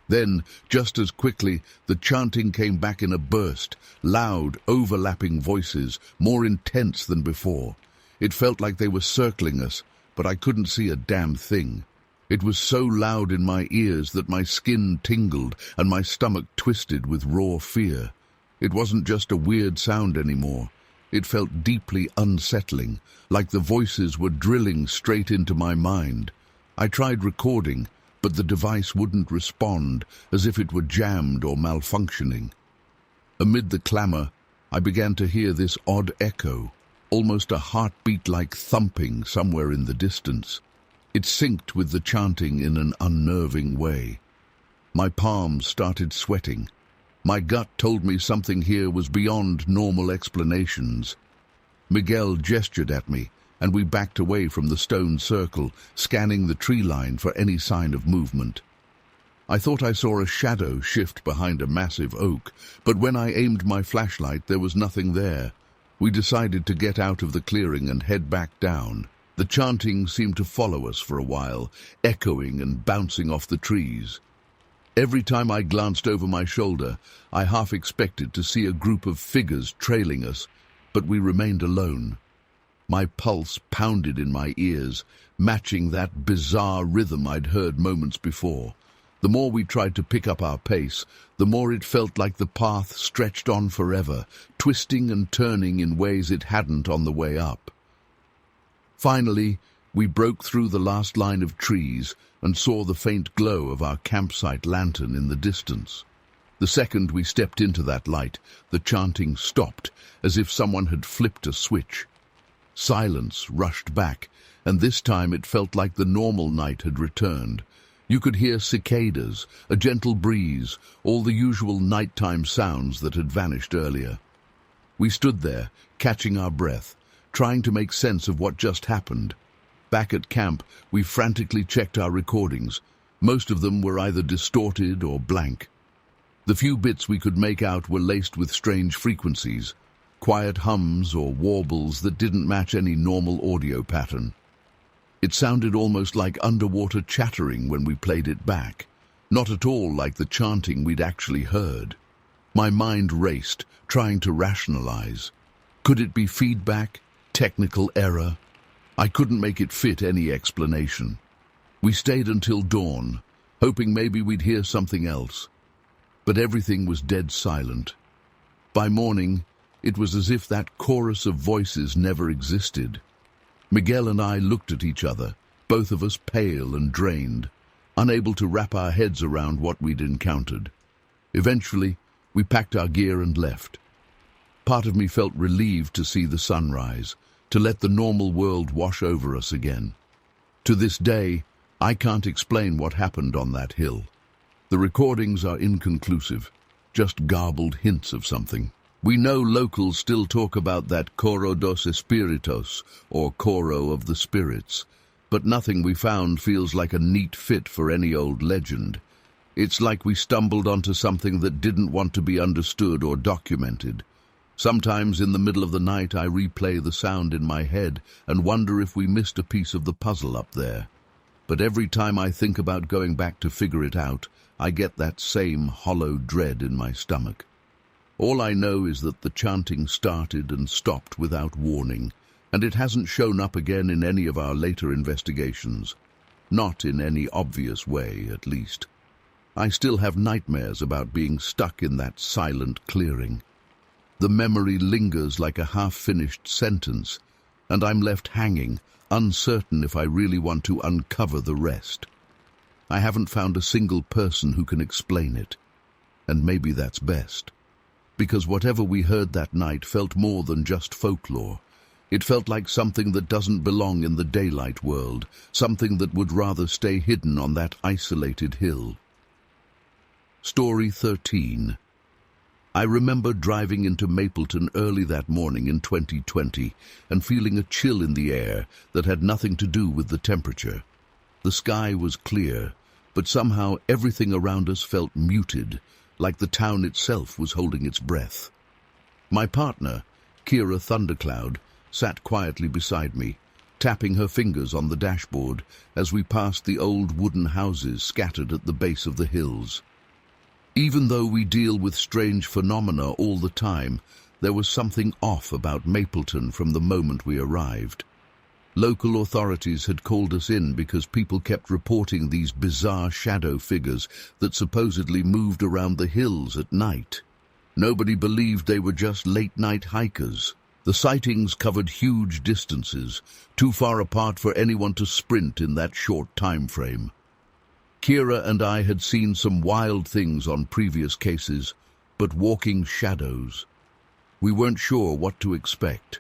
Then, just as quickly, the chanting came back in a burst, loud, overlapping voices, more intense than before. It felt like they were circling us, but I couldn't see a damn thing. It was so loud in my ears that my skin tingled and my stomach twisted with raw fear. It wasn't just a weird sound anymore. It felt deeply unsettling, like the voices were drilling straight into my mind. I tried recording, but the device wouldn't respond, as if it were jammed or malfunctioning. Amid the clamor, I began to hear this odd echo, almost a heartbeat-like thumping somewhere in the distance. It synced with the chanting in an unnerving way. My palms started sweating. My gut told me something here was beyond normal explanations. Miguel gestured at me, and we backed away from the stone circle, scanning the tree line for any sign of movement. I thought I saw a shadow shift behind a massive oak, but when I aimed my flashlight, there was nothing there. We decided to get out of the clearing and head back down. The chanting seemed to follow us for a while, echoing and bouncing off the trees. Every time I glanced over my shoulder, I half expected to see a group of figures trailing us, but we remained alone. My pulse pounded in my ears, matching that bizarre rhythm I'd heard moments before. The more we tried to pick up our pace, the more it felt like the path stretched on forever, twisting and turning in ways it hadn't on the way up. Finally, we broke through the last line of trees and saw the faint glow of our campsite lantern in the distance. The second we stepped into that light, the chanting stopped, as if someone had flipped a switch. Silence rushed back, and this time it felt like the normal night had returned. You could hear cicadas, a gentle breeze, all the usual nighttime sounds that had vanished earlier. We stood there, catching our breath, trying to make sense of what just happened. Back at camp, we frantically checked our recordings. Most of them were either distorted or blank. The few bits we could make out were laced with strange frequencies, quiet hums or warbles that didn't match any normal audio pattern. It sounded almost like underwater chattering when we played it back, not at all like the chanting we'd actually heard. My mind raced, trying to rationalize. Could it be feedback? Technical error? I couldn't make it fit any explanation. We stayed until dawn, hoping maybe we'd hear something else. But everything was dead silent. By morning, it was as if that chorus of voices never existed. Miguel and I looked at each other, both of us pale and drained, unable to wrap our heads around what we'd encountered. Eventually, we packed our gear and left. Part of me felt relieved to see the sunrise, to let the normal world wash over us again. To this day, I can't explain what happened on that hill. The recordings are inconclusive, just garbled hints of something. We know locals still talk about that Coro dos Espíritus, or Coro of the Spirits, but nothing we found feels like a neat fit for any old legend. It's like we stumbled onto something that didn't want to be understood or documented. Sometimes in the middle of the night I replay the sound in my head and wonder if we missed a piece of the puzzle up there. But every time I think about going back to figure it out, I get that same hollow dread in my stomach. All I know is that the chanting started and stopped without warning, and it hasn't shown up again in any of our later investigations. Not in any obvious way, at least. I still have nightmares about being stuck in that silent clearing. The memory lingers like a half-finished sentence, and I'm left hanging, uncertain if I really want to uncover the rest. I haven't found a single person who can explain it, and maybe that's best. Because whatever we heard that night felt more than just folklore. It felt like something that doesn't belong in the daylight world, something that would rather stay hidden on that isolated hill. Story 13. I remember driving into Mapleton early that morning in 2020 and feeling a chill in the air that had nothing to do with the temperature. The sky was clear, but somehow everything around us felt muted, like the town itself was holding its breath. My partner, Kira Thundercloud, sat quietly beside me, tapping her fingers on the dashboard as we passed the old wooden houses scattered at the base of the hills. Even though we deal with strange phenomena all the time, there was something off about Mapleton from the moment we arrived. Local authorities had called us in because people kept reporting these bizarre shadow figures that supposedly moved around the hills at night. Nobody believed they were just late-night hikers. The sightings covered huge distances, too far apart for anyone to sprint in that short time frame. Kira and I had seen some wild things on previous cases, but walking shadows. We weren't sure what to expect.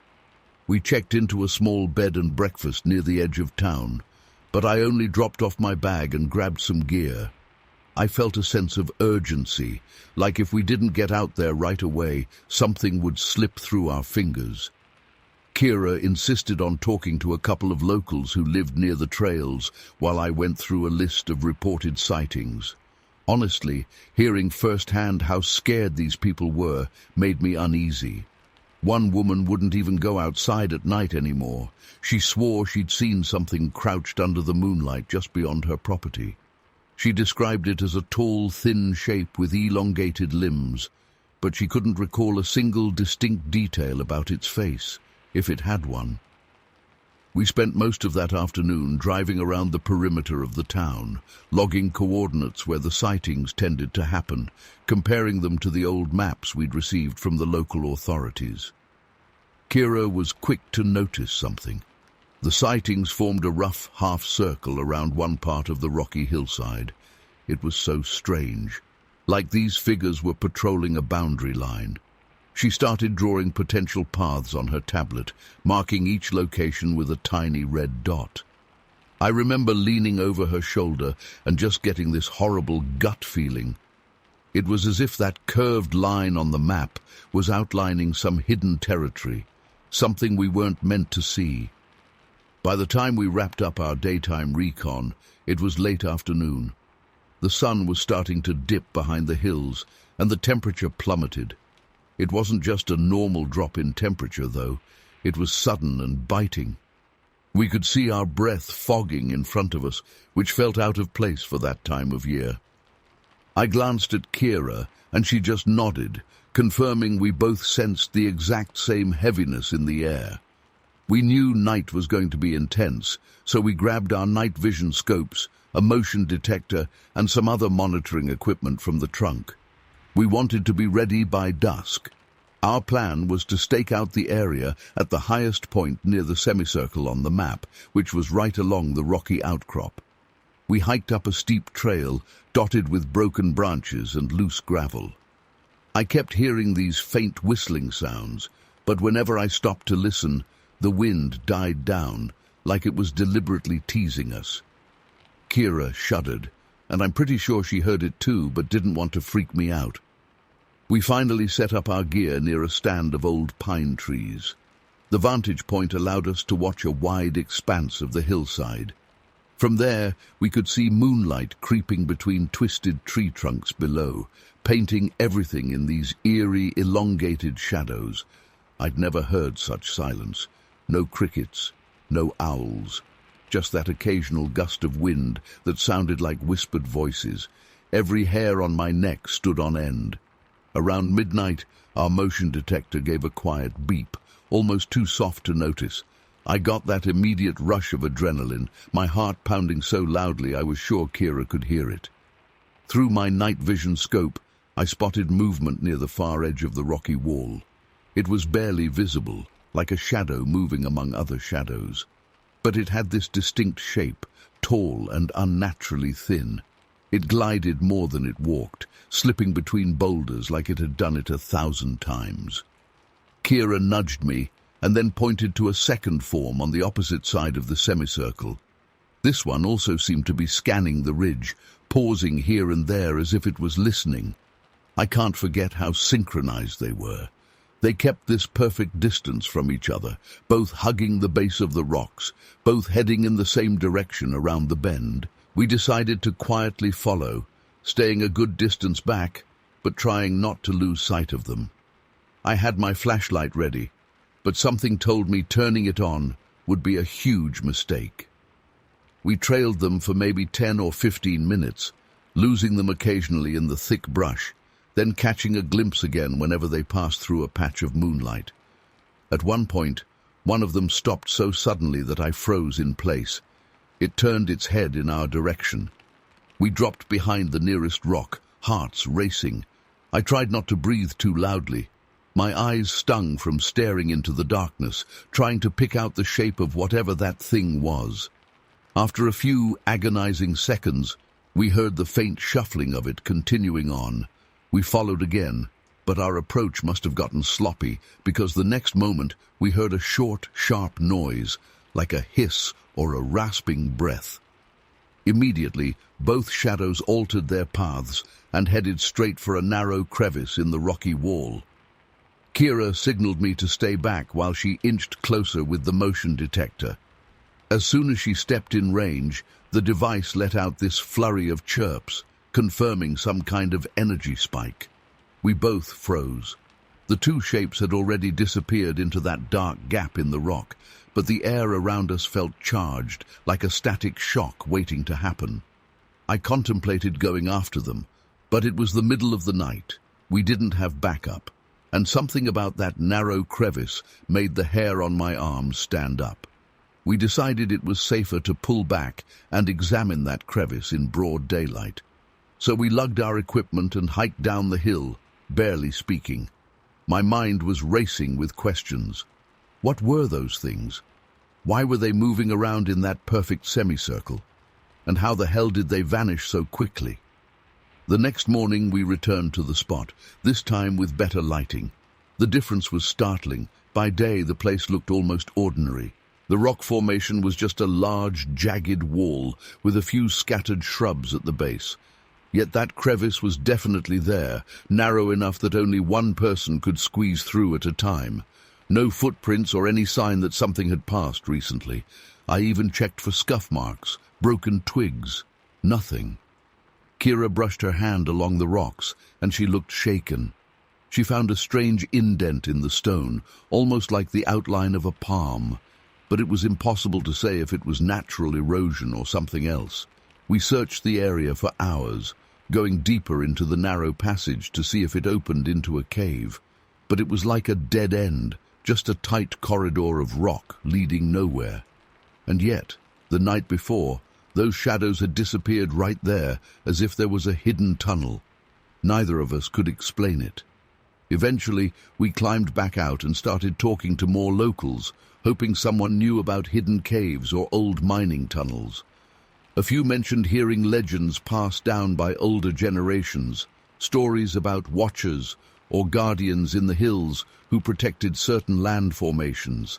We checked into a small bed and breakfast near the edge of town, but I only dropped off my bag and grabbed some gear. I felt a sense of urgency, like if we didn't get out there right away, something would slip through our fingers. Kira insisted on talking to a couple of locals who lived near the trails while I went through a list of reported sightings. Honestly, hearing firsthand how scared these people were made me uneasy. One woman wouldn't even go outside at night anymore. She swore she'd seen something crouched under the moonlight just beyond her property. She described it as a tall, thin shape with elongated limbs, but she couldn't recall a single distinct detail about its face, if it had one. We spent most of that afternoon driving around the perimeter of the town, logging coordinates where the sightings tended to happen, comparing them to the old maps we'd received from the local authorities. Kira was quick to notice something. The sightings formed a rough half-circle around one part of the rocky hillside. It was so strange, like these figures were patrolling a boundary line. She started drawing potential paths on her tablet, marking each location with a tiny red dot. I remember leaning over her shoulder and just getting this horrible gut feeling. It was as if that curved line on the map was outlining some hidden territory, something we weren't meant to see. By the time we wrapped up our daytime recon, it was late afternoon. The sun was starting to dip behind the hills, and the temperature plummeted. It wasn't just a normal drop in temperature, though. It was sudden and biting. We could see our breath fogging in front of us, which felt out of place for that time of year. I glanced at Kira, and she just nodded, confirming we both sensed the exact same heaviness in the air. We knew night was going to be intense, so we grabbed our night vision scopes, a motion detector, and some other monitoring equipment from the trunk. We wanted to be ready by dusk. Our plan was to stake out the area at the highest point near the semicircle on the map, which was right along the rocky outcrop. We hiked up a steep trail, dotted with broken branches and loose gravel. I kept hearing these faint whistling sounds, but whenever I stopped to listen, the wind died down, like it was deliberately teasing us. Kira shuddered, and I'm pretty sure she heard it too, but didn't want to freak me out. We finally set up our gear near a stand of old pine trees. The vantage point allowed us to watch a wide expanse of the hillside. From there, we could see moonlight creeping between twisted tree trunks below, painting everything in these eerie, elongated shadows. I'd never heard such silence. No crickets, no owls. Just that occasional gust of wind that sounded like whispered voices. Every hair on my neck stood on end. Around midnight, our motion detector gave a quiet beep, almost too soft to notice. I got that immediate rush of adrenaline, my heart pounding so loudly I was sure Kira could hear it. Through my night vision scope, I spotted movement near the far edge of the rocky wall. It was barely visible, like a shadow moving among other shadows. But it had this distinct shape, tall and unnaturally thin. It glided more than it walked, slipping between boulders like it had done it 1,000 times. Kira nudged me, and then pointed to a second form on the opposite side of the semicircle. This one also seemed to be scanning the ridge, pausing here and there as if it was listening. I can't forget how synchronized they were. They kept this perfect distance from each other, both hugging the base of the rocks, both heading in the same direction around the bend. We decided to quietly follow, staying a good distance back, but trying not to lose sight of them. I had my flashlight ready, but something told me turning it on would be a huge mistake. We trailed them for maybe 10 or 15 minutes, losing them occasionally in the thick brush, then catching a glimpse again whenever they passed through a patch of moonlight. At one point, one of them stopped so suddenly that I froze in place. It turned its head in our direction. We dropped behind the nearest rock, hearts racing. I tried not to breathe too loudly. My eyes stung from staring into the darkness, trying to pick out the shape of whatever that thing was. After a few agonizing seconds, we heard the faint shuffling of it continuing on. We followed again, but our approach must have gotten sloppy, because the next moment we heard a short, sharp noise, like a hiss or a rasping breath. Immediately, both shadows altered their paths and headed straight for a narrow crevice in the rocky wall. Kira signaled me to stay back while she inched closer with the motion detector. As soon as she stepped in range, the device let out this flurry of chirps, confirming some kind of energy spike. We both froze. The two shapes had already disappeared into that dark gap in the rock, but the air around us felt charged, like a static shock waiting to happen. I contemplated going after them, but it was the middle of the night. We didn't have backup, and something about that narrow crevice made the hair on my arms stand up. We decided it was safer to pull back and examine that crevice in broad daylight. So we lugged our equipment and hiked down the hill, barely speaking. My mind was racing with questions. What were those things? Why were they moving around in that perfect semicircle? And how the hell did they vanish so quickly? The next morning we returned to the spot, this time with better lighting. The difference was startling. By day the place looked almost ordinary. The rock formation was just a large, jagged wall with a few scattered shrubs at the base. Yet that crevice was definitely there, narrow enough that only one person could squeeze through at a time. No footprints or any sign that something had passed recently. I even checked for scuff marks, broken twigs. Nothing. Kira brushed her hand along the rocks, and she looked shaken. She found a strange indent in the stone, almost like the outline of a palm. But it was impossible to say if it was natural erosion or something else. We searched the area for hours, going deeper into the narrow passage to see if it opened into a cave. But it was like a dead end, just a tight corridor of rock leading nowhere. And yet, the night before, those shadows had disappeared right there, as if there was a hidden tunnel. Neither of us could explain it. Eventually, we climbed back out and started talking to more locals, hoping someone knew about hidden caves or old mining tunnels. A few mentioned hearing legends passed down by older generations, stories about watchers or guardians in the hills who protected certain land formations.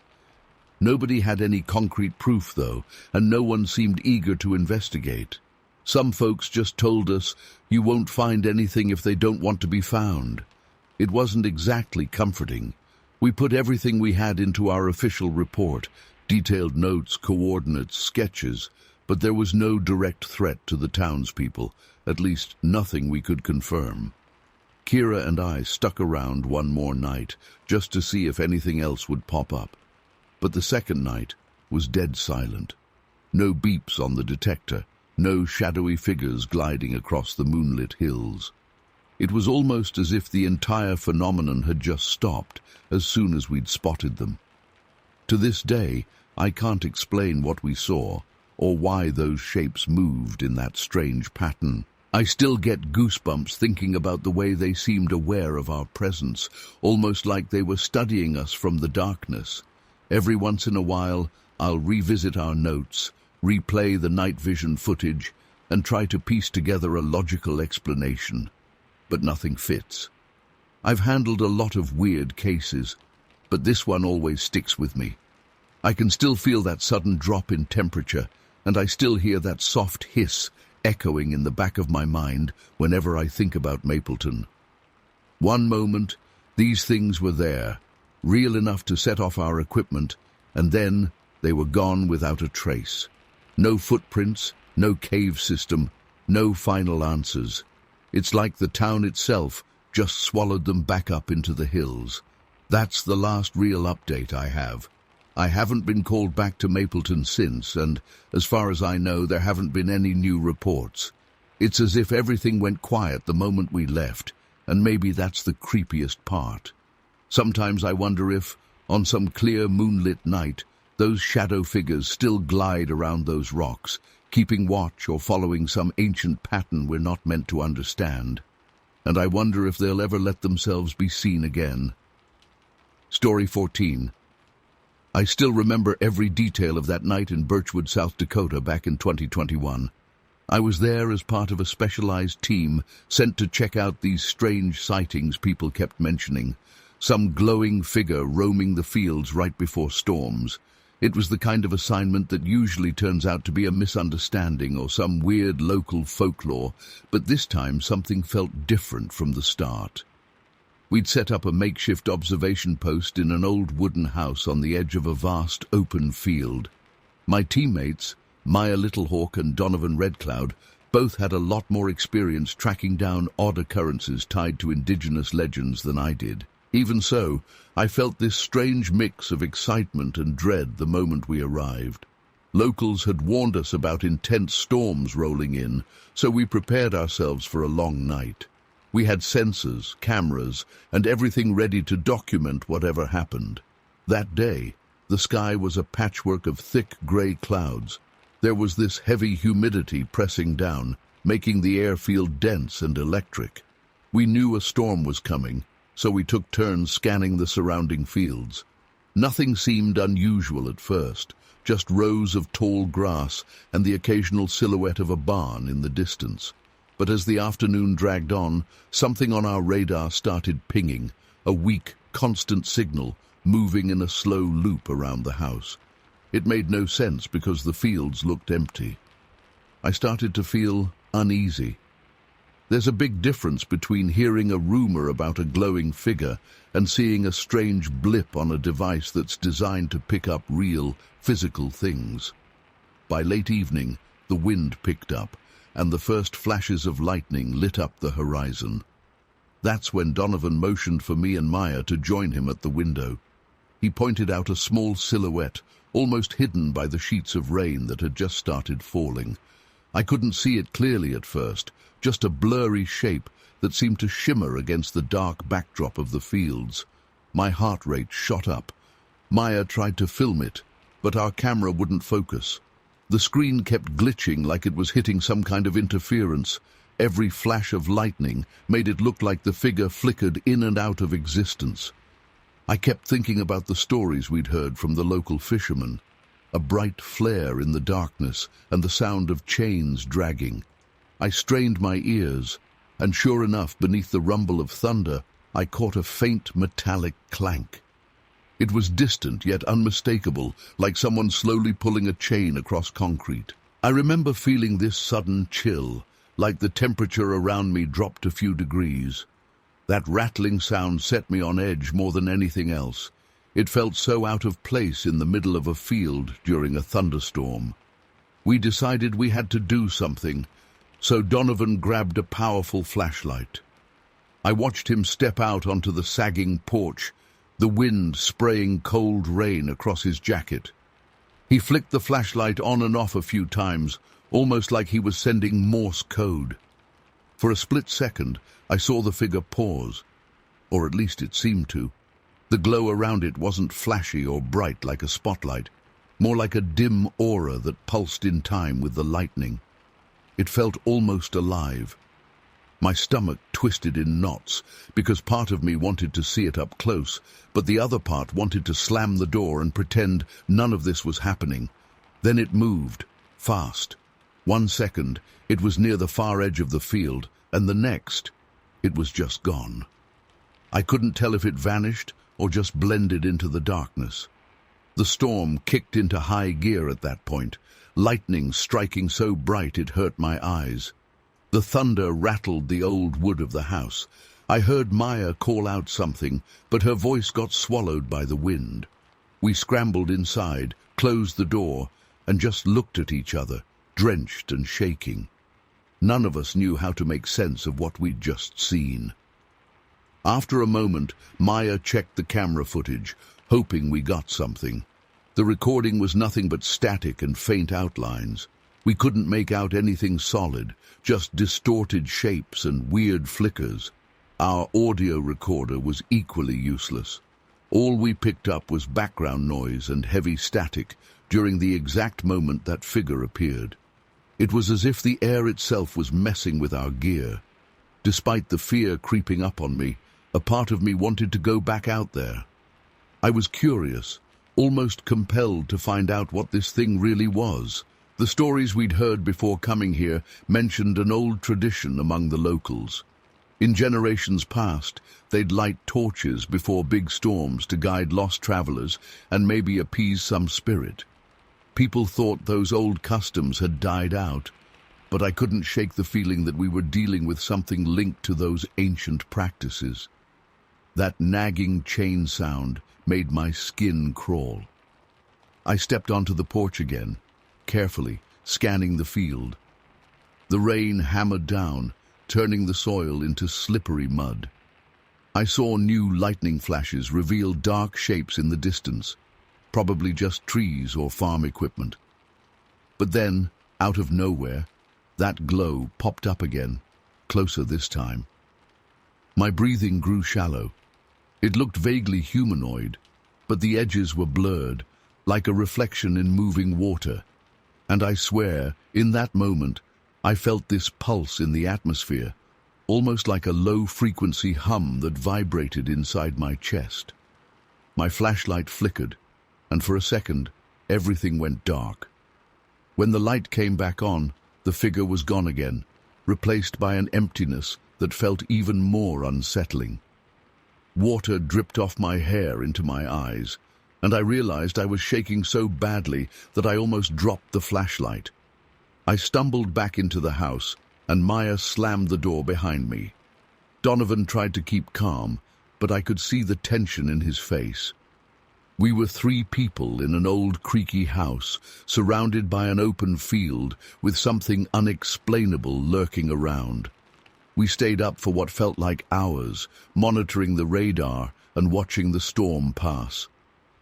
Nobody had any concrete proof, though, and no one seemed eager to investigate. Some folks just told us, "You won't find anything if they don't want to be found." It wasn't exactly comforting. We put everything we had into our official report, detailed notes, coordinates, sketches, but there was no direct threat to the townspeople, at least nothing we could confirm. Kira and I stuck around one more night, just to see if anything else would pop up. But the second night was dead silent. No beeps on the detector, no shadowy figures gliding across the moonlit hills. It was almost as if the entire phenomenon had just stopped as soon as we'd spotted them. To this day, I can't explain what we saw, or why those shapes moved in that strange pattern. I still get goosebumps thinking about the way they seemed aware of our presence, almost like they were studying us from the darkness. Every once in a while, I'll revisit our notes, replay the night vision footage, and try to piece together a logical explanation. But nothing fits. I've handled a lot of weird cases, but this one always sticks with me. I can still feel that sudden drop in temperature, and I still hear that soft hiss echoing in the back of my mind whenever I think about Mapleton. One moment, these things were there, real enough to set off our equipment, and then they were gone without a trace. No footprints, no cave system, no final answers. It's like the town itself just swallowed them back up into the hills. That's the last real update I have. I haven't been called back to Mapleton since, and as far as I know, there haven't been any new reports. It's as if everything went quiet the moment we left, and maybe that's the creepiest part. Sometimes I wonder if, on some clear moonlit night, those shadow figures still glide around those rocks, keeping watch or following some ancient pattern we're not meant to understand. And I wonder if they'll ever let themselves be seen again. Story 14. I still remember every detail of that night in Birchwood, South Dakota back in 2021. I was there as part of a specialized team sent to check out these strange sightings people kept mentioning. Some glowing figure roaming the fields right before storms. It was the kind of assignment that usually turns out to be a misunderstanding or some weird local folklore, but this time something felt different from the start. We'd set up a makeshift observation post in an old wooden house on the edge of a vast open field. My teammates, Maya Littlehawk and Donovan Redcloud, both had a lot more experience tracking down odd occurrences tied to indigenous legends than I did. Even so, I felt this strange mix of excitement and dread the moment we arrived. Locals had warned us about intense storms rolling in, so we prepared ourselves for a long night. We had sensors, cameras, and everything ready to document whatever happened. That day, The sky was a patchwork of thick grey clouds. There was this heavy humidity pressing down, making the air feel dense and electric. We knew a storm was coming, so we took turns scanning the surrounding fields. Nothing seemed unusual at first, just rows of tall grass and the occasional silhouette of a barn in the distance. But as the afternoon dragged on, something on our radar started pinging, a weak, constant signal moving in a slow loop around the house. It made no sense because the fields looked empty. I started to feel uneasy. There's a big difference between hearing a rumor about a glowing figure and seeing a strange blip on a device that's designed to pick up real, physical things. By late evening, the wind picked up, and the first flashes of lightning lit up the horizon. That's when Donovan motioned for me and Maya to join him at the window. He pointed out a small silhouette, almost hidden by the sheets of rain that had just started falling. I couldn't see it clearly at first, just a blurry shape that seemed to shimmer against the dark backdrop of the fields. My heart rate shot up. Maya tried to film it, but our camera wouldn't focus. The screen kept glitching like it was hitting some kind of interference. Every flash of lightning made it look like the figure flickered in and out of existence. I kept thinking about the stories we'd heard from the local fishermen. A bright flare in the darkness and the sound of chains dragging. I strained my ears, and sure enough, beneath the rumble of thunder, I caught a faint metallic clank. It was distant yet unmistakable, like someone slowly pulling a chain across concrete. I remember feeling this sudden chill, like the temperature around me dropped a few degrees. That rattling sound set me on edge more than anything else. It felt so out of place in the middle of a field during a thunderstorm. We decided we had to do something, so Donovan grabbed a powerful flashlight. I watched him step out onto the sagging porch, the wind spraying cold rain across his jacket. He flicked the flashlight on and off a few times, almost like he was sending Morse code. For a split second, I saw the figure pause, or at least it seemed to. The glow around it wasn't flashy or bright like a spotlight, more like a dim aura that pulsed in time with the lightning. It felt almost alive. My stomach twisted in knots, because part of me wanted to see it up close, but the other part wanted to slam the door and pretend none of this was happening. Then it moved, fast. 1 second, it was near the far edge of the field, and the next, it was just gone. I couldn't tell if it vanished or just blended into the darkness. The storm kicked into high gear at that point, lightning striking so bright it hurt my eyes. The thunder rattled the old wood of the house. I heard Maya call out something, but her voice got swallowed by the wind. We scrambled inside, closed the door, and just looked at each other, drenched and shaking. None of us knew how to make sense of what we'd just seen. After a moment, Maya checked the camera footage, hoping we got something. The recording was nothing but static and faint outlines. We couldn't make out anything solid, just distorted shapes and weird flickers. Our audio recorder was equally useless. All we picked up was background noise and heavy static during the exact moment that figure appeared. It was as if the air itself was messing with our gear. Despite the fear creeping up on me, a part of me wanted to go back out there. I was curious, almost compelled to find out what this thing really was. The stories we'd heard before coming here mentioned an old tradition among the locals. In generations past, they'd light torches before big storms to guide lost travelers and maybe appease some spirit. People thought those old customs had died out, but I couldn't shake the feeling that we were dealing with something linked to those ancient practices. That nagging chain sound made my skin crawl. I stepped onto the porch again, carefully scanning the field. The rain hammered down, turning the soil into slippery mud. I saw new lightning flashes reveal dark shapes in the distance, probably just trees or farm equipment. But then, out of nowhere, that glow popped up again, closer this time. My breathing grew shallow. It looked vaguely humanoid, but the edges were blurred, like a reflection in moving water. And I swear, in that moment, I felt this pulse in the atmosphere, almost like a low-frequency hum that vibrated inside my chest. My flashlight flickered, and for a second, everything went dark. When the light came back on, the figure was gone again, replaced by an emptiness that felt even more unsettling. Water dripped off my hair into my eyes, and I realized I was shaking so badly that I almost dropped the flashlight. I stumbled back into the house, and Maya slammed the door behind me. Donovan tried to keep calm, but I could see the tension in his face. We were 3 people in an old creaky house, surrounded by an open field with something unexplainable lurking around. We stayed up for what felt like hours, monitoring the radar and watching the storm pass.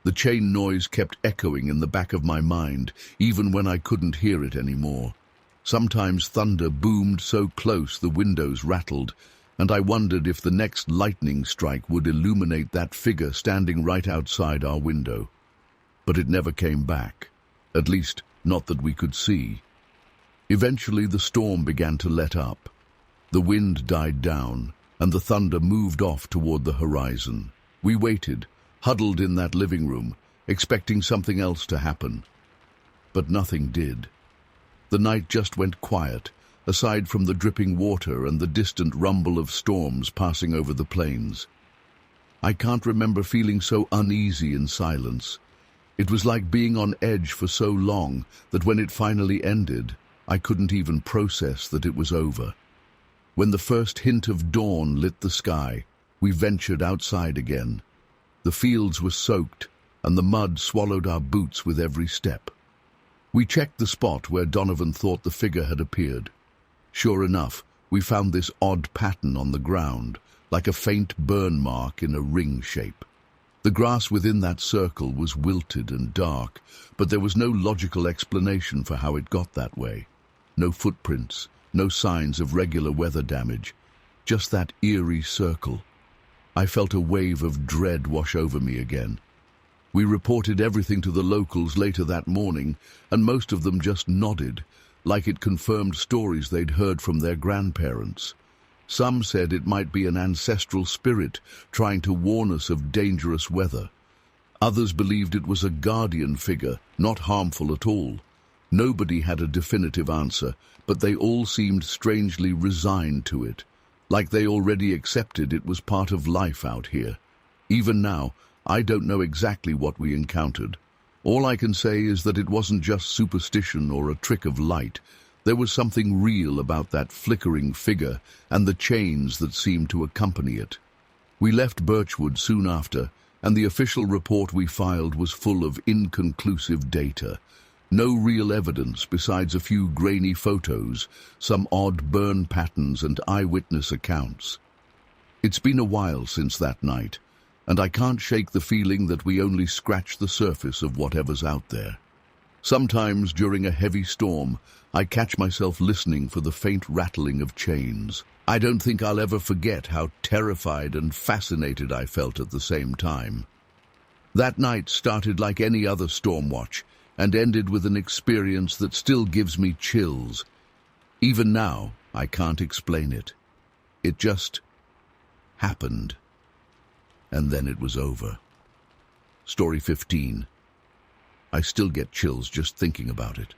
The chain noise kept echoing in the back of my mind, even when I couldn't hear it anymore. Sometimes thunder boomed so close the windows rattled, and I wondered if the next lightning strike would illuminate that figure standing right outside our window. But it never came back, at least not that we could see. Eventually the storm began to let up. The wind died down, and the thunder moved off toward the horizon. We waited, huddled in that living room, expecting something else to happen. But nothing did. The night just went quiet, aside from the dripping water and the distant rumble of storms passing over the plains. I can't remember feeling so uneasy in silence. It was like being on edge for so long that when it finally ended, I couldn't even process that it was over. When the first hint of dawn lit the sky, we ventured outside again. The fields were soaked, and the mud swallowed our boots with every step. We checked the spot where Donovan thought the figure had appeared. Sure enough, we found this odd pattern on the ground, like a faint burn mark in a ring shape. The grass within that circle was wilted and dark, but there was no logical explanation for how it got that way. No footprints, no signs of regular weather damage, just that eerie circle. I felt a wave of dread wash over me again. We reported everything to the locals later that morning, and most of them just nodded, like it confirmed stories they'd heard from their grandparents. Some said it might be an ancestral spirit trying to warn us of dangerous weather. Others believed it was a guardian figure, not harmful at all. Nobody had a definitive answer, but they all seemed strangely resigned to it, like they already accepted it was part of life out here. Even now, I don't know exactly what we encountered. All I can say is that it wasn't just superstition or a trick of light. There was something real about that flickering figure and the chains that seemed to accompany it. We left Birchwood soon after, and the official report we filed was full of inconclusive data. No real evidence besides a few grainy photos, some odd burn patterns and eyewitness accounts. It's been a while since that night, and I can't shake the feeling that we only scratched the surface of whatever's out there. Sometimes during a heavy storm, I catch myself listening for the faint rattling of chains. I don't think I'll ever forget how terrified and fascinated I felt at the same time. That night started like any other storm watch and ended with an experience that still gives me chills. Even now, I can't explain it. It just happened. And then it was over. Story 15. I still get chills just thinking about it.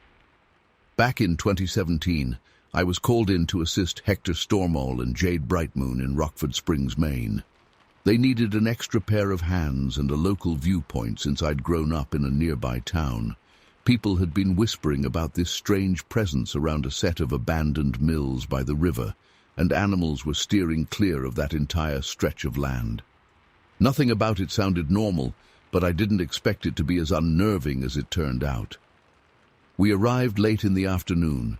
Back in 2017, I was called in to assist Hector Stormall and Jade Brightmoon in Rockford Springs, Maine. They needed an extra pair of hands and a local viewpoint since I'd grown up in a nearby town. People had been whispering about this strange presence around a set of abandoned mills by the river, and animals were steering clear of that entire stretch of land. Nothing about it sounded normal, but I didn't expect it to be as unnerving as it turned out. We arrived late in the afternoon.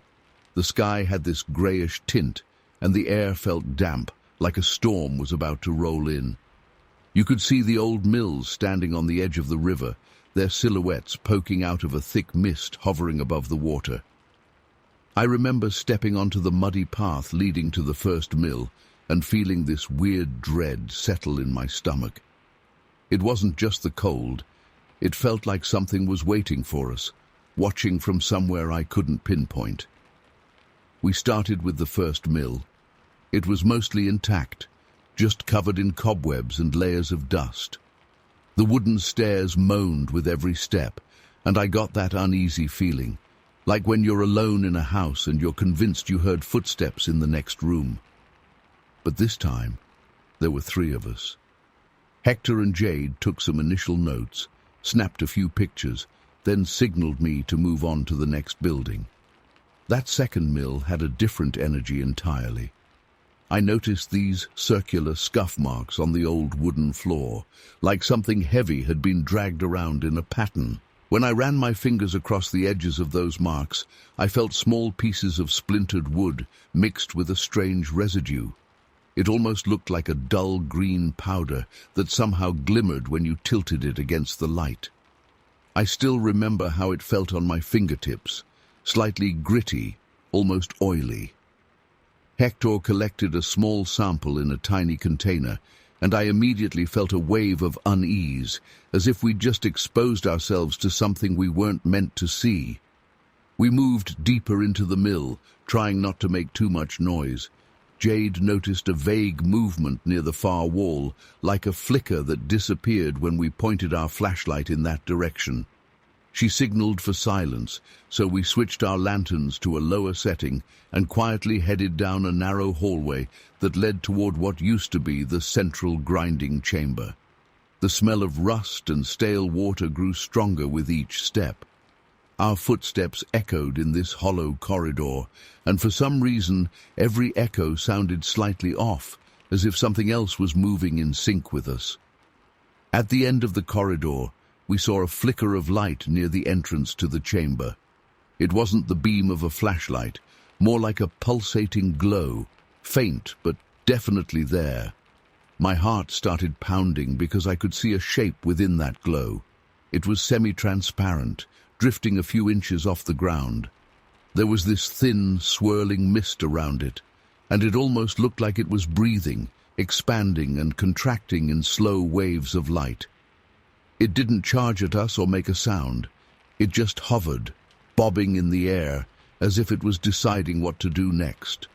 The sky had this grayish tint, and the air felt damp, like a storm was about to roll in. You could see the old mills standing on the edge of the river, their silhouettes poking out of a thick mist hovering above the water. I remember stepping onto the muddy path leading to the first mill and feeling this weird dread settle in my stomach. It wasn't just the cold. It felt like something was waiting for us, watching from somewhere I couldn't pinpoint. We started with the first mill. It was mostly intact, just covered in cobwebs and layers of dust. The wooden stairs moaned with every step, and I got that uneasy feeling, like when you're alone in a house and you're convinced you heard footsteps in the next room. But this time, there were 3 of us. Hector and Jade took some initial notes, snapped a few pictures, then signaled me to move on to the next building. That second mill had a different energy entirely. I noticed these circular scuff marks on the old wooden floor, like something heavy had been dragged around in a pattern. When I ran my fingers across the edges of those marks, I felt small pieces of splintered wood mixed with a strange residue. It almost looked like a dull green powder that somehow glimmered when you tilted it against the light. I still remember how it felt on my fingertips, slightly gritty, almost oily. Hector collected a small sample in a tiny container, and I immediately felt a wave of unease, as if we'd just exposed ourselves to something we weren't meant to see. We moved deeper into the mill, trying not to make too much noise. Jade noticed a vague movement near the far wall, like a flicker that disappeared when we pointed our flashlight in that direction. She signaled for silence, so we switched our lanterns to a lower setting and quietly headed down a narrow hallway that led toward what used to be the central grinding chamber. The smell of rust and stale water grew stronger with each step. Our footsteps echoed in this hollow corridor, and for some reason every echo sounded slightly off, as if something else was moving in sync with us. At the end of the corridor, we saw a flicker of light near the entrance to the chamber. It wasn't the beam of a flashlight, more like a pulsating glow, faint but definitely there. My heart started pounding because I could see a shape within that glow. It was semi-transparent, drifting a few inches off the ground. There was this thin, swirling mist around it, and it almost looked like it was breathing, expanding and contracting in slow waves of light. It didn't charge at us or make a sound. It just hovered, bobbing in the air, as if it was deciding what to do next.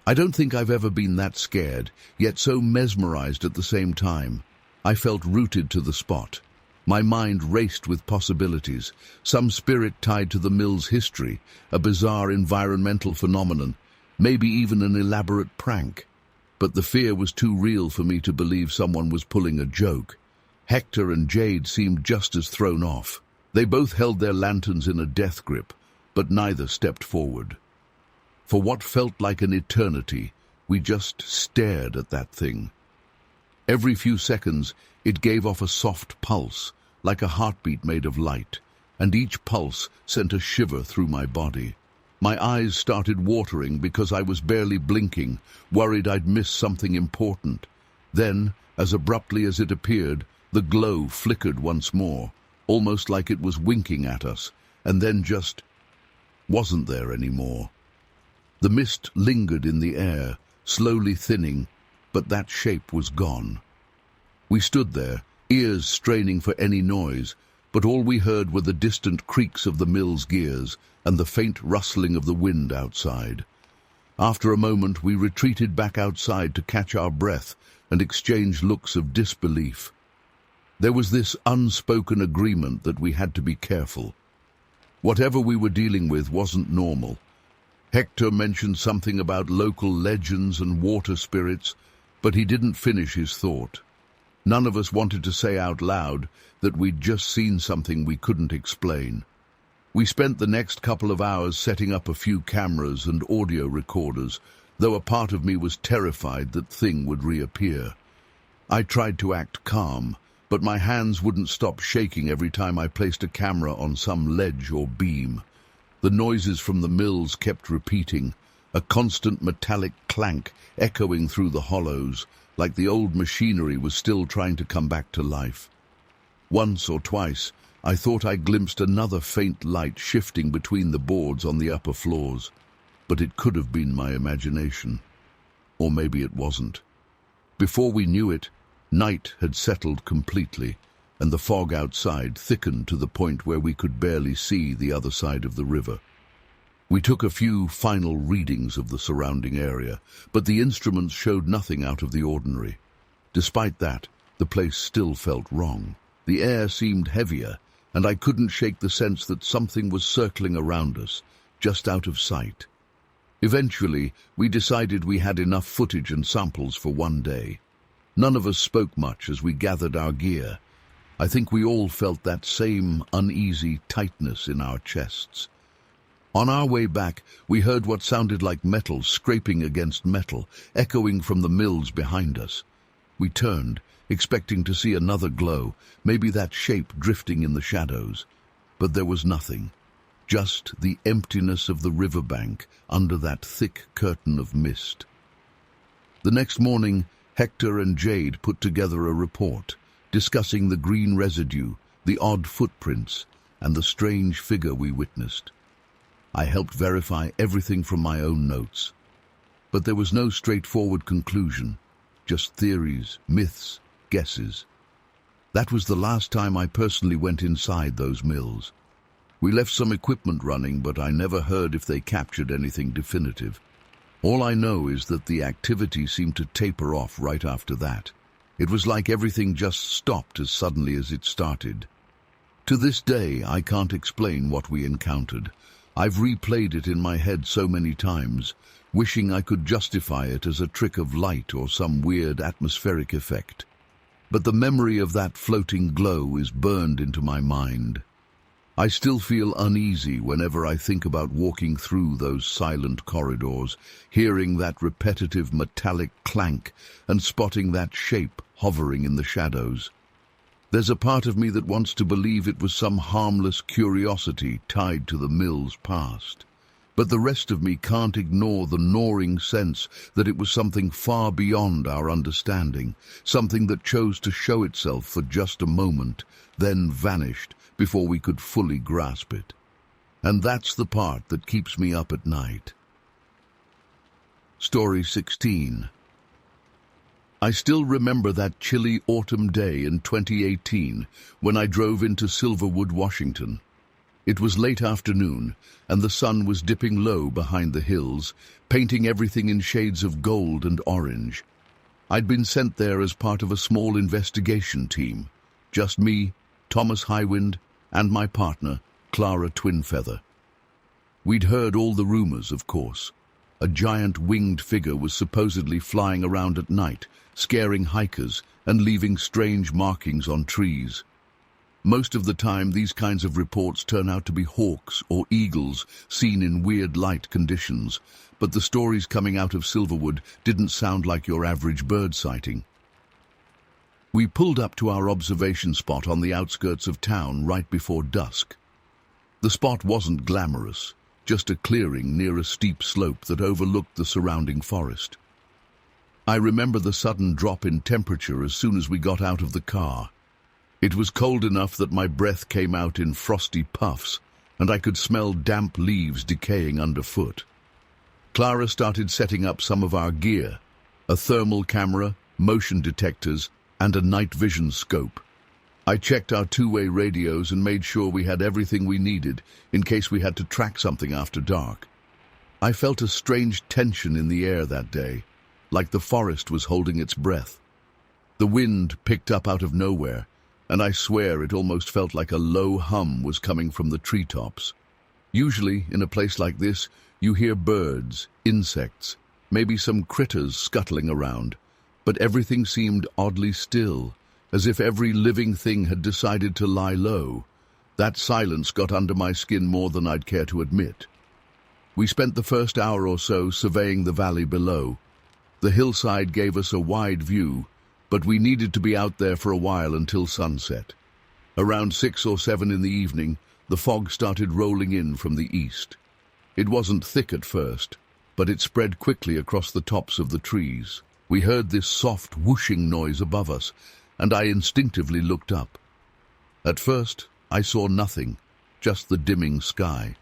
I don't think I've ever been that scared, yet so mesmerized at the same time. I felt rooted to the spot. My mind raced with possibilities, some spirit tied to the mill's history, a bizarre environmental phenomenon, maybe even an elaborate prank. But the fear was too real for me to believe someone was pulling a joke. Hector and Jade seemed just as thrown off. They both held their lanterns in a death grip, but neither stepped forward. For what felt like an eternity, we just stared at that thing. Every few seconds, it gave off a soft pulse, like a heartbeat made of light, and each pulse sent a shiver through my body. My eyes started watering because I was barely blinking, worried I'd missed something important. Then, as abruptly as it appeared, the glow flickered once more, almost like it was winking at us, and then just wasn't there anymore. The mist lingered in the air, slowly thinning, but that shape was gone. We stood there, ears straining for any noise, but all we heard were the distant creaks of the mill's gears and the faint rustling of the wind outside. After a moment, we retreated back outside to catch our breath and exchange looks of disbelief. There was this unspoken agreement that we had to be careful. Whatever we were dealing with wasn't normal. Hector mentioned something about local legends and water spirits, but he didn't finish his thought. None of us wanted to say out loud that we'd just seen something we couldn't explain. We spent the next couple of hours setting up a few cameras and audio recorders, though a part of me was terrified that thing would reappear. I tried to act calm, but my hands wouldn't stop shaking every time I placed a camera on some ledge or beam. The noises from the mills kept repeating, a constant metallic clank echoing through the hollows, like the old machinery was still trying to come back to life. Once or twice, I thought I glimpsed another faint light shifting between the boards on the upper floors, but it could have been my imagination. Or maybe it wasn't. Before we knew it, night had settled completely, and the fog outside thickened to the point where we could barely see the other side of the river. We took a few final readings of the surrounding area, but the instruments showed nothing out of the ordinary. Despite that, the place still felt wrong. The air seemed heavier, and I couldn't shake the sense that something was circling around us, just out of sight. Eventually, we decided we had enough footage and samples for one day. None of us spoke much as we gathered our gear. I think we all felt that same uneasy tightness in our chests. On our way back, we heard what sounded like metal scraping against metal, echoing from the mills behind us. We turned, expecting to see another glow, maybe that shape drifting in the shadows. But there was nothing, just the emptiness of the riverbank under that thick curtain of mist. The next morning, Hector and Jade put together a report, discussing the green residue, the odd footprints, and the strange figure we witnessed. I helped verify everything from my own notes. But there was no straightforward conclusion, just theories, myths, guesses. That was the last time I personally went inside those mills. We left some equipment running, but I never heard if they captured anything definitive. All I know is that the activity seemed to taper off right after that. It was like everything just stopped as suddenly as it started. To this day, I can't explain what we encountered. I've replayed it in my head so many times, wishing I could justify it as a trick of light or some weird atmospheric effect. But the memory of that floating glow is burned into my mind. I still feel uneasy whenever I think about walking through those silent corridors, hearing that repetitive metallic clank and spotting that shape hovering in the shadows. There's a part of me that wants to believe it was some harmless curiosity tied to the mill's past. But the rest of me can't ignore the gnawing sense that it was something far beyond our understanding, something that chose to show itself for just a moment, then vanished before we could fully grasp it. And that's the part that keeps me up at night. Story 16. I still remember that chilly autumn day in 2018 when I drove into Silverwood, Washington. It was late afternoon, and the sun was dipping low behind the hills, painting everything in shades of gold and orange. I'd been sent there as part of a small investigation team. Just me, Thomas Highwind, and my partner, Clara Twinfeather. We'd heard all the rumors, of course. A giant winged figure was supposedly flying around at night, scaring hikers and leaving strange markings on trees. Most of the time, these kinds of reports turn out to be hawks or eagles seen in weird light conditions, but the stories coming out of Silverwood didn't sound like your average bird sighting. We pulled up to our observation spot on the outskirts of town right before dusk. The spot wasn't glamorous, just a clearing near a steep slope that overlooked the surrounding forest. I remember the sudden drop in temperature as soon as we got out of the car. It was cold enough that my breath came out in frosty puffs, and I could smell damp leaves decaying underfoot. Clara started setting up some of our gear, a thermal camera, motion detectors, and a night vision scope. I checked our two-way radios and made sure we had everything we needed in case we had to track something after dark. I felt a strange tension in the air that day, like the forest was holding its breath. The wind picked up out of nowhere, and I swear it almost felt like a low hum was coming from the treetops. Usually, in a place like this, you hear birds, insects, maybe some critters scuttling around, but everything seemed oddly still, as if every living thing had decided to lie low. That silence got under my skin more than I'd care to admit. We spent the first hour or so surveying the valley below. The hillside gave us a wide view, but we needed to be out there for a while until sunset. Around 6 or 7 in the evening, the fog started rolling in from the east. It wasn't thick at first, but it spread quickly across the tops of the trees. We heard this soft whooshing noise above us, and I instinctively looked up. At first, I saw nothing, just the dimming sky.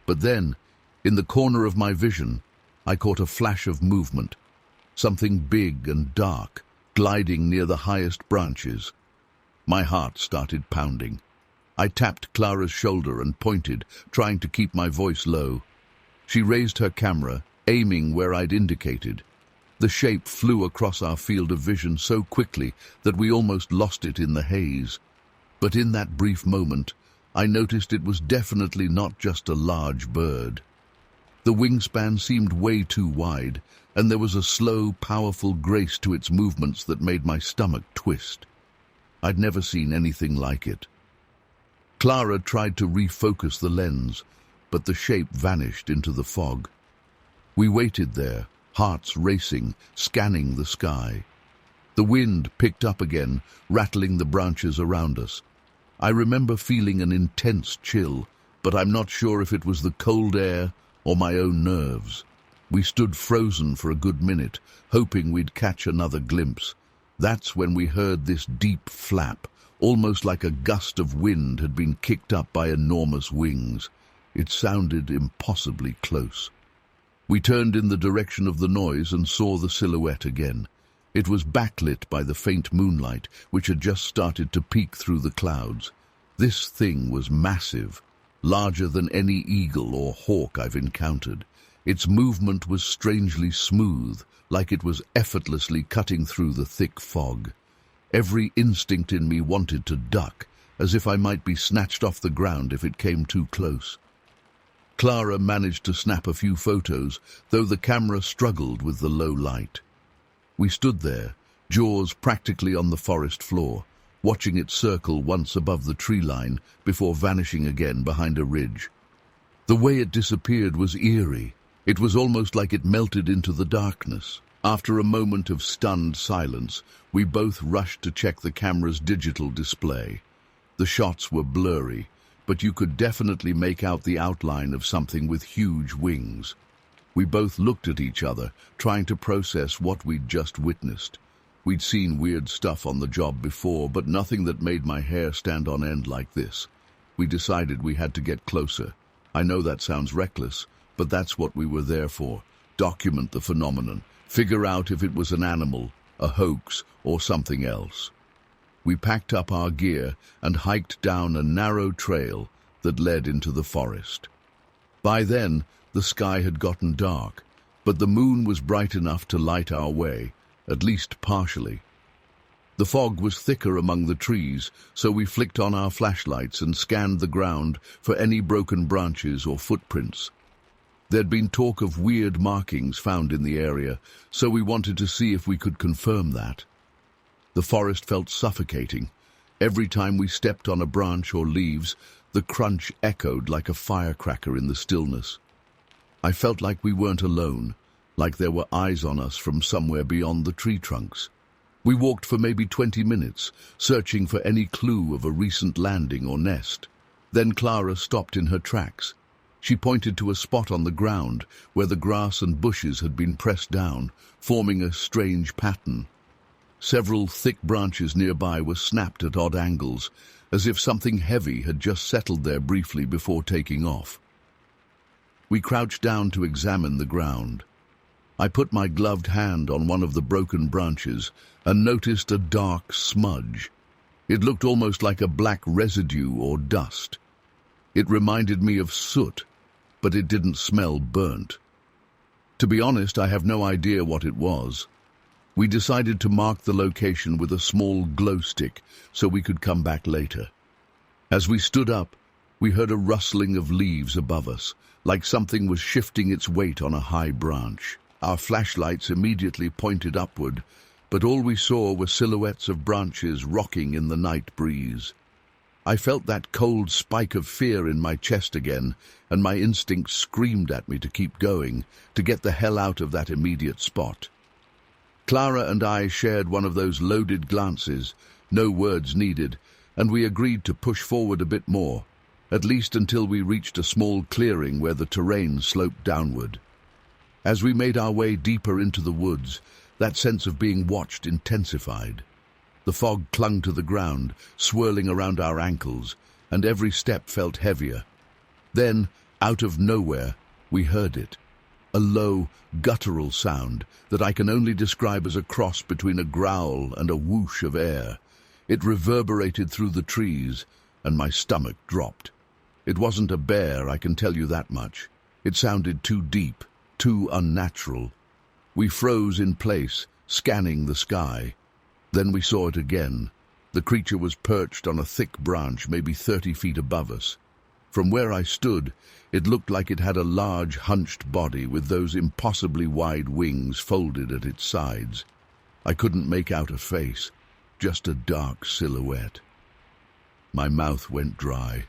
But then, in the corner of my vision, I caught a flash of movement, something big and dark, gliding near the highest branches. My heart started pounding. I tapped Clara's shoulder and pointed, trying to keep my voice low. She raised her camera, aiming where I'd indicated. The shape flew across our field of vision so quickly that we almost lost it in the haze. But in that brief moment, I noticed it was definitely not just a large bird. The wingspan seemed way too wide, and there was a slow, powerful grace to its movements that made my stomach twist. I'd never seen anything like it. Clara tried to refocus the lens, but the shape vanished into the fog. We waited there, hearts racing, scanning the sky. The wind picked up again, rattling the branches around us. I remember feeling an intense chill, but I'm not sure if it was the cold air or my own nerves. We stood frozen for a good minute, hoping we'd catch another glimpse. That's when we heard this deep flap, almost like a gust of wind had been kicked up by enormous wings. It sounded impossibly close. We turned in the direction of the noise and saw the silhouette again. It was backlit by the faint moonlight, which had just started to peek through the clouds. This thing was massive, larger than any eagle or hawk I've encountered. Its movement was strangely smooth, like it was effortlessly cutting through the thick fog. Every instinct in me wanted to duck, as if I might be snatched off the ground if it came too close. Clara managed to snap a few photos, though the camera struggled with the low light. We stood there, jaws practically on the forest floor, watching it circle once above the tree line before vanishing again behind a ridge. The way it disappeared was eerie. It was almost like it melted into the darkness. After a moment of stunned silence, we both rushed to check the camera's digital display. The shots were blurry, but you could definitely make out the outline of something with huge wings. We both looked at each other, trying to process what we'd just witnessed. We'd seen weird stuff on the job before, but nothing that made my hair stand on end like this. We decided we had to get closer. I know that sounds reckless, but that's what we were there for. Document the phenomenon, figure out if it was an animal, a hoax, or something else. We packed up our gear and hiked down a narrow trail that led into the forest. By then, the sky had gotten dark, but the moon was bright enough to light our way, at least partially. The fog was thicker among the trees, so we flicked on our flashlights and scanned the ground for any broken branches or footprints. There'd been talk of weird markings found in the area, so we wanted to see if we could confirm that. The forest felt suffocating. Every time we stepped on a branch or leaves, the crunch echoed like a firecracker in the stillness. I felt like we weren't alone, like there were eyes on us from somewhere beyond the tree trunks. We walked for maybe 20 minutes, searching for any clue of a recent landing or nest. Then Clara stopped in her tracks. She pointed to a spot on the ground where the grass and bushes had been pressed down, forming a strange pattern. Several thick branches nearby were snapped at odd angles, as if something heavy had just settled there briefly before taking off. We crouched down to examine the ground. I put my gloved hand on one of the broken branches and noticed a dark smudge. It looked almost like a black residue or dust. It reminded me of soot, but it didn't smell burnt. To be honest, I have no idea what it was. We decided to mark the location with a small glow stick so we could come back later. As we stood up, we heard a rustling of leaves above us, like something was shifting its weight on a high branch. Our flashlights immediately pointed upward, but all we saw were silhouettes of branches rocking in the night breeze. I felt that cold spike of fear in my chest again, and my instincts screamed at me to keep going, to get the hell out of that immediate spot. Clara and I shared one of those loaded glances, no words needed, and we agreed to push forward a bit more, at least until we reached a small clearing where the terrain sloped downward. As we made our way deeper into the woods, that sense of being watched intensified. The fog clung to the ground, swirling around our ankles, and every step felt heavier. Then, out of nowhere, we heard it. A low, guttural sound that I can only describe as a cross between a growl and a whoosh of air. It reverberated through the trees, and my stomach dropped. It wasn't a bear, I can tell you that much. It sounded too deep, too unnatural. We froze in place, scanning the sky. Then we saw it again. The creature was perched on a thick branch, maybe 30 feet above us. From where I stood, it looked like it had a large, hunched body with those impossibly wide wings folded at its sides. I couldn't make out a face, just a dark silhouette. My mouth went dry.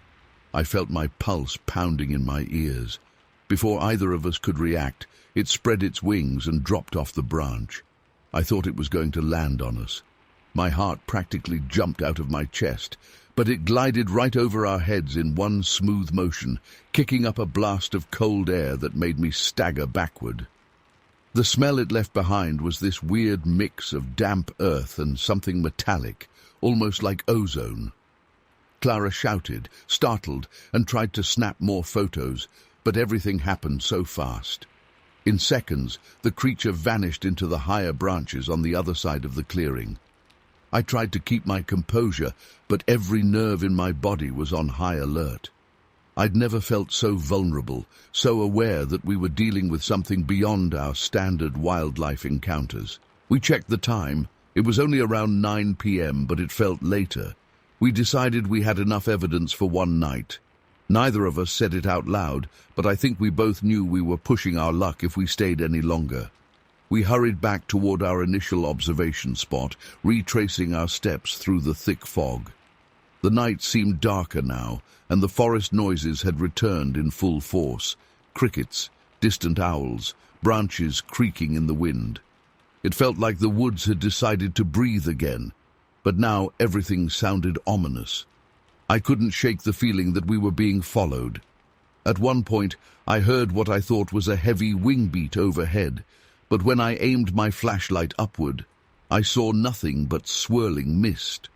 I felt my pulse pounding in my ears. Before either of us could react, it spread its wings and dropped off the branch. I thought it was going to land on us. My heart practically jumped out of my chest, but it glided right over our heads in one smooth motion, kicking up a blast of cold air that made me stagger backward. The smell it left behind was this weird mix of damp earth and something metallic, almost like ozone. Clara shouted, startled, and tried to snap more photos, but everything happened so fast. In seconds, the creature vanished into the higher branches on the other side of the clearing. I tried to keep my composure, but every nerve in my body was on high alert. I'd never felt so vulnerable, so aware that we were dealing with something beyond our standard wildlife encounters. We checked the time. It was only around 9 p.m., but it felt later. We decided we had enough evidence for one night. Neither of us said it out loud, but I think we both knew we were pushing our luck if we stayed any longer. We hurried back toward our initial observation spot, retracing our steps through the thick fog. The night seemed darker now, and the forest noises had returned in full force. Crickets, distant owls, branches creaking in the wind. It felt like the woods had decided to breathe again, but now everything sounded ominous. I couldn't shake the feeling that we were being followed. At one point, I heard what I thought was a heavy wing beat overhead, but when I aimed my flashlight upward, I saw nothing but swirling mist.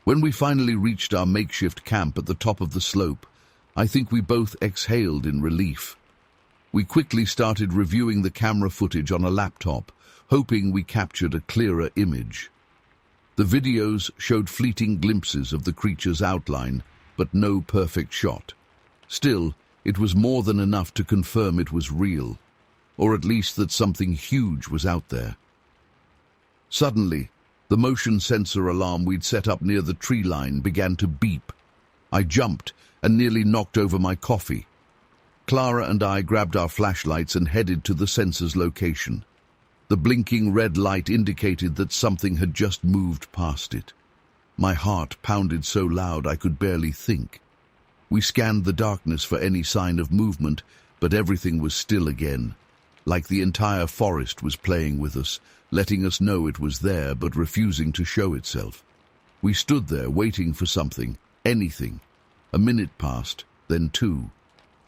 When we finally reached our makeshift camp at the top of the slope, I think we both exhaled in relief. We quickly started reviewing the camera footage on a laptop, hoping we captured a clearer image. The videos showed fleeting glimpses of the creature's outline, but no perfect shot. Still, it was more than enough to confirm it was real, or at least that something huge was out there. Suddenly, the motion sensor alarm we'd set up near the tree line began to beep. I jumped and nearly knocked over my coffee. Clara and I grabbed our flashlights and headed to the sensor's location. The blinking red light indicated that something had just moved past it. My heart pounded so loud I could barely think. We scanned the darkness for any sign of movement, but everything was still again, like the entire forest was playing with us, letting us know it was there but refusing to show itself. We stood there waiting for something, anything. A minute passed, then 2.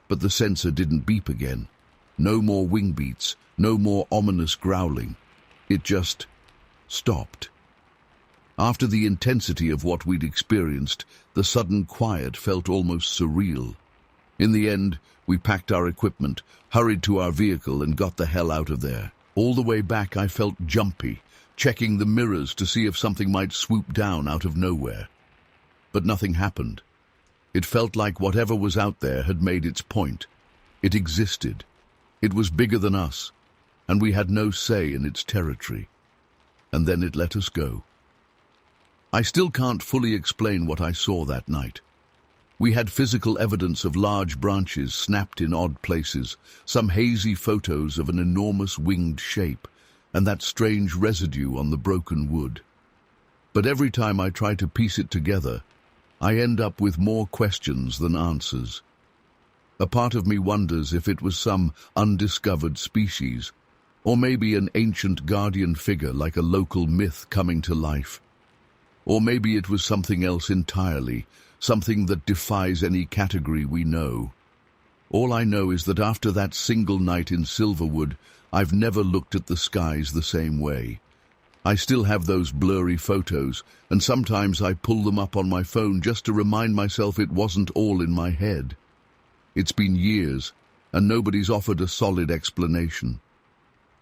But the sensor didn't beep again. No more wing beats, no more ominous growling. It just stopped. After the intensity of what we'd experienced, the sudden quiet felt almost surreal. In the end, we packed our equipment, hurried to our vehicle, and got the hell out of there. All the way back I felt jumpy, checking the mirrors to see if something might swoop down out of nowhere. But nothing happened. It felt like whatever was out there had made its point. It existed. It was bigger than us, and we had no say in its territory. And then it let us go. I still can't fully explain what I saw that night. We had physical evidence of large branches snapped in odd places, some hazy photos of an enormous winged shape, and that strange residue on the broken wood. But every time I try to piece it together, I end up with more questions than answers. A part of me wonders if it was some undiscovered species, or maybe an ancient guardian figure like a local myth coming to life. Or maybe it was something else entirely, something that defies any category we know. All I know is that after that single night in Silverwood, I've never looked at the skies the same way. I still have those blurry photos, and sometimes I pull them up on my phone just to remind myself it wasn't all in my head. It's been years, and nobody's offered a solid explanation.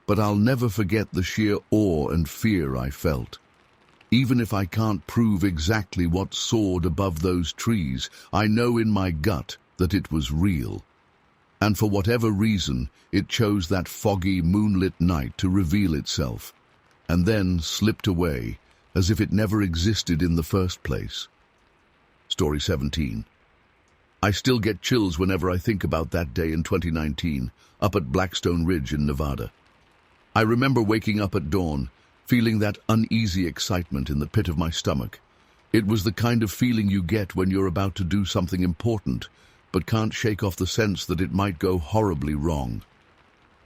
But I'll never forget the sheer awe and fear I felt. Even if I can't prove exactly what soared above those trees, I know in my gut that it was real. And for whatever reason, it chose that foggy, moonlit night to reveal itself, and then slipped away, as if it never existed in the first place. Story 17. I still get chills whenever I think about that day in 2019, up at Blackstone Ridge in Nevada. I remember waking up at dawn, feeling that uneasy excitement in the pit of my stomach. It was the kind of feeling you get when you're about to do something important, but can't shake off the sense that it might go horribly wrong.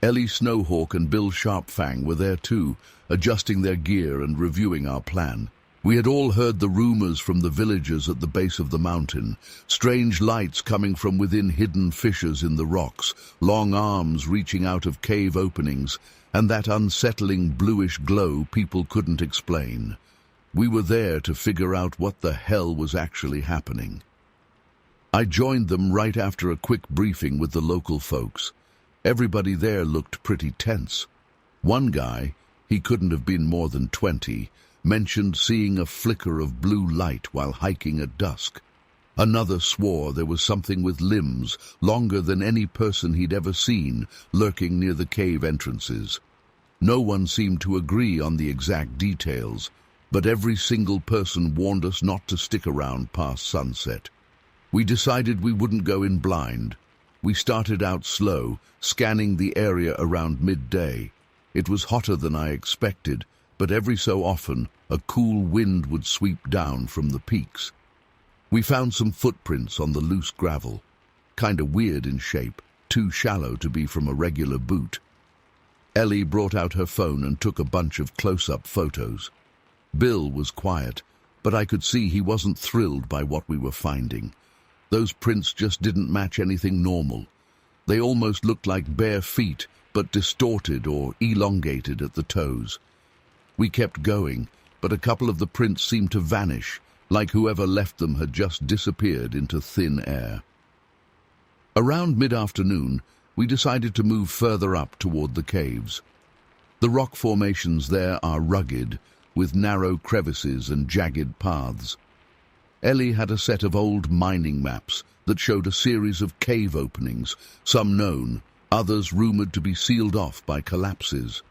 Ellie Snowhawk and Bill Sharpfang were there too, adjusting their gear and reviewing our plan. We had all heard the rumors from the villagers at the base of the mountain, strange lights coming from within hidden fissures in the rocks, long arms reaching out of cave openings, and that unsettling bluish glow people couldn't explain. We were there to figure out what the hell was actually happening. I joined them right after a quick briefing with the local folks. Everybody there looked pretty tense. One guy, he couldn't have been more than 20, mentioned seeing a flicker of blue light while hiking at dusk. Another swore there was something with limbs longer than any person he'd ever seen lurking near the cave entrances. No one seemed to agree on the exact details, but every single person warned us not to stick around past sunset. We decided we wouldn't go in blind. We started out slow, scanning the area around midday. It was hotter than I expected, but every so often a cool wind would sweep down from the peaks. We found some footprints on the loose gravel, kinda weird in shape, too shallow to be from a regular boot. Ellie brought out her phone and took a bunch of close-up photos. Bill was quiet, but I could see he wasn't thrilled by what we were finding. Those prints just didn't match anything normal. They almost looked like bare feet, but distorted or elongated at the toes. We kept going, but a couple of the prints seemed to vanish, like whoever left them had just disappeared into thin air. Around mid-afternoon, we decided to move further up toward the caves. The rock formations there are rugged, with narrow crevices and jagged paths. Ellie had a set of old mining maps that showed a series of cave openings, some known, others rumored to be sealed off by collapses.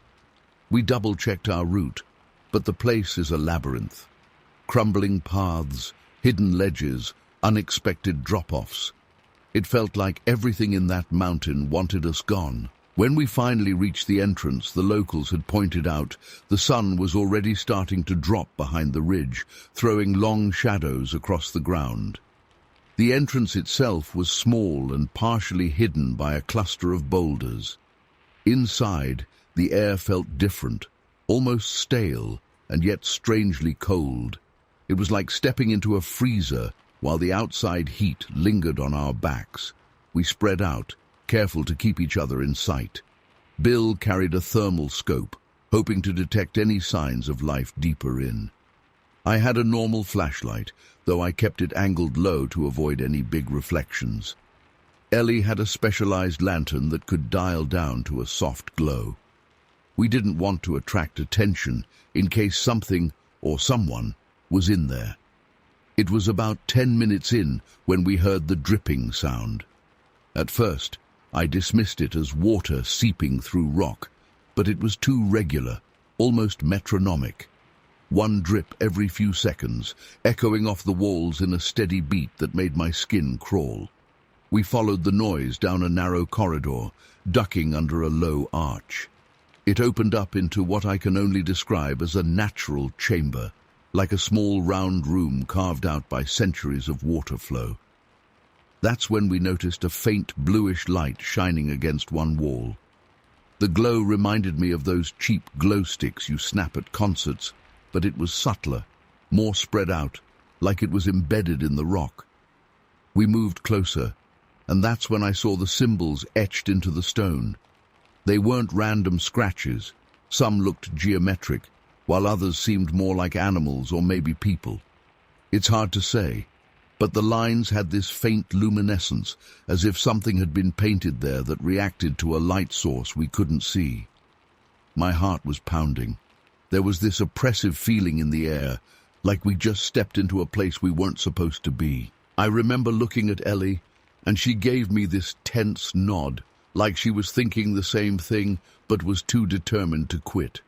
We double-checked our route, but the place is a labyrinth. Crumbling paths, hidden ledges, unexpected drop-offs. It felt like everything in that mountain wanted us gone. When we finally reached the entrance, the locals had pointed out the sun was already starting to drop behind the ridge, throwing long shadows across the ground. The entrance itself was small and partially hidden by a cluster of boulders. Inside, the air felt different, almost stale, and yet strangely cold. It was like stepping into a freezer while the outside heat lingered on our backs. We spread out, careful to keep each other in sight. Bill carried a thermal scope, hoping to detect any signs of life deeper in. I had a normal flashlight, though I kept it angled low to avoid any big reflections. Ellie had a specialized lantern that could dial down to a soft glow. We didn't want to attract attention in case something or someone was in there. It was about 10 minutes in when we heard the dripping sound. At first, I dismissed it as water seeping through rock, but it was too regular, almost metronomic. One drip every few seconds, echoing off the walls in a steady beat that made my skin crawl. We followed the noise down a narrow corridor, ducking under a low arch. It opened up into what I can only describe as a natural chamber, like a small round room carved out by centuries of water flow. That's when we noticed a faint bluish light shining against one wall. The glow reminded me of those cheap glow sticks you snap at concerts, but it was subtler, more spread out, like it was embedded in the rock. We moved closer, and that's when I saw the symbols etched into the stone. They weren't random scratches. Some looked geometric, while others seemed more like animals or maybe people. It's hard to say, but the lines had this faint luminescence, as if something had been painted there that reacted to a light source we couldn't see. My heart was pounding. There was this oppressive feeling in the air, like we just stepped into a place we weren't supposed to be. I remember looking at Ellie, and she gave me this tense nod, like she was thinking the same thing, but was too determined to quit.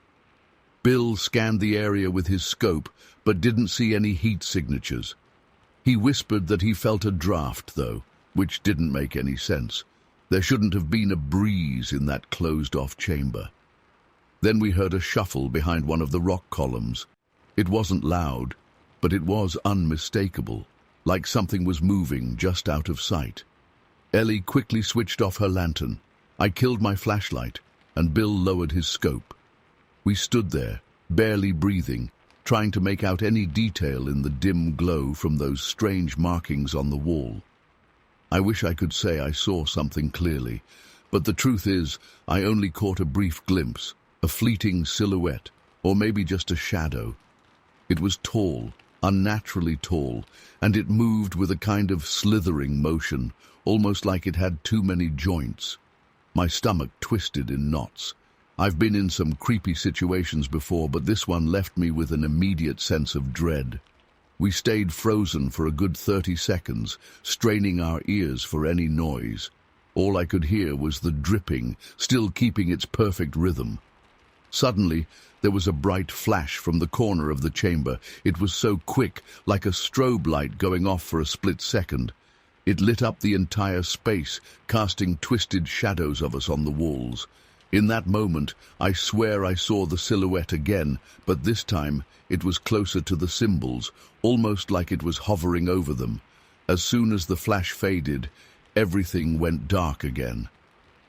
Bill scanned the area with his scope, but didn't see any heat signatures. He whispered that he felt a draft, though, which didn't make any sense. There shouldn't have been a breeze in that closed-off chamber. Then we heard a shuffle behind one of the rock columns. It wasn't loud, but it was unmistakable, like something was moving just out of sight. Ellie quickly switched off her lantern. I killed my flashlight, and Bill lowered his scope. We stood there, barely breathing, trying to make out any detail in the dim glow from those strange markings on the wall. I wish I could say I saw something clearly, but the truth is, I only caught a brief glimpse, a fleeting silhouette, or maybe just a shadow. It was tall, unnaturally tall, and it moved with a kind of slithering motion, almost like it had too many joints. My stomach twisted in knots. I've been in some creepy situations before, but this one left me with an immediate sense of dread. We stayed frozen for a good 30 seconds, straining our ears for any noise. All I could hear was the dripping, still keeping its perfect rhythm. Suddenly, there was a bright flash from the corner of the chamber. It was so quick, like a strobe light going off for a split second. It lit up the entire space, casting twisted shadows of us on the walls. In that moment, I swear I saw the silhouette again, but this time it was closer to the symbols, almost like it was hovering over them. As soon as the flash faded, everything went dark again.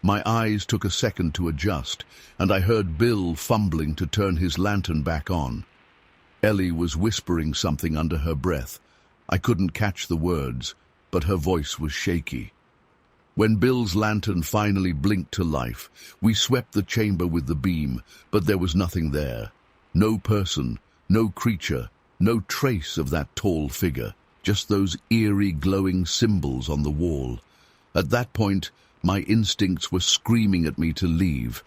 My eyes took a second to adjust, and I heard Bill fumbling to turn his lantern back on. Ellie was whispering something under her breath. I couldn't catch the words, but her voice was shaky. When Bill's lantern finally blinked to life, we swept the chamber with the beam, but there was nothing there. No person, no creature, no trace of that tall figure, just those eerie glowing symbols on the wall. At that point, my instincts were screaming at me to leave.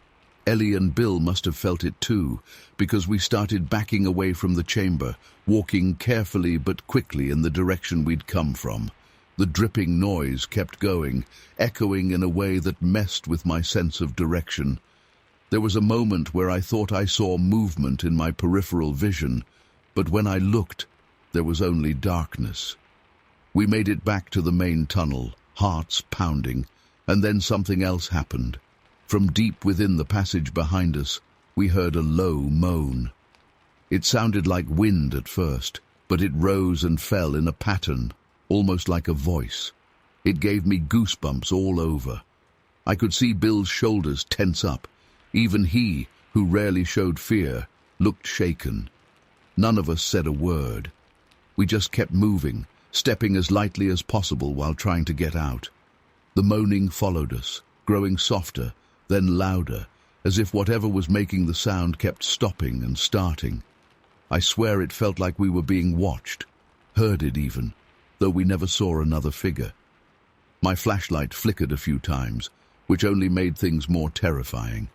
Ellie and Bill must have felt it too, because we started backing away from the chamber, walking carefully but quickly in the direction we'd come from. The dripping noise kept going, echoing in a way that messed with my sense of direction. There was a moment where I thought I saw movement in my peripheral vision, but when I looked, there was only darkness. We made it back to the main tunnel, hearts pounding, and then something else happened. From deep within the passage behind us, we heard a low moan. It sounded like wind at first, but it rose and fell in a pattern, almost like a voice. It gave me goosebumps all over. I could see Bill's shoulders tense up. Even he, who rarely showed fear, looked shaken. None of us said a word. We just kept moving, stepping as lightly as possible while trying to get out. The moaning followed us, growing softer, then louder, as if whatever was making the sound kept stopping and starting. I swear it felt like we were being watched, herded even, though we never saw another figure. My flashlight flickered a few times, which only made things more terrifying.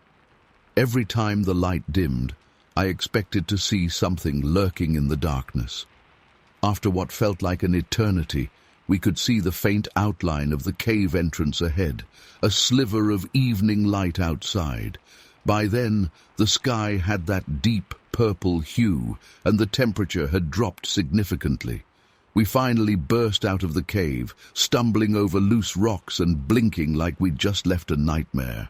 Every time the light dimmed, I expected to see something lurking in the darkness. After what felt like an eternity, we could see the faint outline of the cave entrance ahead, a sliver of evening light outside. By then, the sky had that deep purple hue, and the temperature had dropped significantly. We finally burst out of the cave, stumbling over loose rocks and blinking like we'd just left a nightmare.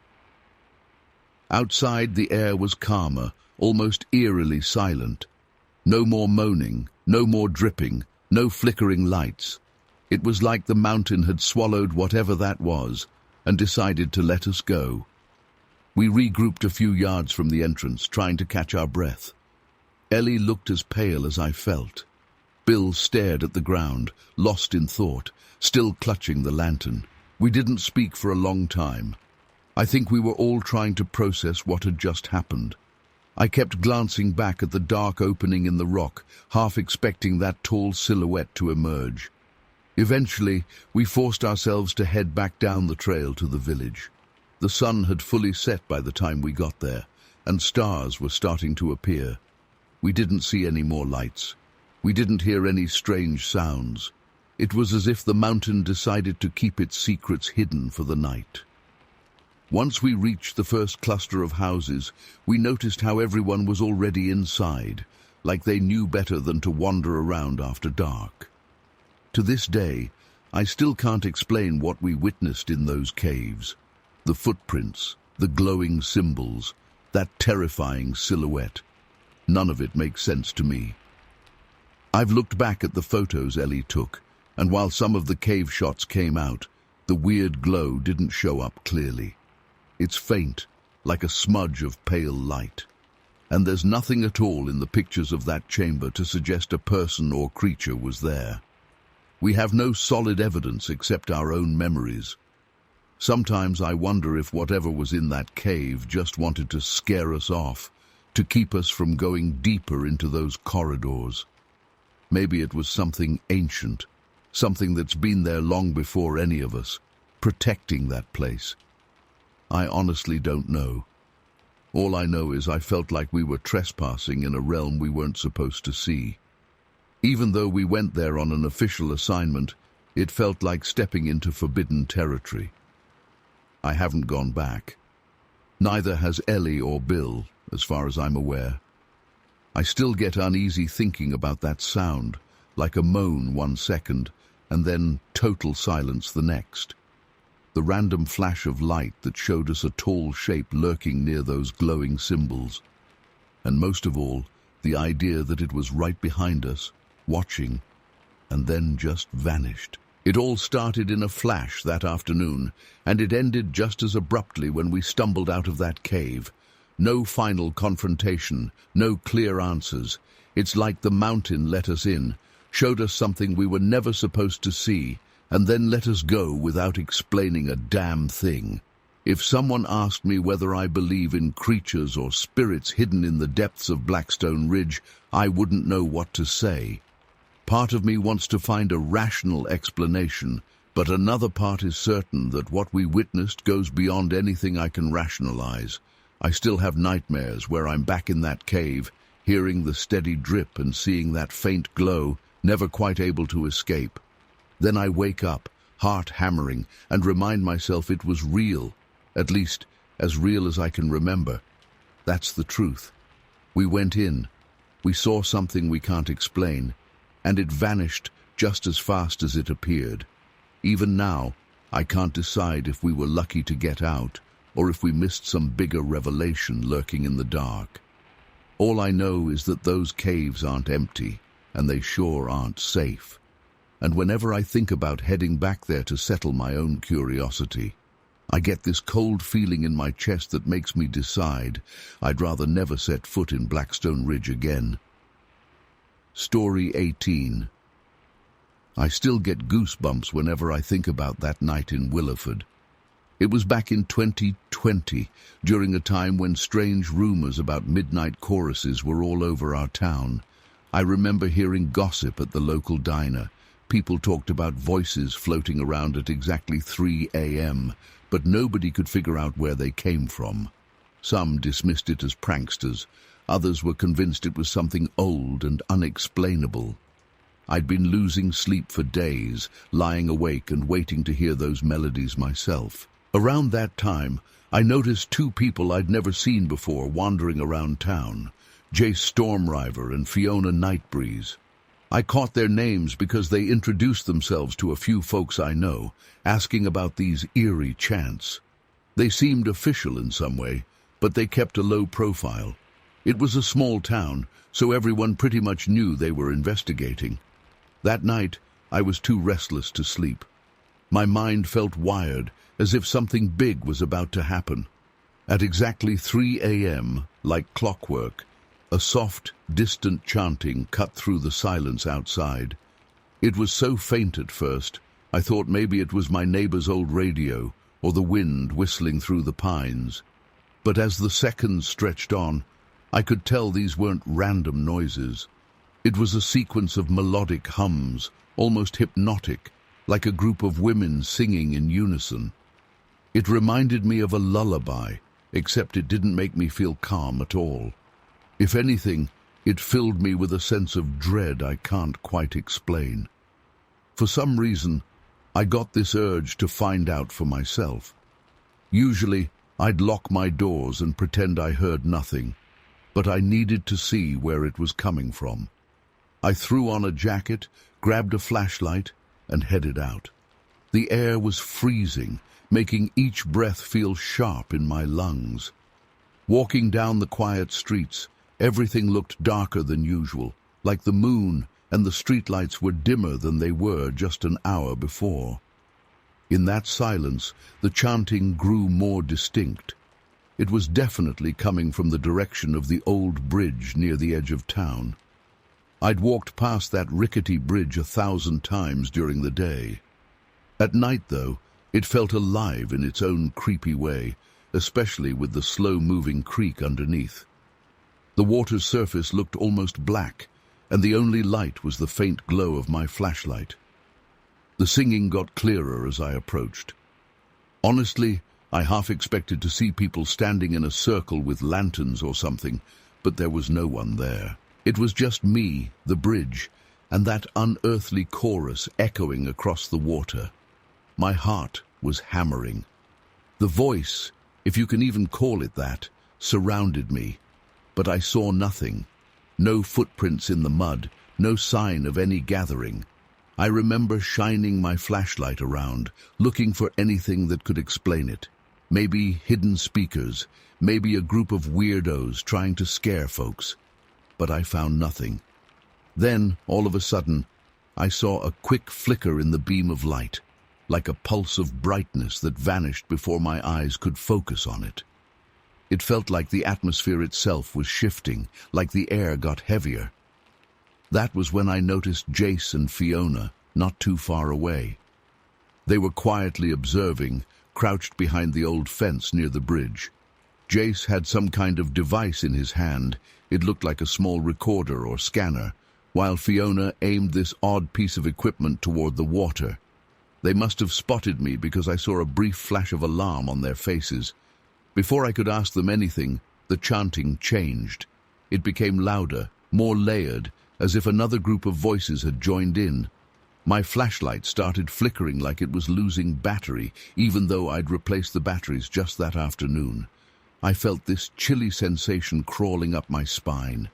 Outside, the air was calmer, almost eerily silent. No more moaning, no more dripping, no flickering lights. It was like the mountain had swallowed whatever that was and decided to let us go. We regrouped a few yards from the entrance, trying to catch our breath. Ellie looked as pale as I felt. Bill stared at the ground, lost in thought, still clutching the lantern. We didn't speak for a long time. I think we were all trying to process what had just happened. I kept glancing back at the dark opening in the rock, half expecting that tall silhouette to emerge. Eventually, we forced ourselves to head back down the trail to the village. The sun had fully set by the time we got there, and stars were starting to appear. We didn't see any more lights. We didn't hear any strange sounds. It was as if the mountain decided to keep its secrets hidden for the night. Once we reached the first cluster of houses, we noticed how everyone was already inside, like they knew better than to wander around after dark. To this day, I still can't explain what we witnessed in those caves. The footprints, the glowing symbols, that terrifying silhouette. None of it makes sense to me. I've looked back at the photos Ellie took, and while some of the cave shots came out, the weird glow didn't show up clearly. It's faint, like a smudge of pale light. And there's nothing at all in the pictures of that chamber to suggest a person or creature was there. We have no solid evidence except our own memories. Sometimes I wonder if whatever was in that cave just wanted to scare us off, to keep us from going deeper into those corridors. Maybe it was something ancient, something that's been there long before any of us, protecting that place. I honestly don't know. All I know is I felt like we were trespassing in a realm we weren't supposed to see. Even though we went there on an official assignment, it felt like stepping into forbidden territory. I haven't gone back. Neither has Ellie or Bill, as far as I'm aware. I still get uneasy thinking about that sound, like a moan 1 second, and then total silence the next. The random flash of light that showed us a tall shape lurking near those glowing symbols. And most of all, the idea that it was right behind us, watching, and then just vanished. It all started in a flash that afternoon, and it ended just as abruptly when we stumbled out of that cave. No final confrontation, no clear answers. It's like the mountain let us in, showed us something we were never supposed to see, and then let us go without explaining a damn thing. If someone asked me whether I believe in creatures or spirits hidden in the depths of Blackstone Ridge, I wouldn't know what to say. Part of me wants to find a rational explanation, but another part is certain that what we witnessed goes beyond anything I can rationalize. I still have nightmares where I'm back in that cave, hearing the steady drip and seeing that faint glow, never quite able to escape. Then I wake up, heart hammering, and remind myself it was real, at least as real as I can remember. That's the truth. We went in, we saw something we can't explain, and it vanished just as fast as it appeared. Even now, I can't decide if we were lucky to get out, or if we missed some bigger revelation lurking in the dark. All I know is that those caves aren't empty, and they sure aren't safe. And whenever I think about heading back there to settle my own curiosity, I get this cold feeling in my chest that makes me decide I'd rather never set foot in Blackstone Ridge again. Story 18. I still get goosebumps whenever I think about that night in Willowford. It was back in 2020, during a time when strange rumors about midnight choruses were all over our town. I remember hearing gossip at the local diner. People talked about voices floating around at exactly 3 a.m., but nobody could figure out where they came from. Some dismissed it as pranksters. Others were convinced it was something old and unexplainable. I'd been losing sleep for days, lying awake and waiting to hear those melodies myself. Around that time, I noticed 2 people I'd never seen before wandering around town, Jace Stormriver and Fiona Nightbreeze. I caught their names because they introduced themselves to a few folks I know, asking about these eerie chants. They seemed official in some way, but they kept a low profile. It was a small town, so everyone pretty much knew they were investigating. That night, I was too restless to sleep. My mind felt wired, as if something big was about to happen. At exactly 3 a.m., like clockwork, a soft, distant chanting cut through the silence outside. It was so faint at first, I thought maybe it was my neighbor's old radio, or the wind whistling through the pines. But as the seconds stretched on, I could tell these weren't random noises. It was a sequence of melodic hums, almost hypnotic, like a group of women singing in unison. It reminded me of a lullaby, except it didn't make me feel calm at all. If anything, It filled me with a sense of dread I can't quite explain. For some reason, I got this urge to find out for myself. Usually, I'd lock my doors and pretend I heard nothing, but I needed to see where it was coming from. I threw on a jacket, grabbed a flashlight, and headed out. The air was freezing, making each breath feel sharp in my lungs. Walking down the quiet streets, everything looked darker than usual, like the moon and the streetlights were dimmer than they were just an hour before. In that silence, the chanting grew more distinct. It was definitely coming from the direction of the old bridge near the edge of town. I'd walked past that rickety bridge 1,000 times during the day. At night, though, it felt alive in its own creepy way, especially with the slow-moving creek underneath. The water's surface looked almost black, and the only light was the faint glow of my flashlight. The singing got clearer as I approached. Honestly, I half expected to see people standing in a circle with lanterns or something, but there was no one there. It was just me, the bridge, and that unearthly chorus echoing across the water. My heart was hammering. The voice, if you can even call it that, surrounded me, but I saw nothing. No footprints in the mud, no sign of any gathering. I remember shining my flashlight around, looking for anything that could explain it. Maybe hidden speakers, maybe a group of weirdos trying to scare folks. But I found nothing. Then, all of a sudden, I saw a quick flicker in the beam of light, like a pulse of brightness that vanished before my eyes could focus on it. It felt like the atmosphere itself was shifting, like the air got heavier. That was when I noticed Jace and Fiona not too far away. They were quietly observing, crouched behind the old fence near the bridge. Jace had some kind of device in his hand. It looked like a small recorder or scanner, while Fiona aimed this odd piece of equipment toward the water. They must have spotted me because I saw a brief flash of alarm on their faces. Before I could ask them anything, the chanting changed. It became louder, more layered, as if another group of voices had joined in. My flashlight started flickering like it was losing battery, even though I'd replaced the batteries just that afternoon. I felt this chilly sensation crawling up my spine.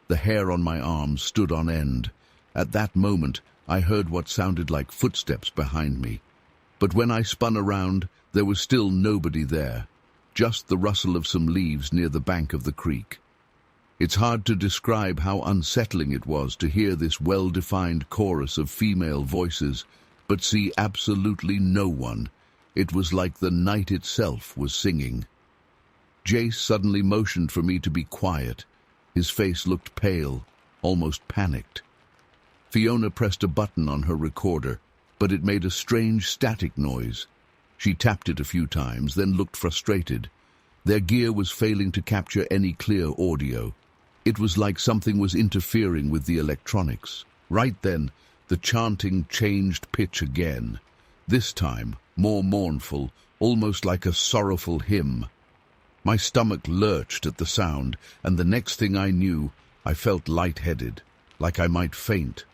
The hair on my arms stood on end. At that moment, I heard what sounded like footsteps behind me. But when I spun around, there was still nobody there. Just the rustle of some leaves near the bank of the creek. It's hard to describe how unsettling it was to hear this well-defined chorus of female voices, but see absolutely no one. It was like the night itself was singing. Jace suddenly motioned for me to be quiet. His face looked pale, almost panicked. Fiona pressed a button on her recorder, but it made a strange static noise. She tapped it a few times, then looked frustrated. Their gear was failing to capture any clear audio. It was like something was interfering with the electronics. Right then, the chanting changed pitch again. This time, more mournful, almost like a sorrowful hymn. My stomach lurched at the sound, and the next thing I knew, I felt lightheaded, like I might faint.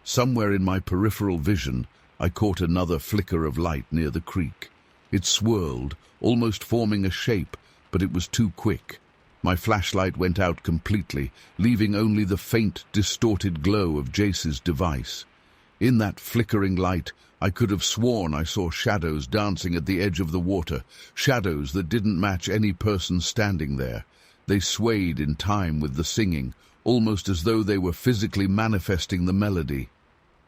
Somewhere in my peripheral vision, I caught another flicker of light near the creek. It swirled, almost forming a shape, but it was too quick. My flashlight went out completely, leaving only the faint, distorted glow of Jace's device. In that flickering light, I could have sworn I saw shadows dancing at the edge of the water, shadows that didn't match any person standing there. They swayed in time with the singing, almost as though they were physically manifesting the melody.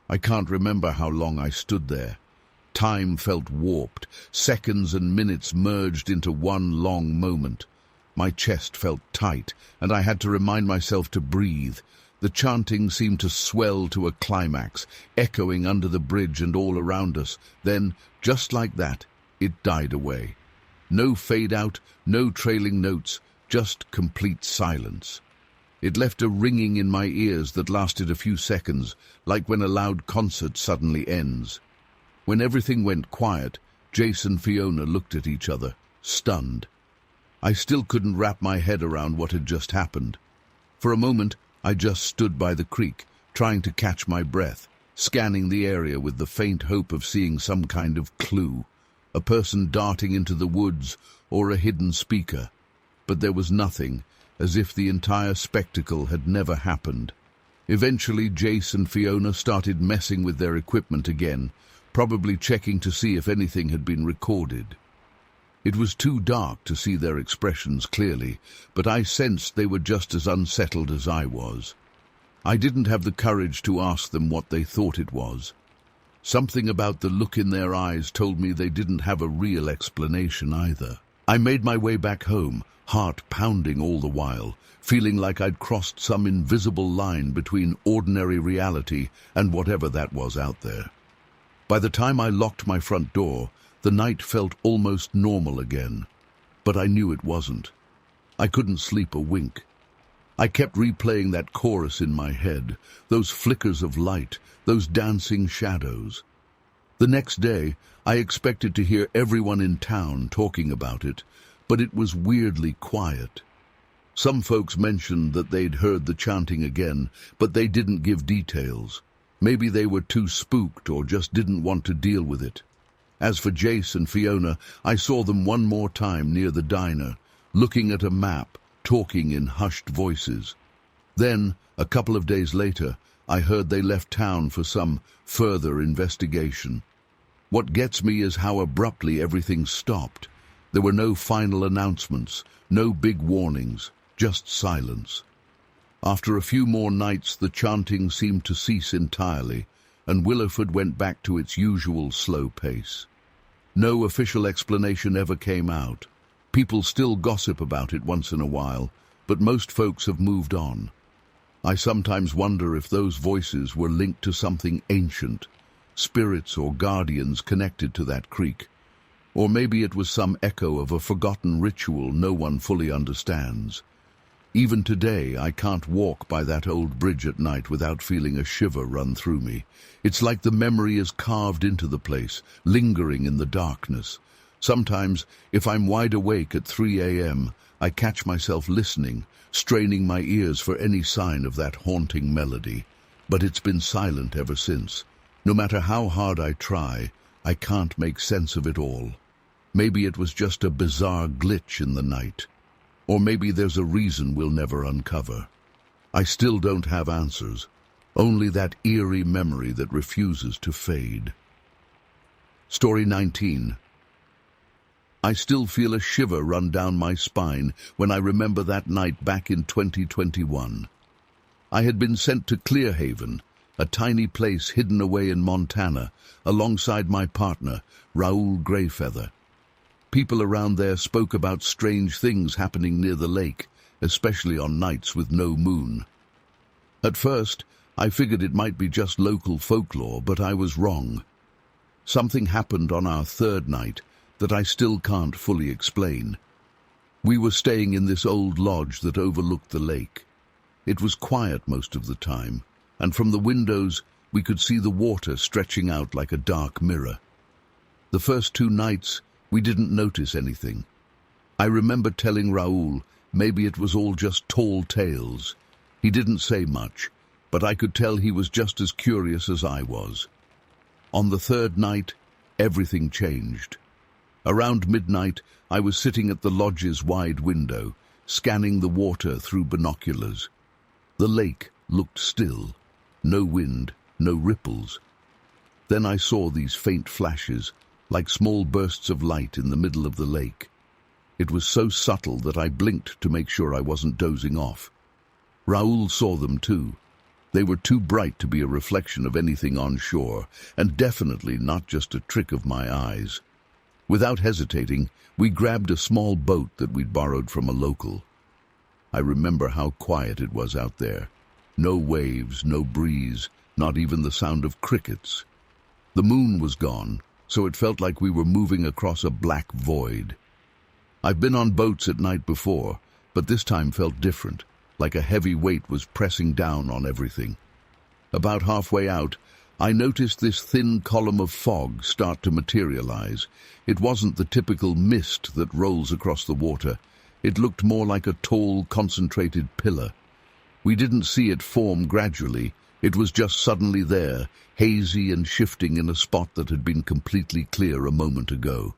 I can't remember how long I stood there. Time felt warped. Seconds and minutes merged into one long moment. My chest felt tight, and I had to remind myself to breathe. The chanting seemed to swell to a climax, echoing under the bridge and all around us. Then, just like that, it died away. No fade-out, no trailing notes, just complete silence. It left a ringing in my ears that lasted a few seconds, like when a loud concert suddenly ends. When everything went quiet, Jace and Fiona looked at each other, stunned. I still couldn't wrap my head around what had just happened. For a moment, I just stood by the creek, trying to catch my breath, scanning the area with the faint hope of seeing some kind of clue, a person darting into the woods or a hidden speaker. But there was nothing, as if the entire spectacle had never happened. Eventually, Jace and Fiona started messing with their equipment again, probably checking to see if anything had been recorded. It was too dark to see their expressions clearly, but I sensed they were just as unsettled as I was. I didn't have the courage to ask them what they thought it was. Something about the look in their eyes told me they didn't have a real explanation either. I made my way back home, heart pounding all the while, feeling like I'd crossed some invisible line between ordinary reality and whatever that was out there. By the time I locked my front door, the night felt almost normal again, but I knew it wasn't. I couldn't sleep a wink. I kept replaying that chorus in my head, those flickers of light, those dancing shadows. The next day, I expected to hear everyone in town talking about it, but it was weirdly quiet. Some folks mentioned that they'd heard the chanting again, but they didn't give details. Maybe they were too spooked or just didn't want to deal with it. As for Jace and Fiona, I saw them one more time near the diner, looking at a map, talking in hushed voices. Then, a couple of days later, I heard they left town for some further investigation. What gets me is how abruptly everything stopped. There were no final announcements, no big warnings, just silence. After a few more nights, the chanting seemed to cease entirely, and Willowford went back to its usual slow pace. No official explanation ever came out. People still gossip about it once in a while, but most folks have moved on. I sometimes wonder if those voices were linked to something ancient, spirits or guardians connected to that creek. Or maybe it was some echo of a forgotten ritual no one fully understands. Even today, I can't walk by that old bridge at night without feeling a shiver run through me. It's like the memory is carved into the place, lingering in the darkness. Sometimes, if I'm wide awake at 3 a.m., I catch myself listening, straining my ears for any sign of that haunting melody. But it's been silent ever since. No matter how hard I try, I can't make sense of it all. Maybe it was just a bizarre glitch in the night. Or maybe there's a reason we'll never uncover. I still don't have answers, only that eerie memory that refuses to fade. Story 19. I still feel a shiver run down my spine when I remember that night back in 2021. I had been sent to Clearhaven, a tiny place hidden away in Montana, alongside my partner, Raoul Greyfeather. People around there spoke about strange things happening near the lake, especially on nights with no moon. At first, I figured it might be just local folklore, but I was wrong. Something happened on our third night that I still can't fully explain. We were staying in this old lodge that overlooked the lake. It was quiet most of the time, and from the windows we could see the water stretching out like a dark mirror. The first 2 nights, we didn't notice anything. I remember telling Raoul maybe it was all just tall tales. He didn't say much, but I could tell he was just as curious as I was. On the third night, everything changed. Around midnight, I was sitting at the lodge's wide window, scanning the water through binoculars. The lake looked still. No wind, no ripples. Then I saw these faint flashes, like small bursts of light in the middle of the lake. It was so subtle that I blinked to make sure I wasn't dozing off. Raoul saw them too. They were too bright to be a reflection of anything on shore, and definitely not just a trick of my eyes. Without hesitating, we grabbed a small boat that we'd borrowed from a local. I remember how quiet it was out there. No waves, no breeze, not even the sound of crickets. The moon was gone, so it felt like we were moving across a black void. I've been on boats at night before, but this time felt different, like a heavy weight was pressing down on everything. About halfway out, I noticed this thin column of fog start to materialize. It wasn't the typical mist that rolls across the water. It looked more like a tall, concentrated pillar. We didn't see it form gradually. It was just suddenly there, hazy and shifting in a spot that had been completely clear a moment ago.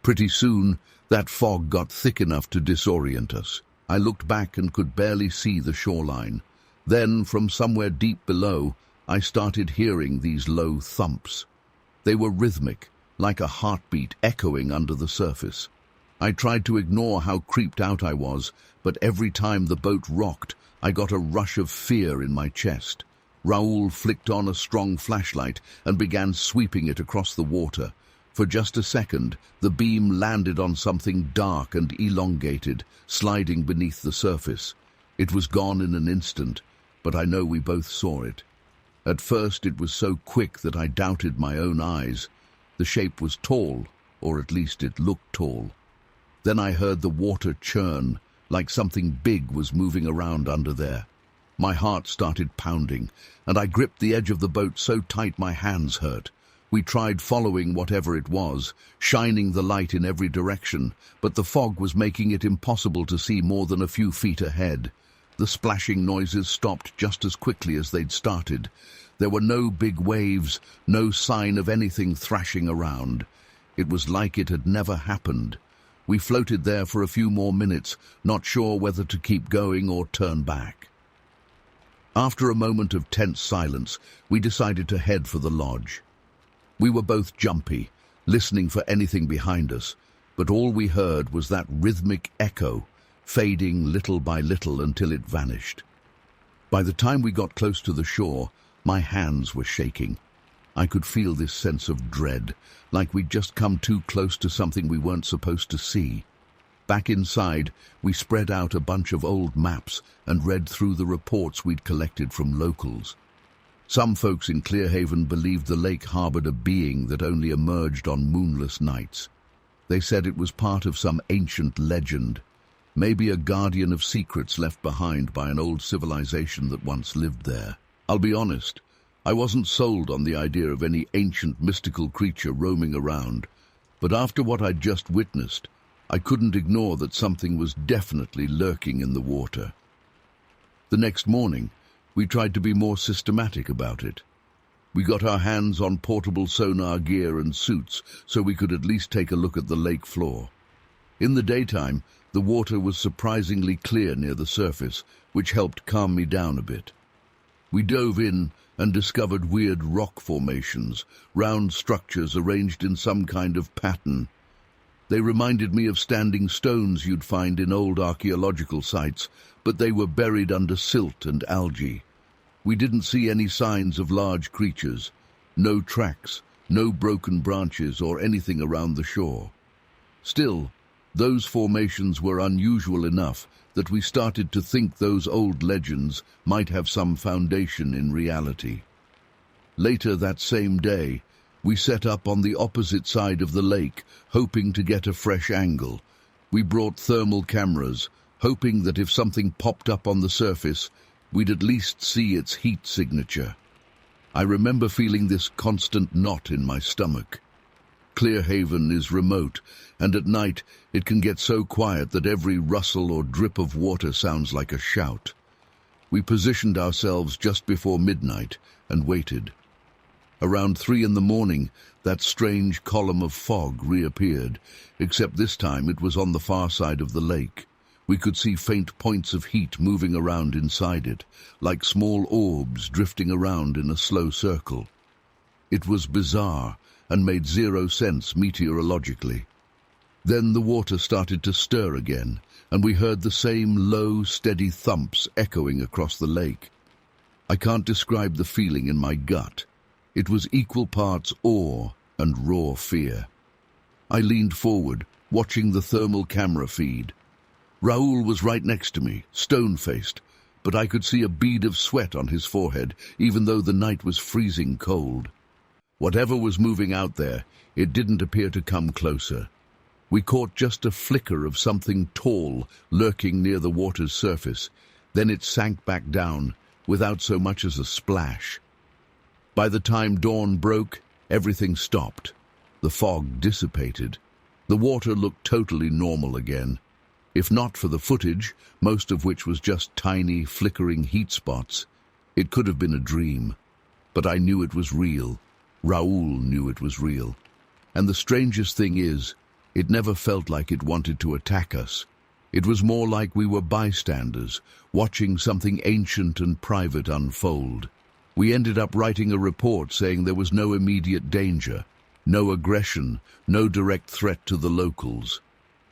Pretty soon, that fog got thick enough to disorient us. I looked back and could barely see the shoreline. Then, from somewhere deep below, I started hearing these low thumps. They were rhythmic, like a heartbeat echoing under the surface. I tried to ignore how creeped out I was, but every time the boat rocked, I got a rush of fear in my chest. Raoul flicked on a strong flashlight and began sweeping it across the water. For just a second, the beam landed on something dark and elongated, sliding beneath the surface. It was gone in an instant, but I know we both saw it. At first it was so quick that I doubted my own eyes. The shape was tall, or at least it looked tall. Then I heard the water churn, like something big was moving around under there. My heart started pounding, and I gripped the edge of the boat so tight my hands hurt. We tried following whatever it was, shining the light in every direction, but the fog was making it impossible to see more than a few feet ahead. The splashing noises stopped just as quickly as they'd started. There were no big waves, no sign of anything thrashing around. It was like it had never happened. We floated there for a few more minutes, not sure whether to keep going or turn back. After a moment of tense silence, we decided to head for the lodge. We were both jumpy, listening for anything behind us, but all we heard was that rhythmic echo, fading little by little until it vanished. By the time we got close to the shore, my hands were shaking. I could feel this sense of dread, like we'd just come too close to something we weren't supposed to see. Back inside, we spread out a bunch of old maps and read through the reports we'd collected from locals. Some folks in Clearhaven believed the lake harbored a being that only emerged on moonless nights. They said it was part of some ancient legend, maybe a guardian of secrets left behind by an old civilization that once lived there. I'll be honest, I wasn't sold on the idea of any ancient mystical creature roaming around, but after what I'd just witnessed, I couldn't ignore that something was definitely lurking in the water. The next morning, we tried to be more systematic about it. We got our hands on portable sonar gear and suits so we could at least take a look at the lake floor. In the daytime, the water was surprisingly clear near the surface, which helped calm me down a bit. We dove in and discovered weird rock formations, round structures arranged in some kind of pattern. They reminded me of standing stones you'd find in old archaeological sites, but they were buried under silt and algae. We didn't see any signs of large creatures, no tracks, no broken branches or anything around the shore. Still, those formations were unusual enough that we started to think those old legends might have some foundation in reality. Later that same day, we set up on the opposite side of the lake, hoping to get a fresh angle. We brought thermal cameras, hoping that if something popped up on the surface, we'd at least see its heat signature. I remember feeling this constant knot in my stomach. Clearhaven is remote, and at night it can get so quiet that every rustle or drip of water sounds like a shout. We positioned ourselves just before midnight and waited. Around 3 a.m, that strange column of fog reappeared, except this time it was on the far side of the lake. We could see faint points of heat moving around inside it, like small orbs drifting around in a slow circle. It was bizarre and made zero sense meteorologically. Then the water started to stir again, and we heard the same low, steady thumps echoing across the lake. I can't describe the feeling in my gut. It was equal parts awe and raw fear. I leaned forward, watching the thermal camera feed. Raoul was right next to me, stone-faced, but I could see a bead of sweat on his forehead, even though the night was freezing cold. Whatever was moving out there, it didn't appear to come closer. We caught just a flicker of something tall lurking near the water's surface. Then it sank back down, without so much as a splash. By the time dawn broke, everything stopped. The fog dissipated. The water looked totally normal again. If not for the footage, most of which was just tiny, flickering heat spots, it could have been a dream. But I knew it was real. Raoul knew it was real. And the strangest thing is, it never felt like it wanted to attack us. It was more like we were bystanders, watching something ancient and private unfold. We ended up writing a report saying there was no immediate danger, no aggression, no direct threat to the locals.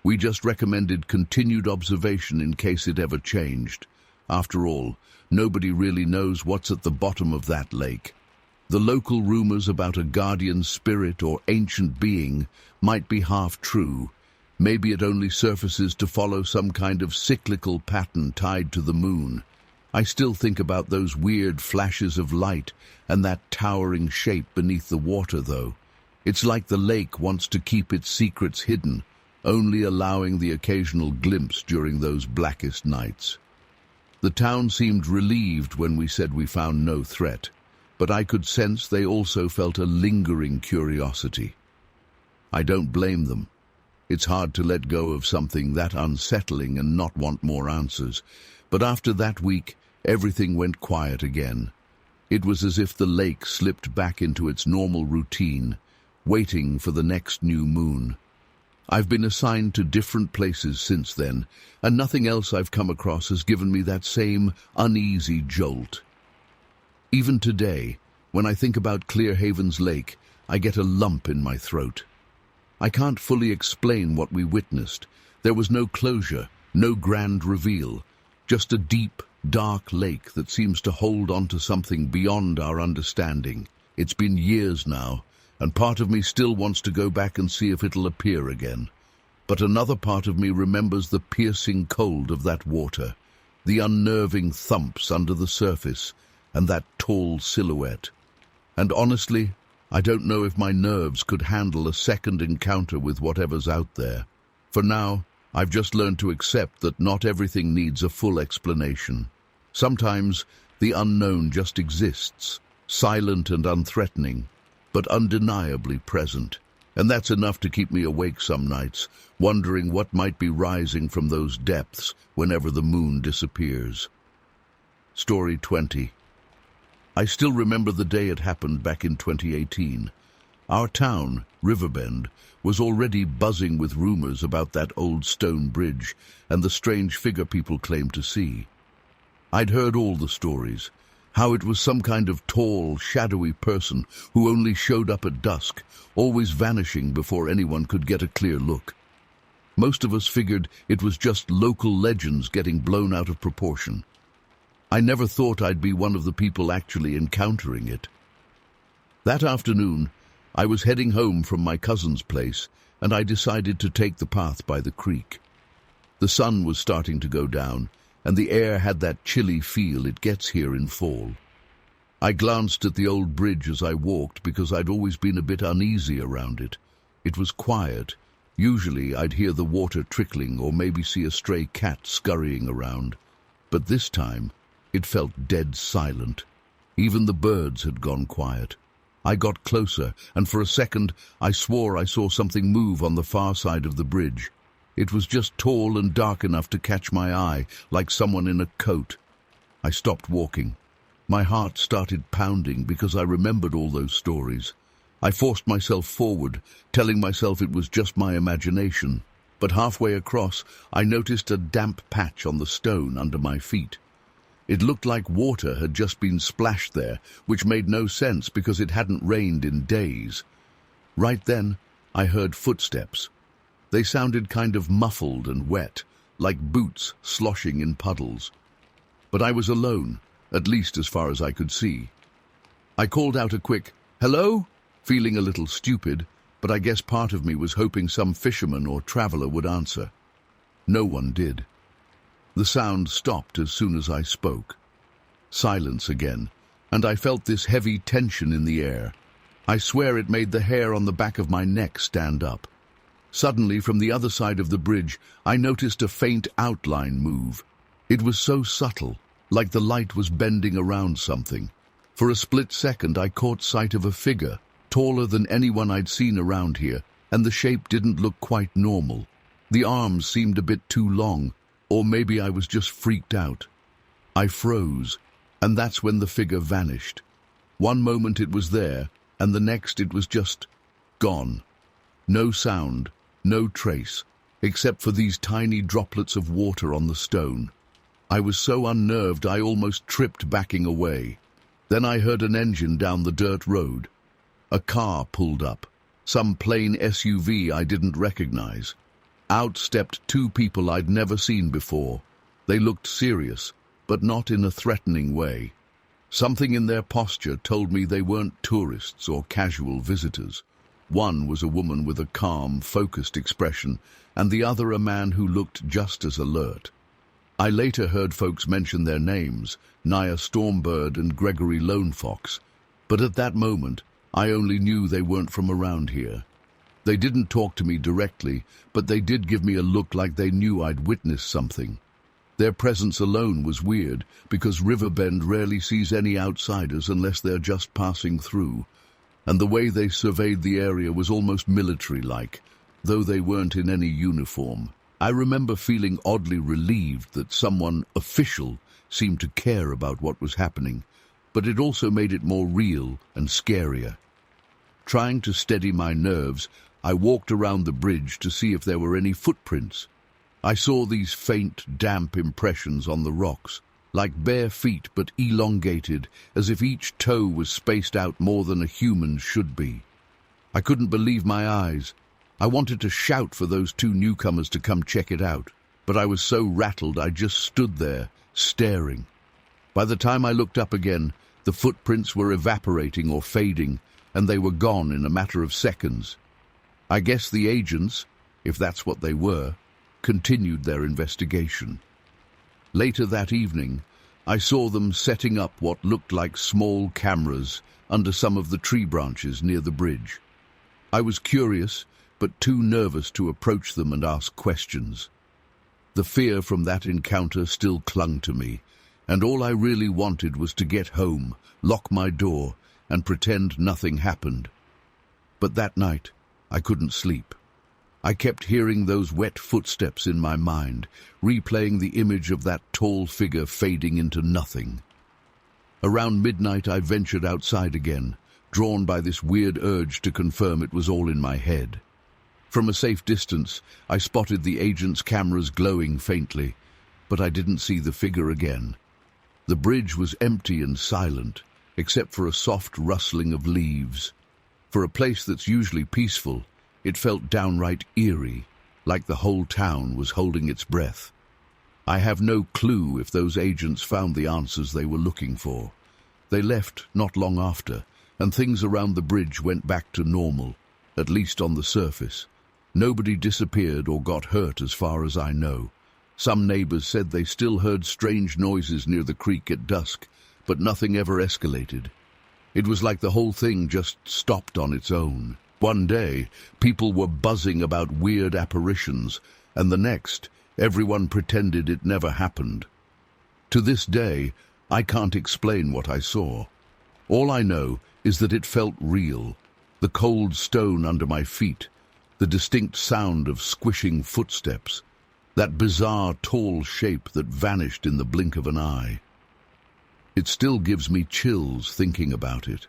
We just recommended continued observation in case it ever changed. After all, nobody really knows what's at the bottom of that lake. The local rumors about a guardian spirit or ancient being might be half true. Maybe it only surfaces to follow some kind of cyclical pattern tied to the moon. I still think about those weird flashes of light and that towering shape beneath the water, though. It's like the lake wants to keep its secrets hidden, only allowing the occasional glimpse during those blackest nights. The town seemed relieved when we said we found no threat, but I could sense they also felt a lingering curiosity. I don't blame them. It's hard to let go of something that unsettling and not want more answers. But after that week, everything went quiet again. It was as if the lake slipped back into its normal routine, waiting for the next new moon. I've been assigned to different places since then, and nothing else I've come across has given me that same uneasy jolt. Even today, when I think about Clear Havens Lake, I get a lump in my throat. I can't fully explain what we witnessed. There was no closure, no grand reveal, just a deep, dark lake that seems to hold on to something beyond our understanding. It's been years now, and part of me still wants to go back and see if it'll appear again. But another part of me remembers the piercing cold of that water, the unnerving thumps under the surface, and that tall silhouette. And honestly, I don't know if my nerves could handle a second encounter with whatever's out there. For now, I've just learned to accept that not everything needs a full explanation. Sometimes the unknown just exists, silent and unthreatening, but undeniably present. And that's enough to keep me awake some nights, wondering what might be rising from those depths whenever the moon disappears. Story 20. I still remember the day it happened back in 2018. Our town, Riverbend, was already buzzing with rumors about that old stone bridge and the strange figure people claimed to see. I'd heard all the stories, how it was some kind of tall, shadowy person who only showed up at dusk, always vanishing before anyone could get a clear look. Most of us figured it was just local legends getting blown out of proportion. I never thought I'd be one of the people actually encountering it. That afternoon, I was heading home from my cousin's place, and I decided to take the path by the creek. The sun was starting to go down, and the air had that chilly feel it gets here in fall. I glanced at the old bridge as I walked because I'd always been a bit uneasy around it. It was quiet. Usually I'd hear the water trickling or maybe see a stray cat scurrying around. But this time, it felt dead silent. Even the birds had gone quiet. I got closer, and for a second I swore I saw something move on the far side of the bridge. It was just tall and dark enough to catch my eye, like someone in a coat. I stopped walking. My heart started pounding because I remembered all those stories. I forced myself forward, telling myself it was just my imagination. But halfway across, I noticed a damp patch on the stone under my feet. It looked like water had just been splashed there, which made no sense because it hadn't rained in days. Right then, I heard footsteps. They sounded kind of muffled and wet, like boots sloshing in puddles. But I was alone, at least as far as I could see. I called out a quick, "Hello?" feeling a little stupid, but I guess part of me was hoping some fisherman or traveler would answer. No one did. The sound stopped as soon as I spoke. Silence again, and I felt this heavy tension in the air. I swear it made the hair on the back of my neck stand up. Suddenly, from the other side of the bridge, I noticed a faint outline move. It was so subtle, like the light was bending around something. For a split second, I caught sight of a figure, taller than anyone I'd seen around here, and the shape didn't look quite normal. The arms seemed a bit too long, or maybe I was just freaked out. I froze, and that's when the figure vanished. One moment it was there, and the next it was just gone. No sound, no trace, except for these tiny droplets of water on the stone. I was so unnerved I almost tripped backing away. Then I heard an engine down the dirt road. A car pulled up, some plain SUV I didn't recognize. Out stepped two people I'd never seen before. They looked serious, but not in a threatening way. Something in their posture told me they weren't tourists or casual visitors. One was a woman with a calm, focused expression, and the other a man who looked just as alert. I later heard folks mention their names, Nia Stormbird and Gregory Lone Fox, but at that moment, I only knew they weren't from around here. They didn't talk to me directly, but they did give me a look like they knew I'd witnessed something. Their presence alone was weird, because Riverbend rarely sees any outsiders unless they're just passing through, and the way they surveyed the area was almost military-like, though they weren't in any uniform. I remember feeling oddly relieved that someone official seemed to care about what was happening, but it also made it more real and scarier. Trying to steady my nerves, I walked around the bridge to see if there were any footprints. I saw these faint, damp impressions on the rocks, like bare feet but elongated, as if each toe was spaced out more than a human should be. I couldn't believe my eyes. I wanted to shout for those two newcomers to come check it out, but I was so rattled I just stood there, staring. By the time I looked up again, the footprints were evaporating or fading, and they were gone in a matter of seconds. I guess the agents, if that's what they were, continued their investigation. Later that evening, I saw them setting up what looked like small cameras under some of the tree branches near the bridge. I was curious, but too nervous to approach them and ask questions. The fear from that encounter still clung to me, and all I really wanted was to get home, lock my door, and pretend nothing happened. But that night, I couldn't sleep. I kept hearing those wet footsteps in my mind, replaying the image of that tall figure fading into nothing. Around midnight I ventured outside again, drawn by this weird urge to confirm it was all in my head. From a safe distance, I spotted the agent's cameras glowing faintly, but I didn't see the figure again. The bridge was empty and silent, except for a soft rustling of leaves. For a place that's usually peaceful, it felt downright eerie, like the whole town was holding its breath. I have no clue if those agents found the answers they were looking for. They left not long after, and things around the bridge went back to normal, at least on the surface. Nobody disappeared or got hurt as far as I know. Some neighbors said they still heard strange noises near the creek at dusk, but nothing ever escalated. It was like the whole thing just stopped on its own. One day, people were buzzing about weird apparitions, and the next, everyone pretended it never happened. To this day, I can't explain what I saw. All I know is that it felt real. The cold stone under my feet, the distinct sound of squishing footsteps, that bizarre tall shape that vanished in the blink of an eye. It still gives me chills thinking about it.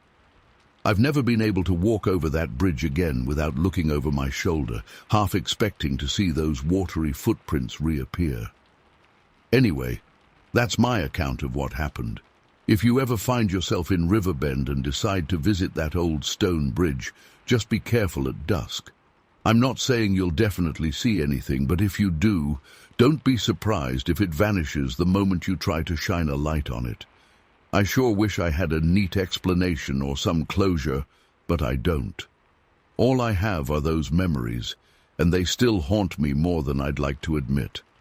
I've never been able to walk over that bridge again without looking over my shoulder, half expecting to see those watery footprints reappear. Anyway, that's my account of what happened. If you ever find yourself in Riverbend and decide to visit that old stone bridge, just be careful at dusk. I'm not saying you'll definitely see anything, but if you do, don't be surprised if it vanishes the moment you try to shine a light on it. I sure wish I had a neat explanation or some closure, but I don't. All I have are those memories, and they still haunt me more than I'd like to admit.